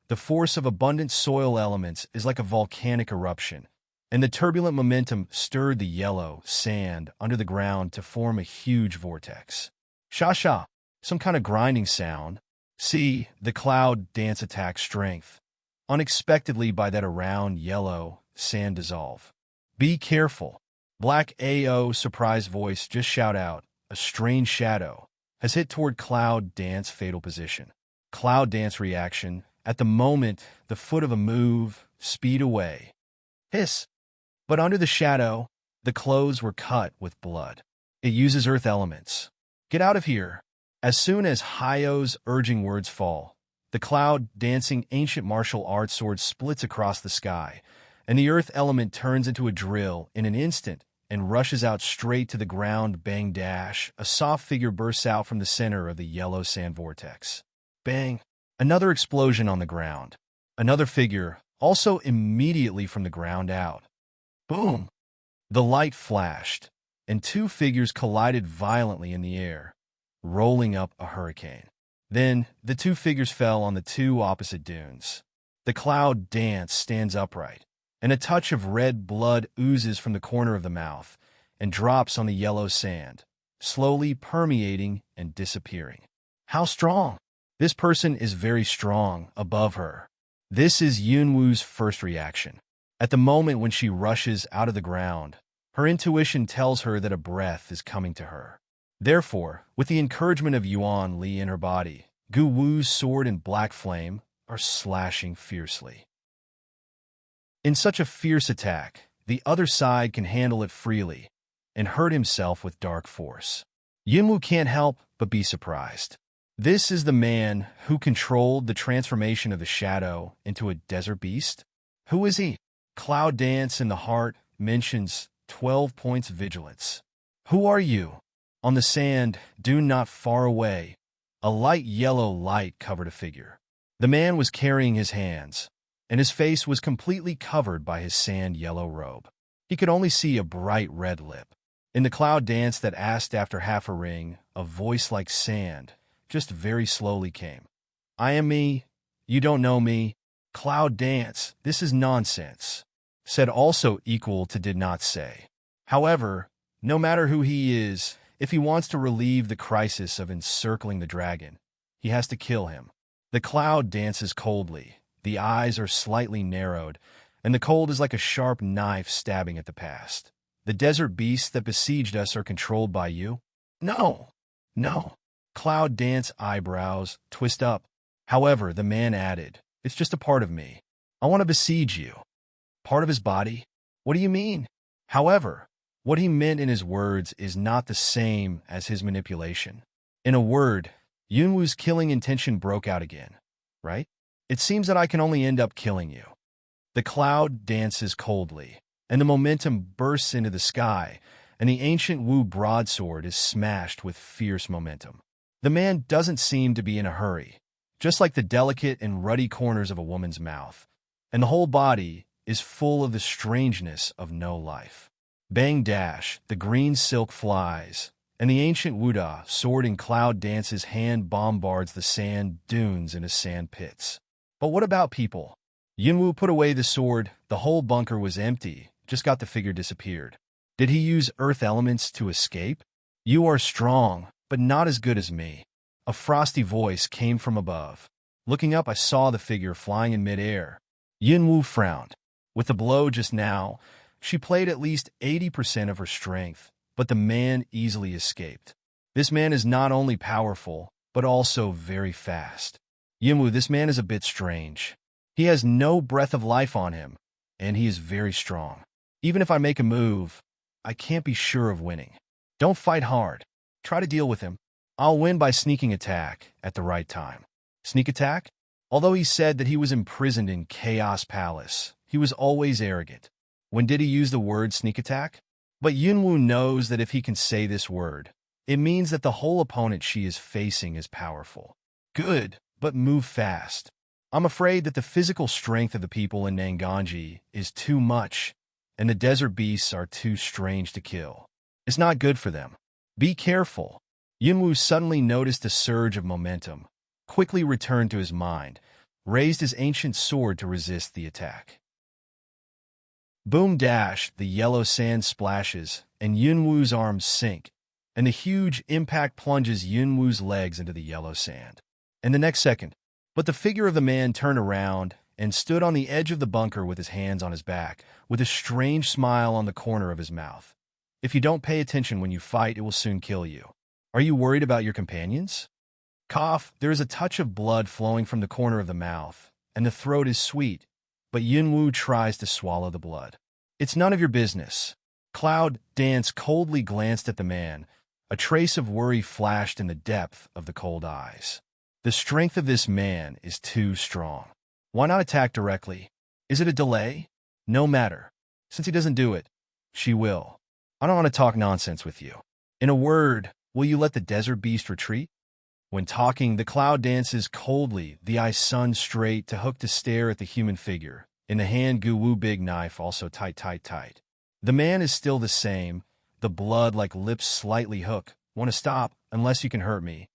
S1: The force of abundant soil elements is like a volcanic eruption, and the turbulent momentum stirred the yellow sand under the ground to form a huge vortex. Sha-sha, some kind of grinding sound. See, the cloud dance attack strength. Unexpectedly by that around yellow sand dissolve. Be careful. Black AO surprise voice just shout out. A strange shadow has hit toward cloud dance fatal position. Cloud dance reaction. At the moment, the foot of a move, speed away. Hiss. But under the shadow, the clothes were cut with blood. It uses earth elements. Get out of here. As soon as Hyo's urging words fall, the cloud-dancing ancient martial arts sword splits across the sky, and the earth element turns into a drill in an instant and rushes out straight to the ground. Bang dash, a soft figure bursts out from the center of the yellow sand vortex. Bang, another explosion on the ground. Another figure, also immediately from the ground out. Boom! The light flashed, and two figures collided violently in the air, rolling up a hurricane. Then, the two figures fell on the two opposite dunes. The cloud dance stands upright, and a touch of red blood oozes from the corner of the mouth and drops on the yellow sand, slowly permeating and disappearing. How strong! This person is very strong above her. This is Yunwoo's first reaction. At the moment when she rushes out of the ground, her intuition tells her that a breath is coming to her. Therefore, with the encouragement of Yuan Li in her body, Gu Wu's sword and black flame are slashing fiercely. In such a fierce attack, the other side can handle it freely and hurt himself with dark force. Yunwu can't help but be surprised. This is the man who controlled the transformation of the shadow into a desert beast? Who is he? Cloud Dance in the Heart mentions 12 points vigilance. Who are you? On the sand, dune not far away, a light yellow light covered a figure. The man was carrying his hands, and his face was completely covered by his sand-yellow robe. He could only see a bright red lip. In the cloud dance that asked after half a ring, a voice like sand just very slowly came. I am me. You don't know me. Cloud dance, this is nonsense. Said also equal to did not say. However, no matter who he is, if he wants to relieve the crisis of encircling the dragon, he has to kill him. The cloud dances coldly. The eyes are slightly narrowed, and the cold is like a sharp knife stabbing at the past. The desert beasts that besieged us are controlled by you? No, no. Cloud Dance eyebrows twist up. However, the man added, it's just a part of me. I want to besiege you. Part of his body? What do you mean? However, what he meant in his words is not the same as his manipulation. In a word, Yunwu's killing intention broke out again, right? It seems that I can only end up killing you. The cloud dances coldly, and the momentum bursts into the sky, and the ancient Wu broadsword is smashed with fierce momentum. The man doesn't seem to be in a hurry, just like the delicate and ruddy corners of a woman's mouth, and the whole body is full of the strangeness of no life. Bang dash, the green silk flies, and the ancient Wuda sword in cloud dance's hand bombards the sand dunes into sand pits. But what about people? Yunwu put away the sword, the whole bunker was empty, just got the figure disappeared. Did he use earth elements to escape? You are strong, but not as good as me. A frosty voice came from above. Looking up, I saw the figure flying in midair. Yunwu frowned. With the blow just now, she played at least 80% of her strength, but the man easily escaped. This man is not only powerful, but also very fast. Yunwu, this man is a bit strange. He has no breath of life on him, and he is very strong. Even if I make a move, I can't be sure of winning. Don't fight hard. Try to deal with him. I'll win by sneaking attack at the right time. Sneak attack? Although he said that he was imprisoned in Chaos Palace, he was always arrogant. When did he use the word sneak attack? But Yunwu knows that if he can say this word, it means that the whole opponent she is facing is powerful. Good, but move fast. I'm afraid that the physical strength of the people in Nanganji is too much, and the desert beasts are too strange to kill. It's not good for them. Be careful. Yunwu suddenly noticed a surge of momentum, quickly returned to his mind, raised his ancient sword to resist the attack. Boom dash, the yellow sand splashes, and Yunwu's arms sink, and the huge impact plunges Yunwu's legs into the yellow sand. And the next second, but the figure of the man turned around and stood on the edge of the bunker with his hands on his back, with a strange smile on the corner of his mouth. If you don't pay attention when you fight, it will soon kill you. Are you worried about your companions? Cough, there is a touch of blood flowing from the corner of the mouth, and the throat is sweet, but Yunwu tries to swallow the blood. It's none of your business. Cloud Dance coldly glanced at the man. A trace of worry flashed in the depth of the cold eyes. The strength of this man is too strong. Why not attack directly? Is it a delay? No matter. Since he doesn't do it, she will. I don't want to talk nonsense with you. In a word, will you let the desert beast retreat? When talking, the cloud dances coldly, the eyes sun straight to hook to stare at the human figure, In the hand, Gu-Wu big knife, also tight, tight, tight. The man is still the same, the blood like lips slightly hook. Want to stop, unless you can hurt me.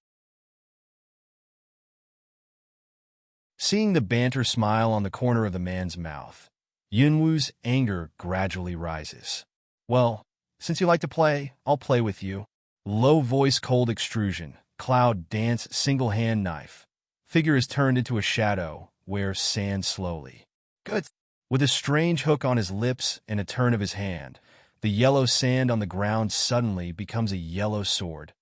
S1: Seeing the banter smile on the corner of the man's mouth, Yunwu's anger gradually rises. Well, since you like to play, I'll play with you. Low voice, cold extrusion, cloud dance, single hand knife. Figure is turned into a shadow, wears sand slowly. Good. With a strange hook on his lips and a turn of his hand, the yellow sand on the ground suddenly becomes a yellow sword,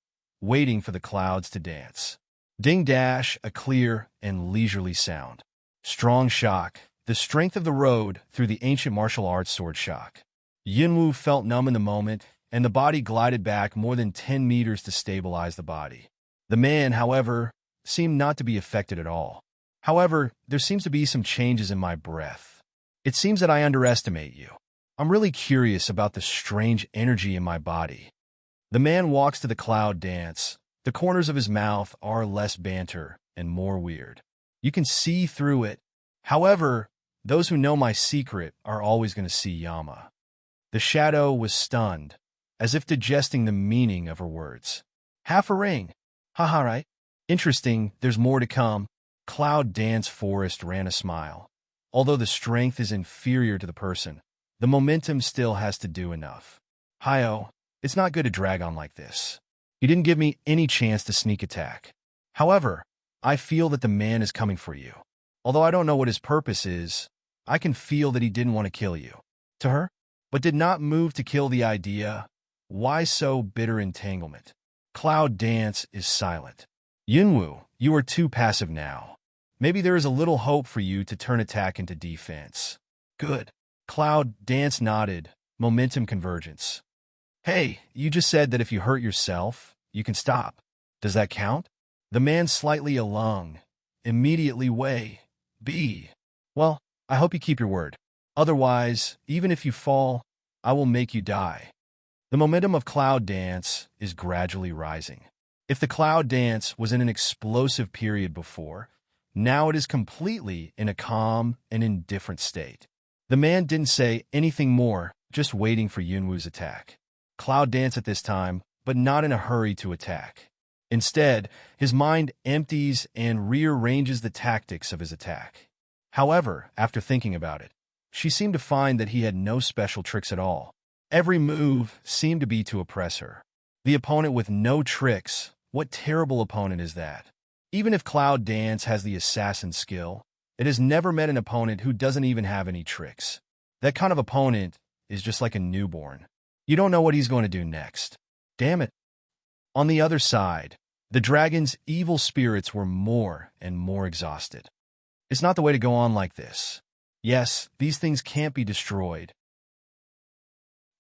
S1: waiting for the clouds to dance. Ding dash, a clear and leisurely sound. Strong shock, the strength of the road through the ancient martial arts sword shock. Yunwu felt numb in the moment, and the body glided back more than 10 meters to stabilize the body. The man, however, seemed not to be affected at all. However, there seems to be some changes in my breath. It seems that I underestimate you. I'm really curious about the strange energy in my body. The man walks to the cloud dance. The corners of his mouth are less banter and more weird. You can see through it. However, those who know my secret are always going to see Yama. The shadow was stunned, as if digesting the meaning of her words. Half a ring. Haha, right? Interesting, there's more to come. Cloud Dance Forest ran a smile. Although the strength is inferior to the person, the momentum still has to do enough. Hio, it's not good to drag on like this. You didn't give me any chance to sneak attack. However, I feel that the man is coming for you. Although I don't know what his purpose is, I can feel that he didn't want to kill you. To her? But did not move to kill the idea. Why so bitter entanglement? Cloud Dance is silent. Yunwu, you are too passive now. Maybe there is a little hope for you to turn attack into defense. Good. Cloud Dance nodded. Momentum convergence. Hey, you just said that if you hurt yourself, you can stop. Does that count? The man slightly alung. Immediately weigh. B. Well, I hope you keep your word. Otherwise, even if you fall, I will make you die. The momentum of Cloud Dance is gradually rising. If the Cloud Dance was in an explosive period before, now it is completely in a calm and indifferent state. The man didn't say anything more, just waiting for Yunwu's attack. Cloud Dance at this time, but not in a hurry to attack. Instead, his mind empties and rearranges the tactics of his attack. However, after thinking about it, she seemed to find that he had no special tricks at all. Every move seemed to be to oppress her. The opponent with no tricks, what terrible opponent is that? Even if Cloud Dance has the assassin skill, it has never met an opponent who doesn't even have any tricks. That kind of opponent is just like a newborn. You don't know what he's going to do next. Damn it. On the other side, the dragon's evil spirits were more and more exhausted. It's not the way to go on like this. Yes, these things can't be destroyed.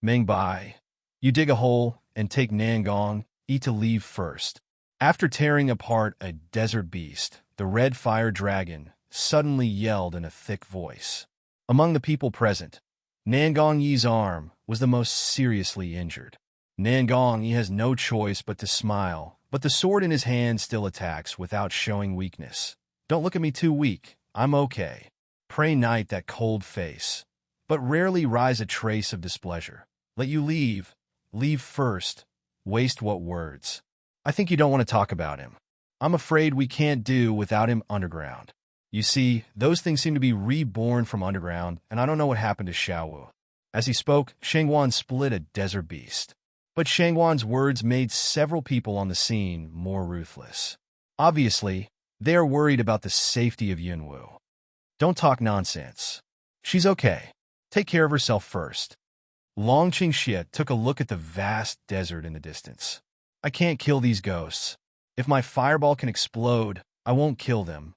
S1: Meng Bai, you dig a hole and take Nangong, eat to leave first. After tearing apart a desert beast, the red fire dragon suddenly yelled in a thick voice. Among the people present, Nangong Yi's arm was the most seriously injured. Nangong Yi has no choice but to smile, but the sword in his hand still attacks without showing weakness. Don't look at me too weak. I'm okay. Pray night that cold face, but rarely rise a trace of displeasure. Let you leave. Leave first. Waste what words? I think you don't want to talk about him. I'm afraid we can't do without him underground. You see, those things seem to be reborn from underground, and I don't know what happened to Xiaowu. As he spoke, Shangwan split a desert beast. But Shangwan's words made several people on the scene more ruthless. Obviously, they are worried about the safety of Yunwu. Don't talk nonsense. She's okay. Take care of herself first. Long Qingxie took a look at the vast desert in the distance. I can't kill these ghosts. If my fireball can explode, I won't kill them.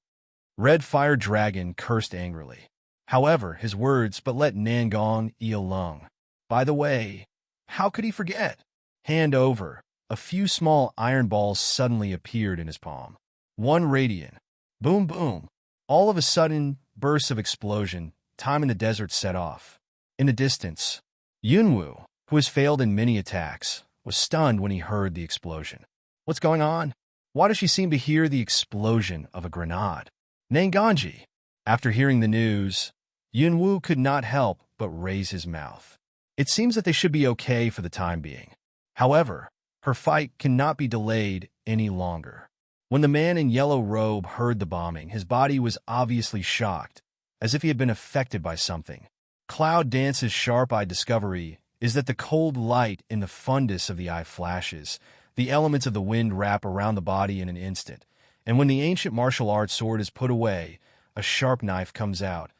S1: Red Fire Dragon cursed angrily. However, his words but let Nangong Yi alone. By the way, how could he forget? Hand over. A few small iron balls suddenly appeared in his palm. One radiant. Boom, boom. All of a sudden, bursts of explosion, time in the desert set off. In the distance, Yunwu, who has failed in many attacks, was stunned when he heard the explosion. What's going on? Why does she seem to hear the explosion of a grenade? Nangongji. After hearing the news, Yunwu could not help but raise his mouth. It seems that they should be okay for the time being. However, her fight cannot be delayed any longer. When the man in yellow robe heard the bombing, his body was obviously shocked, as if he had been affected by something. Cloud Dance's sharp-eyed discovery is that the cold light in the fundus of the eye flashes, the elements of the wind wrap around the body in an instant, and when the ancient martial arts sword is put away, a sharp knife comes out,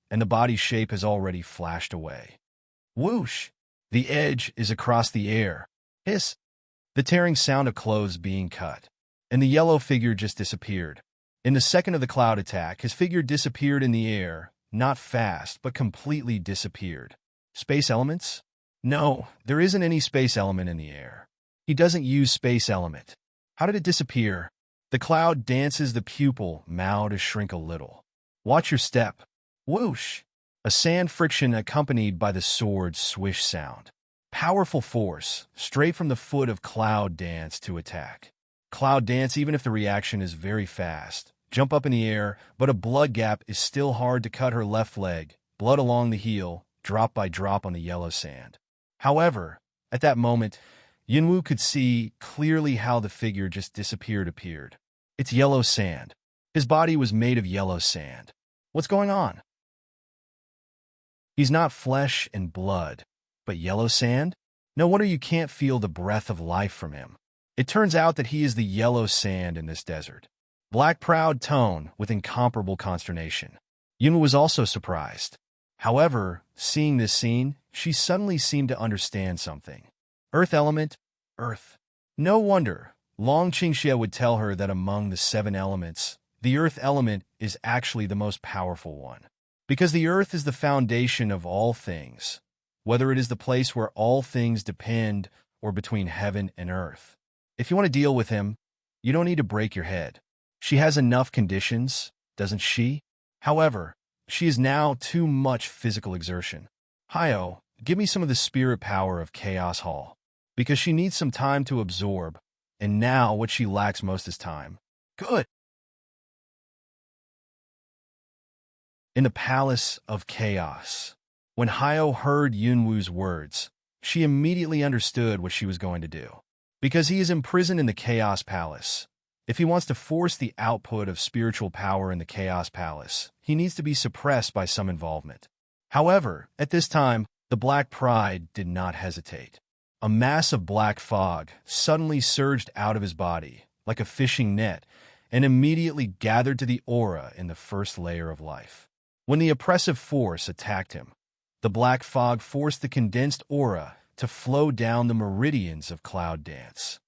S1: and the body's shape has already flashed away. Whoosh! The edge is across the air. Hiss! The tearing sound of clothes being cut. And the yellow figure just disappeared. In the second of the cloud attack, his figure disappeared in the air, not fast, but completely disappeared. Space elements? No, there isn't any space element in the air. He doesn't use space element. How did it disappear? The cloud dances the pupil, Mao to shrink a little. Watch your step. Whoosh! A sand friction accompanied by the sword's swish sound. Powerful force, straight from the foot of Cloud Dance to attack. Cloud Dance, even if the reaction is very fast, jump up in the air, but a blood gap is still hard to cut her left leg, blood along the heel, drop by drop on the yellow sand. However, at that moment, Yunwu could see clearly how the figure just appeared. It's yellow sand. His body was made of yellow sand. What's going on? He's not flesh and blood, but yellow sand? No wonder you can't feel the breath of life from him. It turns out that he is the yellow sand in this desert. Black proud tone with incomparable consternation. Yunwu was also surprised. However, seeing this scene, she suddenly seemed to understand something. Earth element? Earth. No wonder Long Qingxie would tell her that among the 7 elements, the earth element is actually the most powerful one. Because the earth is the foundation of all things, whether it is the place where all things depend or between heaven and earth. If you want to deal with him, you don't need to break your head. She has enough conditions, doesn't she? However, she is now too much physical exertion. Hyo, give me some of the spirit power of Chaos Hall. Because she needs some time to absorb, and now what she lacks most is time. Good. In the Palace of Chaos. When Hyo heard Yunwu's words, she immediately understood what she was going to do. Because he is imprisoned in the Chaos Palace. If he wants to force the output of spiritual power in the Chaos Palace, he needs to be suppressed by some involvement. However, at this time, the Black Pride did not hesitate. A mass of black fog suddenly surged out of his body, like a fishing net, and immediately gathered to the aura in the first layer of life. When the oppressive force attacked him, the black fog forced the condensed aura to flow down the meridians of Cloud Dance.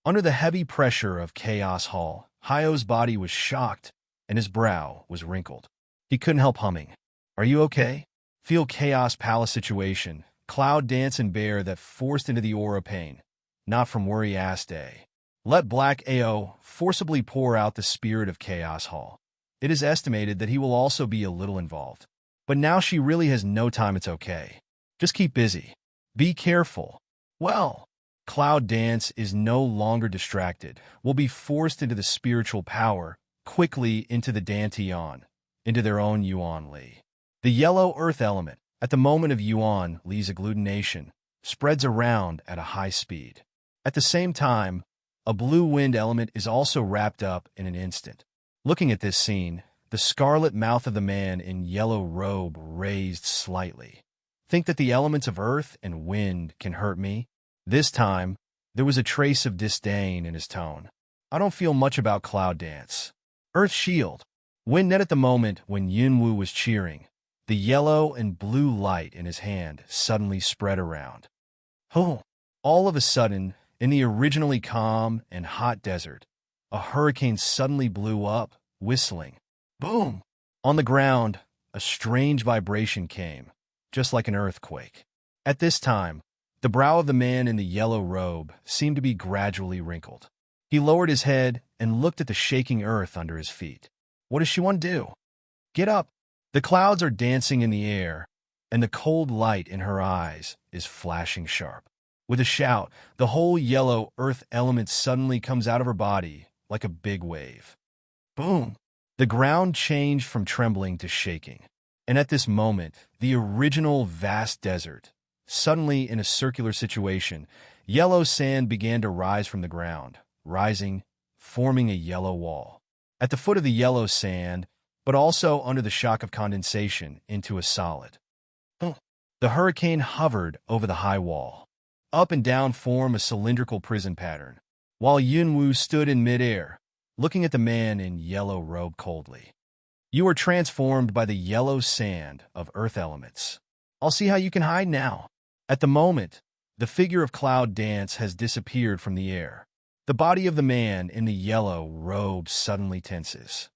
S1: Under the heavy pressure of Chaos Hall, Hyo's body was shocked, and his brow was wrinkled. He couldn't help humming. Are you okay? Feel Chaos Palace situation, Cloud Dance and bear that forced into the aura pain, not from worry-ass day. Let Black Ao forcibly pour out the spirit of Chaos Hall. It is estimated that he will also be a little involved. But now she really has no time, it's okay. Just keep busy. Be careful. Well, Cloud Dance is no longer distracted, will be forced into the spiritual power, quickly into the Dantian, into their own Yuan Li. The yellow earth element, at the moment of Yuan Li's agglutination, spreads around at a high speed. At the same time, a blue wind element is also wrapped up in an instant. Looking at this scene, the scarlet mouth of the man in yellow robe raised slightly. Think that the elements of earth and wind can hurt me? This time, there was a trace of disdain in his tone. I don't feel much about Cloud Dance. Earth Shield. Wind net at the moment when Yunwu was cheering, the yellow and blue light in his hand suddenly spread around. Oh! All of a sudden, in the originally calm and hot desert, a hurricane suddenly blew up, whistling. Boom! On the ground, a strange vibration came, just like an earthquake. At this time, the brow of the man in the yellow robe seemed to be gradually wrinkled. He lowered his head and looked at the shaking earth under his feet. What does she want to do? Get up! The clouds are dancing in the air, and the cold light in her eyes is flashing sharp. With a shout, the whole yellow earth element suddenly comes out of her body like a big wave. Boom! The ground changed from trembling to shaking, And at this moment, the original vast desert, suddenly in a circular situation, yellow sand began to rise from the ground, rising, forming a yellow wall. At the foot of the yellow sand, but also under the shock of condensation, into a solid. The hurricane hovered over the high wall. Up and down form a cylindrical prison pattern, while Yunwu stood in midair, looking at the man in yellow robe coldly. You are transformed by the yellow sand of earth elements. I'll see how you can hide now. At the moment, the figure of Cloud Dance has disappeared from the air. The body of the man in the yellow robe suddenly tenses.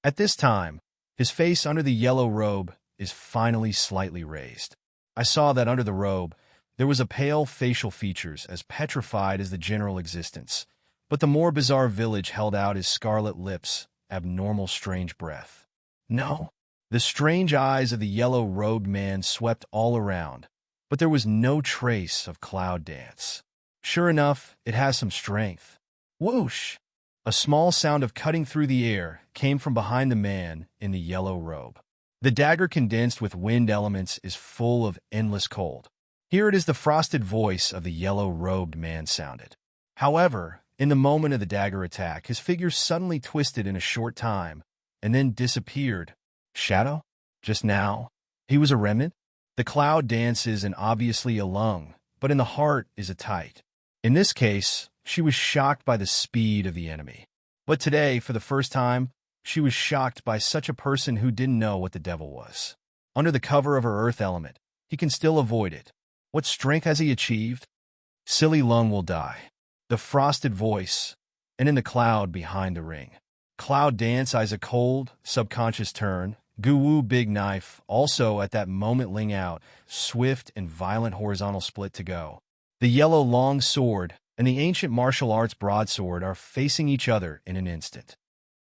S1: At this time, his face under the yellow robe is finally slightly raised. I saw that under the robe, there was a pale facial features as petrified as the general existence, but the more bizarre village held out his scarlet lips, abnormal strange breath. No. The strange eyes of the yellow-robed man swept all around, but there was no trace of Cloud Dance. Sure enough, it has some strength. Whoosh! A small sound of cutting through the air came from behind the man in the yellow robe. The dagger condensed with wind elements is full of endless cold. Here it is the frosted voice of the yellow-robed man sounded. However, in the moment of the dagger attack, his figure suddenly twisted in a short time, and then disappeared. Shadow? Just now? He was a remnant? The Cloud Dance is an obviously a lung, but in the heart is a tight. In this case, she was shocked by the speed of the enemy. But today, for the first time, she was shocked by such a person who didn't know what the devil was. Under the cover of her earth element, he can still avoid it. What strength has he achieved? Silly lung will die. The frosted voice, and in the cloud behind the ring. Cloud Dance eyes a cold, subconscious turn. Guwu big knife, also at that moment ling out, swift and violent horizontal split to go. The yellow long sword and the ancient martial arts broadsword are facing each other in an instant.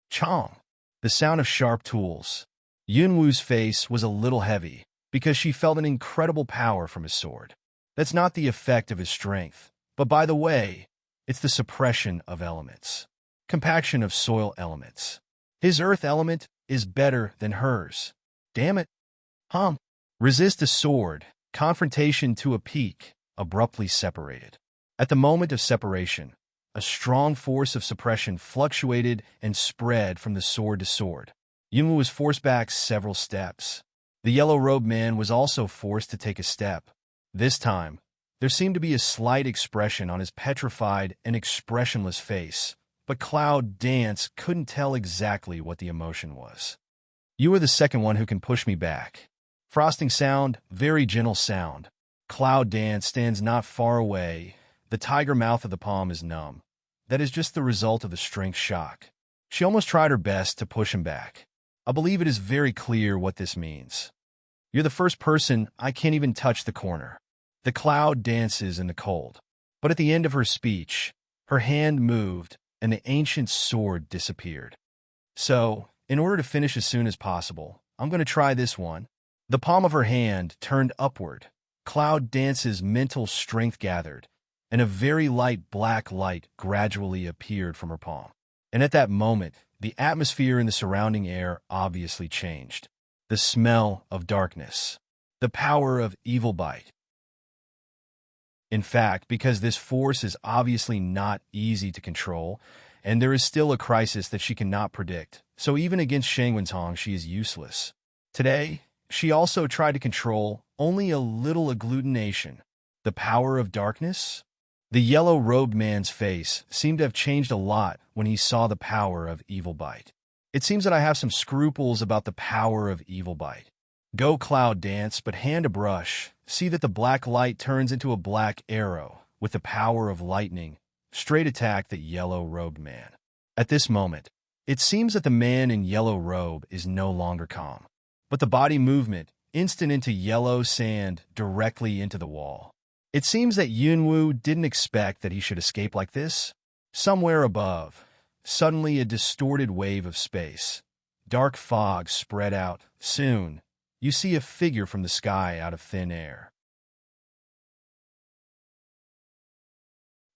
S1: Chong! The sound of sharp tools. Yunwu's face was a little heavy, because she felt an incredible power from his sword. That's not the effect of his strength, but by the way, it's the suppression of elements. Compaction of soil elements. His earth element is better than hers. Damn it. Resist a sword, confrontation to a peak, abruptly separated. At the moment of separation, a strong force of suppression fluctuated and spread from the sword to sword. Yunwu was forced back several steps. The yellow-robed man was also forced to take a step. This time, there seemed to be a slight expression on his petrified and expressionless face, but Cloud Dance couldn't tell exactly what the emotion was. You are the second one who can push me back. Frosting sound, very gentle sound. Cloud Dance stands not far away. The tiger mouth of the palm is numb. That is just the result of the strength shock. She almost tried her best to push him back. I believe it is very clear what this means. You're the first person I can't even touch the corner. The cloud dances in the cold. But at the end of her speech, her hand moved, and the ancient sword disappeared. So, in order to finish as soon as possible, I'm going to try this one. The palm of her hand turned upward. Cloud Dance's mental strength gathered, and a very light black light gradually appeared from her palm. And at that moment, the atmosphere in the surrounding air obviously changed. The smell of darkness. The power of evil bite. In fact, because this force is obviously not easy to control, and there is still a crisis that she cannot predict, so even against Shang Wentong she is useless. Today, she also tried to control only a little agglutination. The power of darkness? The yellow-robed man's face seemed to have changed a lot when he saw the power of evil bite. It seems that I have some scruples about the power of evil bite. Go Cloud Dance, but hand a brush. See that the black light turns into a black arrow with the power of lightning. Straight attack the yellow-robed man. At this moment, it seems that the man in yellow robe is no longer calm. But the body movement, instant into yellow sand, directly into the wall. It seems that Yunwu didn't expect that he should escape like this. Somewhere above, suddenly a distorted wave of space. Dark fog spread out. Soon, you see a figure from the sky out of thin air.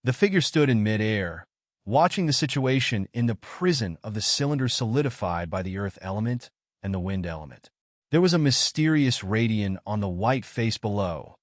S1: The figure stood in mid-air, watching the situation in the prison of the cylinder solidified by the earth element and the wind element. There was a mysterious radiance on the white face below.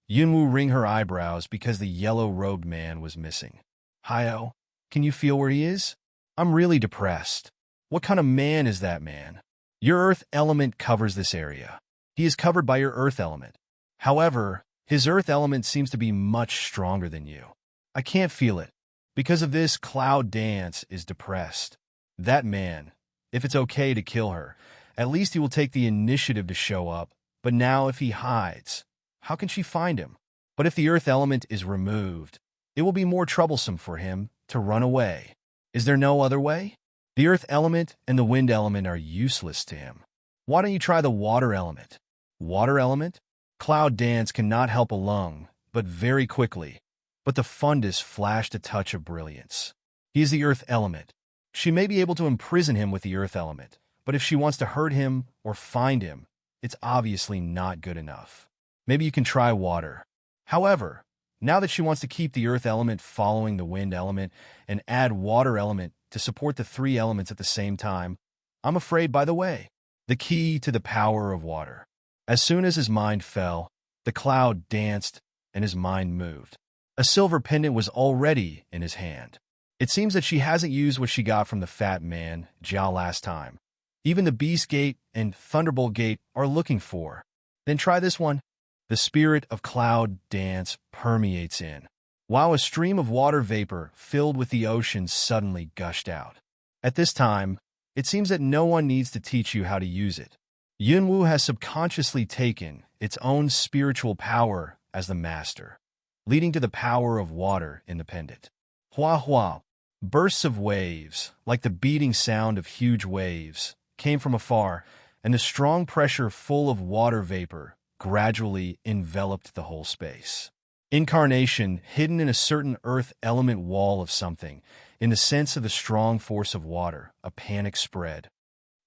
S1: Yunwoo wringed her eyebrows because the yellow-robed man was missing. Hyo, can you feel where he is? I'm really depressed. What kind of man is that man? Your earth element covers this area. He is covered by your earth element. However, his earth element seems to be much stronger than you. I can't feel it. Because of this, Cloud Dance is depressed. That man, if it's okay to kill her, at least he will take the initiative to show up. But now if he hides, how can she find him? But if the earth element is removed, it will be more troublesome for him to run away. Is there no other way? The earth element and the wind element are useless to him. Why don't you try the water element? Water element? Cloud Dance cannot help alone, but very quickly. But the fundus flashed a touch of brilliance. He is the earth element. She may be able to imprison him with the earth element, but if she wants to hurt him or find him, it's obviously not good enough. Maybe you can try water. However, now that she wants to keep the earth element following the wind element and add water element to support the three elements at the same time, I'm afraid, by the way, the key to the power of water. As soon as his mind fell, the cloud danced and his mind moved. A silver pendant was already in his hand. It seems that she hasn't used what she got from the fat man, Jiao, last time. Even the Beast Gate and Thunderbolt Gate are looking for. Then try this one. The spirit of Cloud Dance permeates in, while a stream of water vapor filled with the ocean suddenly gushed out. At this time, it seems that no one needs to teach you how to use it. Yunwoo has subconsciously taken its own spiritual power as the master, leading to the power of water in the pendant. Hua hua. Bursts of waves, like the beating sound of huge waves, came from afar, and the strong pressure full of water vapor gradually enveloped the whole space. Incarnation hidden in a certain earth element wall of something, in the sense of the strong force of water, a panic spread.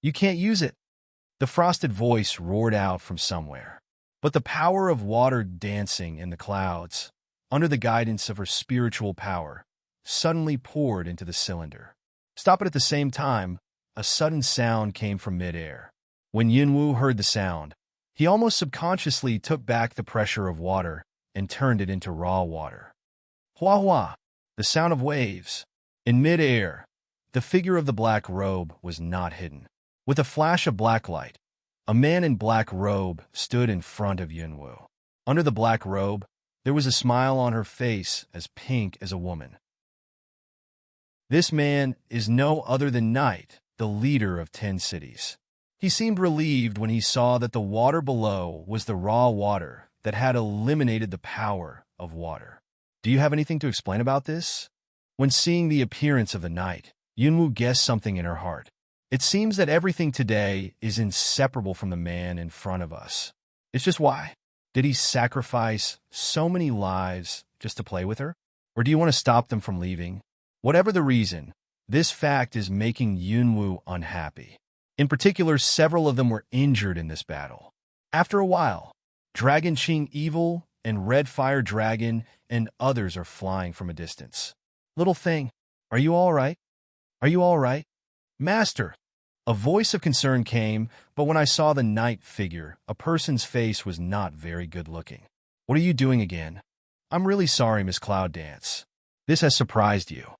S1: You can't use it. The frosted voice roared out from somewhere. But the power of water dancing in the clouds, under the guidance of her spiritual power, suddenly poured into the cylinder. Stop it at the same time, a sudden sound came from midair. When Yunwoo heard the sound, he almost subconsciously took back the pressure of water and turned it into raw water. Hua hua, the sound of waves. In midair, the figure of the black robe was not hidden. With a flash of black light, a man in black robe stood in front of Yunwoo. Under the black robe, there was a smile on her face as pink as a woman. This man is no other than Night, the leader of 10 cities. He seemed relieved when he saw that the water below was the raw water that had eliminated the power of water. Do you have anything to explain about this? When seeing the appearance of the Night, Yunwoo guessed something in her heart. It seems that everything today is inseparable from the man in front of us. It's just why? Did he sacrifice so many lives just to play with her? Or do you want to stop them from leaving? Whatever the reason, this fact is making Yunwoo unhappy. In particular, several of them were injured in this battle. After a while, Dragon Ching Evil and Red Fire Dragon and others are flying from a distance. Little thing, are you all right? Are you all right? Master! A voice of concern came, but when I saw the Night figure, a person's face was not very good looking. What are you doing again? I'm really sorry, Miss Cloud Dance. This has surprised you.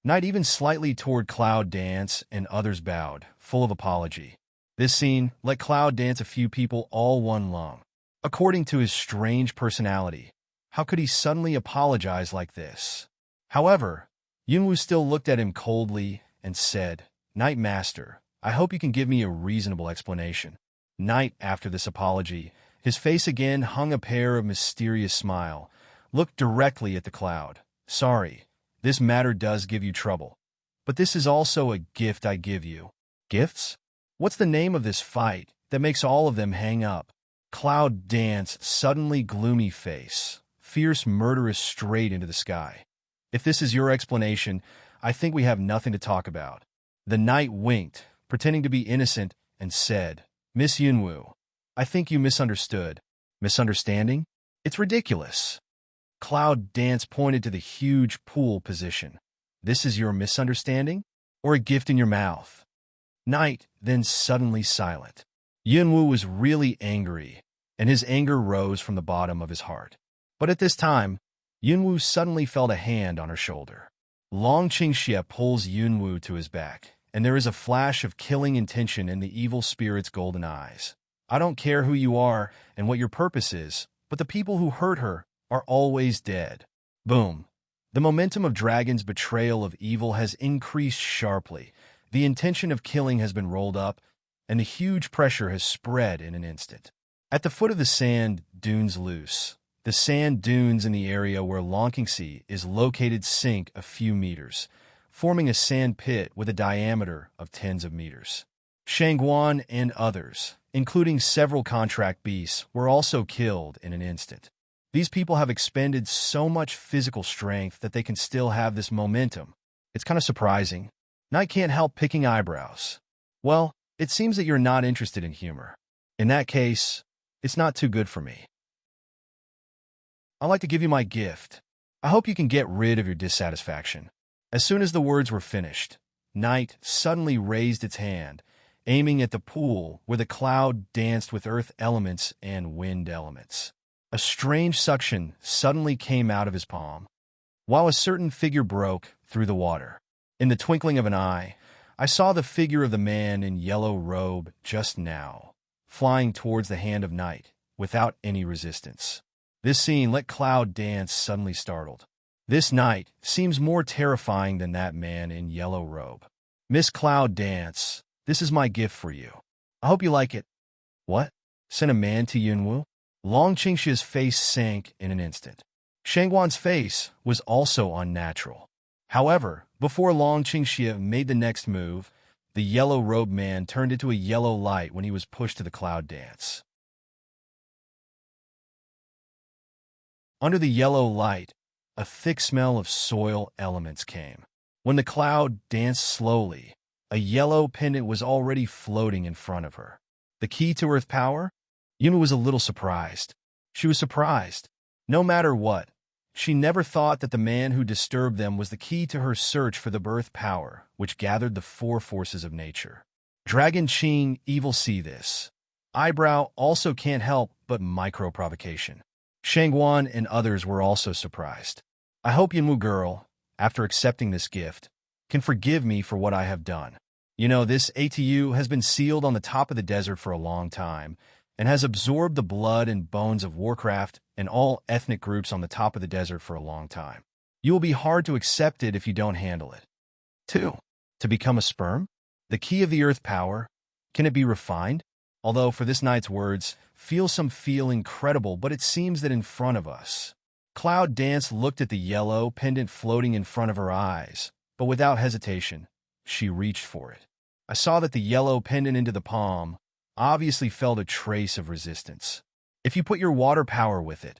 S1: Night even slightly toward Cloud Dance, and others bowed, full of apology. This scene let Cloud Dance a few people all one long. According to his strange personality, how could he suddenly apologize like this? However, Yunwoo still looked at him coldly and said, Night Master, I hope you can give me a reasonable explanation. Night, after this apology, his face again hung a pair of mysterious smile, looked directly at the cloud. Sorry. This matter does give you trouble. But this is also a gift I give you. Gifts? What's the name of this fight that makes all of them hang up? Cloud Dance, suddenly gloomy face, fierce murderous straight into the sky. If this is your explanation, I think we have nothing to talk about. The Night winked, pretending to be innocent, and said, Miss Yunwoo, I think you misunderstood. Misunderstanding? It's ridiculous. Cloud Dance pointed to the huge pool position. This is your misunderstanding? Or a gift in your mouth? Night, then suddenly silent. Yunwu was really angry, and his anger rose from the bottom of his heart. But at this time, Yunwu suddenly felt a hand on her shoulder. Long Qingxie pulls Yunwu to his back, and there is a flash of killing intention in the evil spirit's golden eyes. I don't care who you are and what your purpose is, but the people who hurt her are always dead. Boom. The momentum of Dragon's betrayal of evil has increased sharply. The intention of killing has been rolled up, and the huge pressure has spread in an instant. At the foot of the sand dunes loose. The sand dunes in the area where Long Qingxie is located sink a few meters, forming a sand pit with a diameter of tens of meters. Shangguan and others, including several contract beasts, were also killed in an instant. These people have expended so much physical strength that they can still have this momentum. It's kind of surprising. Knight can't help picking eyebrows. Well, it seems that you're not interested in humor. In that case, it's not too good for me. I'd like to give you my gift. I hope you can get rid of your dissatisfaction. As soon as the words were finished, Night suddenly raised its hand, aiming at the pool where the cloud danced with earth elements and wind elements. A strange suction suddenly came out of his palm, while a certain figure broke through the water. In the twinkling of an eye, I saw the figure of the man in yellow robe just now, flying towards the hand of Night without any resistance. This scene let Cloud Dance suddenly startled. This Night seems more terrifying than that man in yellow robe. Miss Cloud Dance, this is my gift for you. I hope you like it. What? Sent a man to Yunwu? Long Qingxia's face sank in an instant. Shangguan's face was also unnatural. However, before Long Qingxia made the next move, the yellow-robed man turned into a yellow light when he was pushed to the Cloud Dance. Under the yellow light, a thick smell of soil elements came. When the Cloud danced slowly, a yellow pendant was already floating in front of her. The key to earth power? Yuma was a little surprised. She was surprised. No matter what, she never thought that the man who disturbed them was the key to her search for the birth power, which gathered the four forces of nature. Dragon Qing evil see this. Eyebrow also can't help but micro-provocation. Shangguan and others were also surprised. I hope Yunwu girl, after accepting this gift, can forgive me for what I have done. You know, this ATU has been sealed on the top of the desert for a long time, and has absorbed the blood and bones of Warcraft and all ethnic groups on the top of the desert for a long time. You will be hard to accept it if you don't handle it. 2. To become a sperm? The key of the earth power? Can it be refined? Although for this night's words, feel incredible, but it seems that in front of us. Cloud Dance looked at the yellow pendant floating in front of her eyes, but without hesitation, she reached for it. I saw that the yellow pendant into the palm obviously felt a trace of resistance. If you put your water power with it,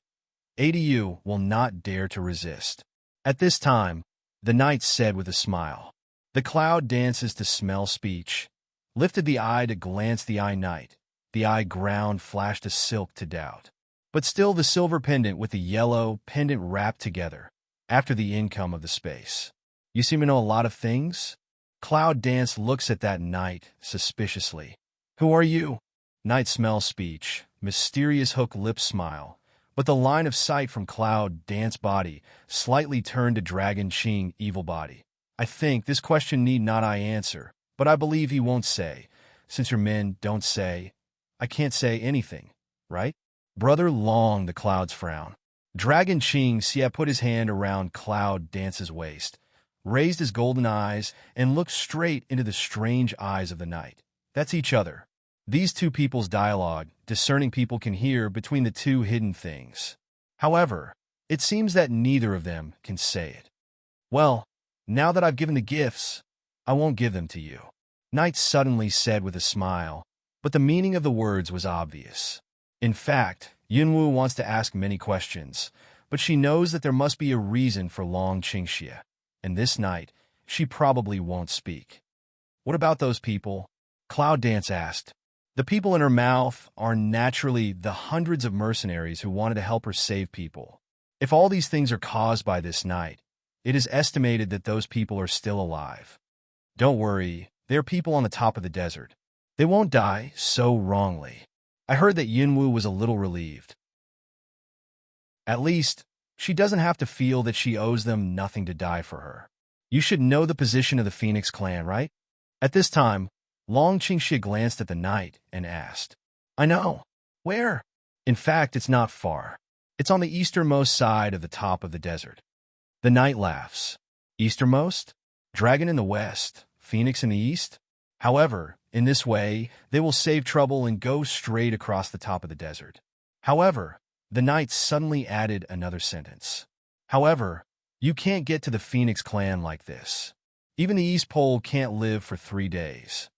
S1: ADU will not dare to resist. At this time, the knight said with a smile. The Cloud dances to smell speech, lifted the eye to glance the eye knight. The eye ground flashed a silk to doubt. But still the silver pendant with the yellow pendant wrapped together, after the income of the space. You seem to know a lot of things? Cloud Dance looks at that knight suspiciously. Who are you? Knight smells speech, mysterious hook lip smile, but the line of sight from Cloud Dance body slightly turned to Dragon Qing evil body. I think this question need not I answer, but I believe he won't say. Since your men don't say, I can't say anything, right? Brother Long, the Cloud's frown. Dragon Qing Xie put his hand around Cloud Dance's waist, raised his golden eyes, and looked straight into the strange eyes of the knight. That's each other. These two people's dialogue, discerning people can hear between the two hidden things. However, it seems that neither of them can say it. Well, now that I've given the gifts, I won't give them to you. Knight suddenly said with a smile, but the meaning of the words was obvious. In fact, Yunwu wants to ask many questions, but she knows that there must be a reason for Long Qingxia, and this night, she probably won't speak. What about those people? Cloud Dance asked. The people in her mouth are naturally the hundreds of mercenaries who wanted to help her save people. If all these things are caused by this night, it is estimated that those people are still alive. Don't worry, They're people on the top of the desert. They won't die so wrongly. I heard that Yunwu was a little relieved. At least, she doesn't have to feel that she owes them nothing to die for her. You should know the position of the Phoenix clan, right? At this time, Long Qingxi glanced at the knight and asked, I know. Where? In fact, it's not far. It's on the easternmost side of the top of the desert. The knight laughs. Easternmost? Dragon in the west, Phoenix in the east? However, in this way, they will save trouble and go straight across the top of the desert. However, the knight suddenly added another sentence. However, you can't get to the Phoenix clan like this. Even the East Pole can't live for 3 days.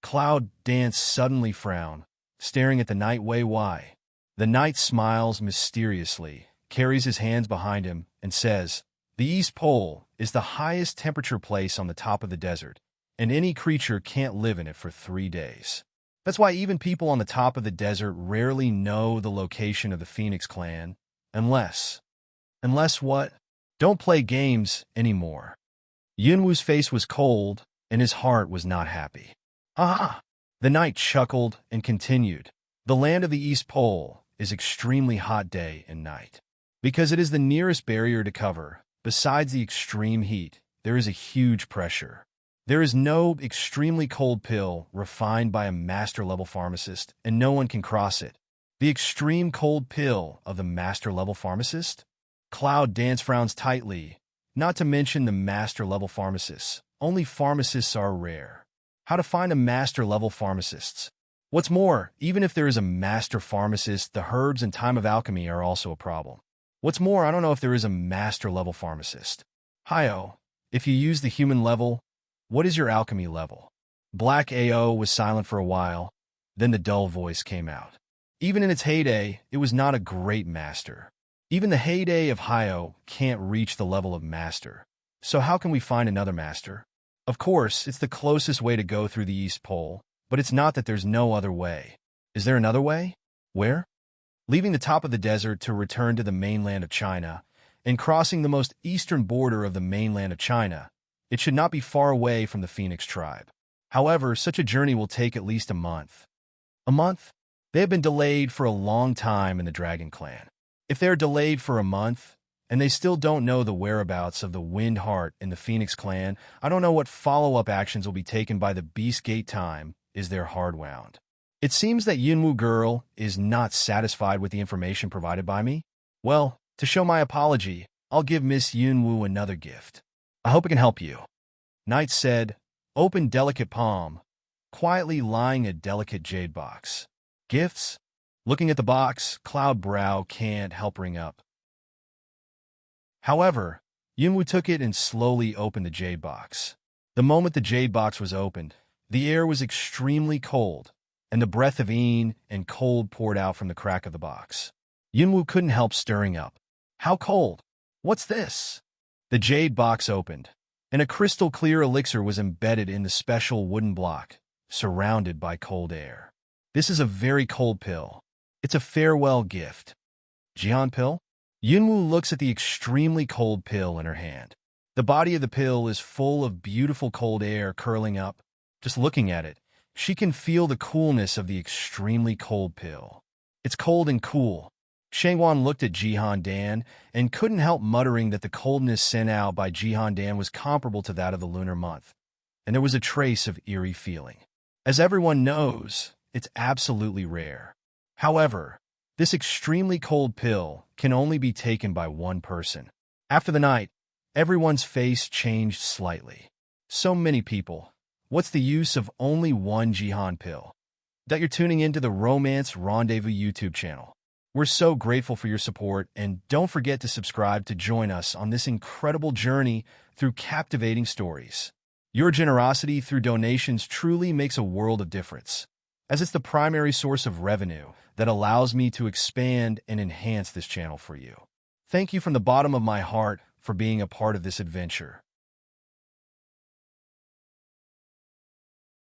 S1: Cloud Dance suddenly frowned, staring at the knight. Why? The knight smiles mysteriously, carries his hands behind him, and says, the East Pole is the highest temperature place on the top of the desert, and any creature can't live in it for 3 days. That's why even people on the top of the desert rarely know the location of the Phoenix clan, unless what? Don't play games anymore. Yunwu's face was cold, and his heart was not happy. Ah! The knight chuckled and continued. The land of the East Pole is extremely hot day and night. Because it is the nearest barrier to cover, besides the extreme heat, there is a huge pressure. There is no extremely cold pill refined by a master-level pharmacist, and no one can cross it. The extreme cold pill of the master-level pharmacist? Cloud Dance frowns tightly, not to mention the master-level pharmacists. Only pharmacists are rare. How to find a master-level pharmacist? What's more, even if there is a master pharmacist, the herbs and time of alchemy are also a problem. What's more, I don't know if there is a master-level pharmacist. Hi-oh, if you use the human level, what is your alchemy level? Black AO was silent for a while, then the dull voice came out. Even in its heyday, it was not a great master. Even the heyday of Hi-oh can't reach the level of master. So how can we find another master? Of course, it's the closest way to go through the East Pole, but it's not that there's no other way. Is there another way? Where? Leaving the top of the desert to return to the mainland of China, and crossing the most eastern border of the mainland of China, it should not be far away from the Phoenix tribe. However, such a journey will take at least a month. A month? They have been delayed for a long time in the Dragon Clan. If they are delayed for a month, and they still don't know the whereabouts of the Wind Heart in the Phoenix clan, I don't know what follow-up actions will be taken by the Beast Gate. Time is their hard wound. It seems that Yunwu girl is not satisfied with the information provided by me. Well, to show my apology, I'll give Miss Yunwu another gift. I hope it can help you. Knight said, open delicate palm, quietly lying a delicate jade box. Gifts? Looking at the box, Cloud brow can't help ring up. However, Yunwu took it and slowly opened the jade box. The moment the jade box was opened, the air was extremely cold, and the breath of Een and cold poured out from the crack of the box. Yunwu couldn't help stirring up. How cold? What's this? The jade box opened, and a crystal-clear elixir was embedded in the special wooden block, surrounded by cold air. This is a very cold pill. It's a farewell gift. Jihan pill? Yunwu looks at the extremely cold pill in her hand. The body of the pill is full of beautiful cold air curling up. Just looking at it, she can feel the coolness of the extremely cold pill. It's cold and cool. Shangwan looked at Jihan Dan and couldn't help muttering that the coldness sent out by Jihan Dan was comparable to that of the lunar month, and there was a trace of eerie feeling. As everyone knows, it's absolutely rare. However, this extremely cold pill can only be taken by one person. After the night, everyone's face changed slightly. So many people. What's the use of only one Jihan pill? That you're tuning into the Romance Rendezvous YouTube channel. We're so grateful for your support, and don't forget to subscribe to join us on this incredible journey through captivating stories. Your generosity through donations truly makes a world of difference, as it's the primary source of revenue that allows me to expand and enhance this channel for you. Thank you from the bottom of my heart for being a part of this adventure.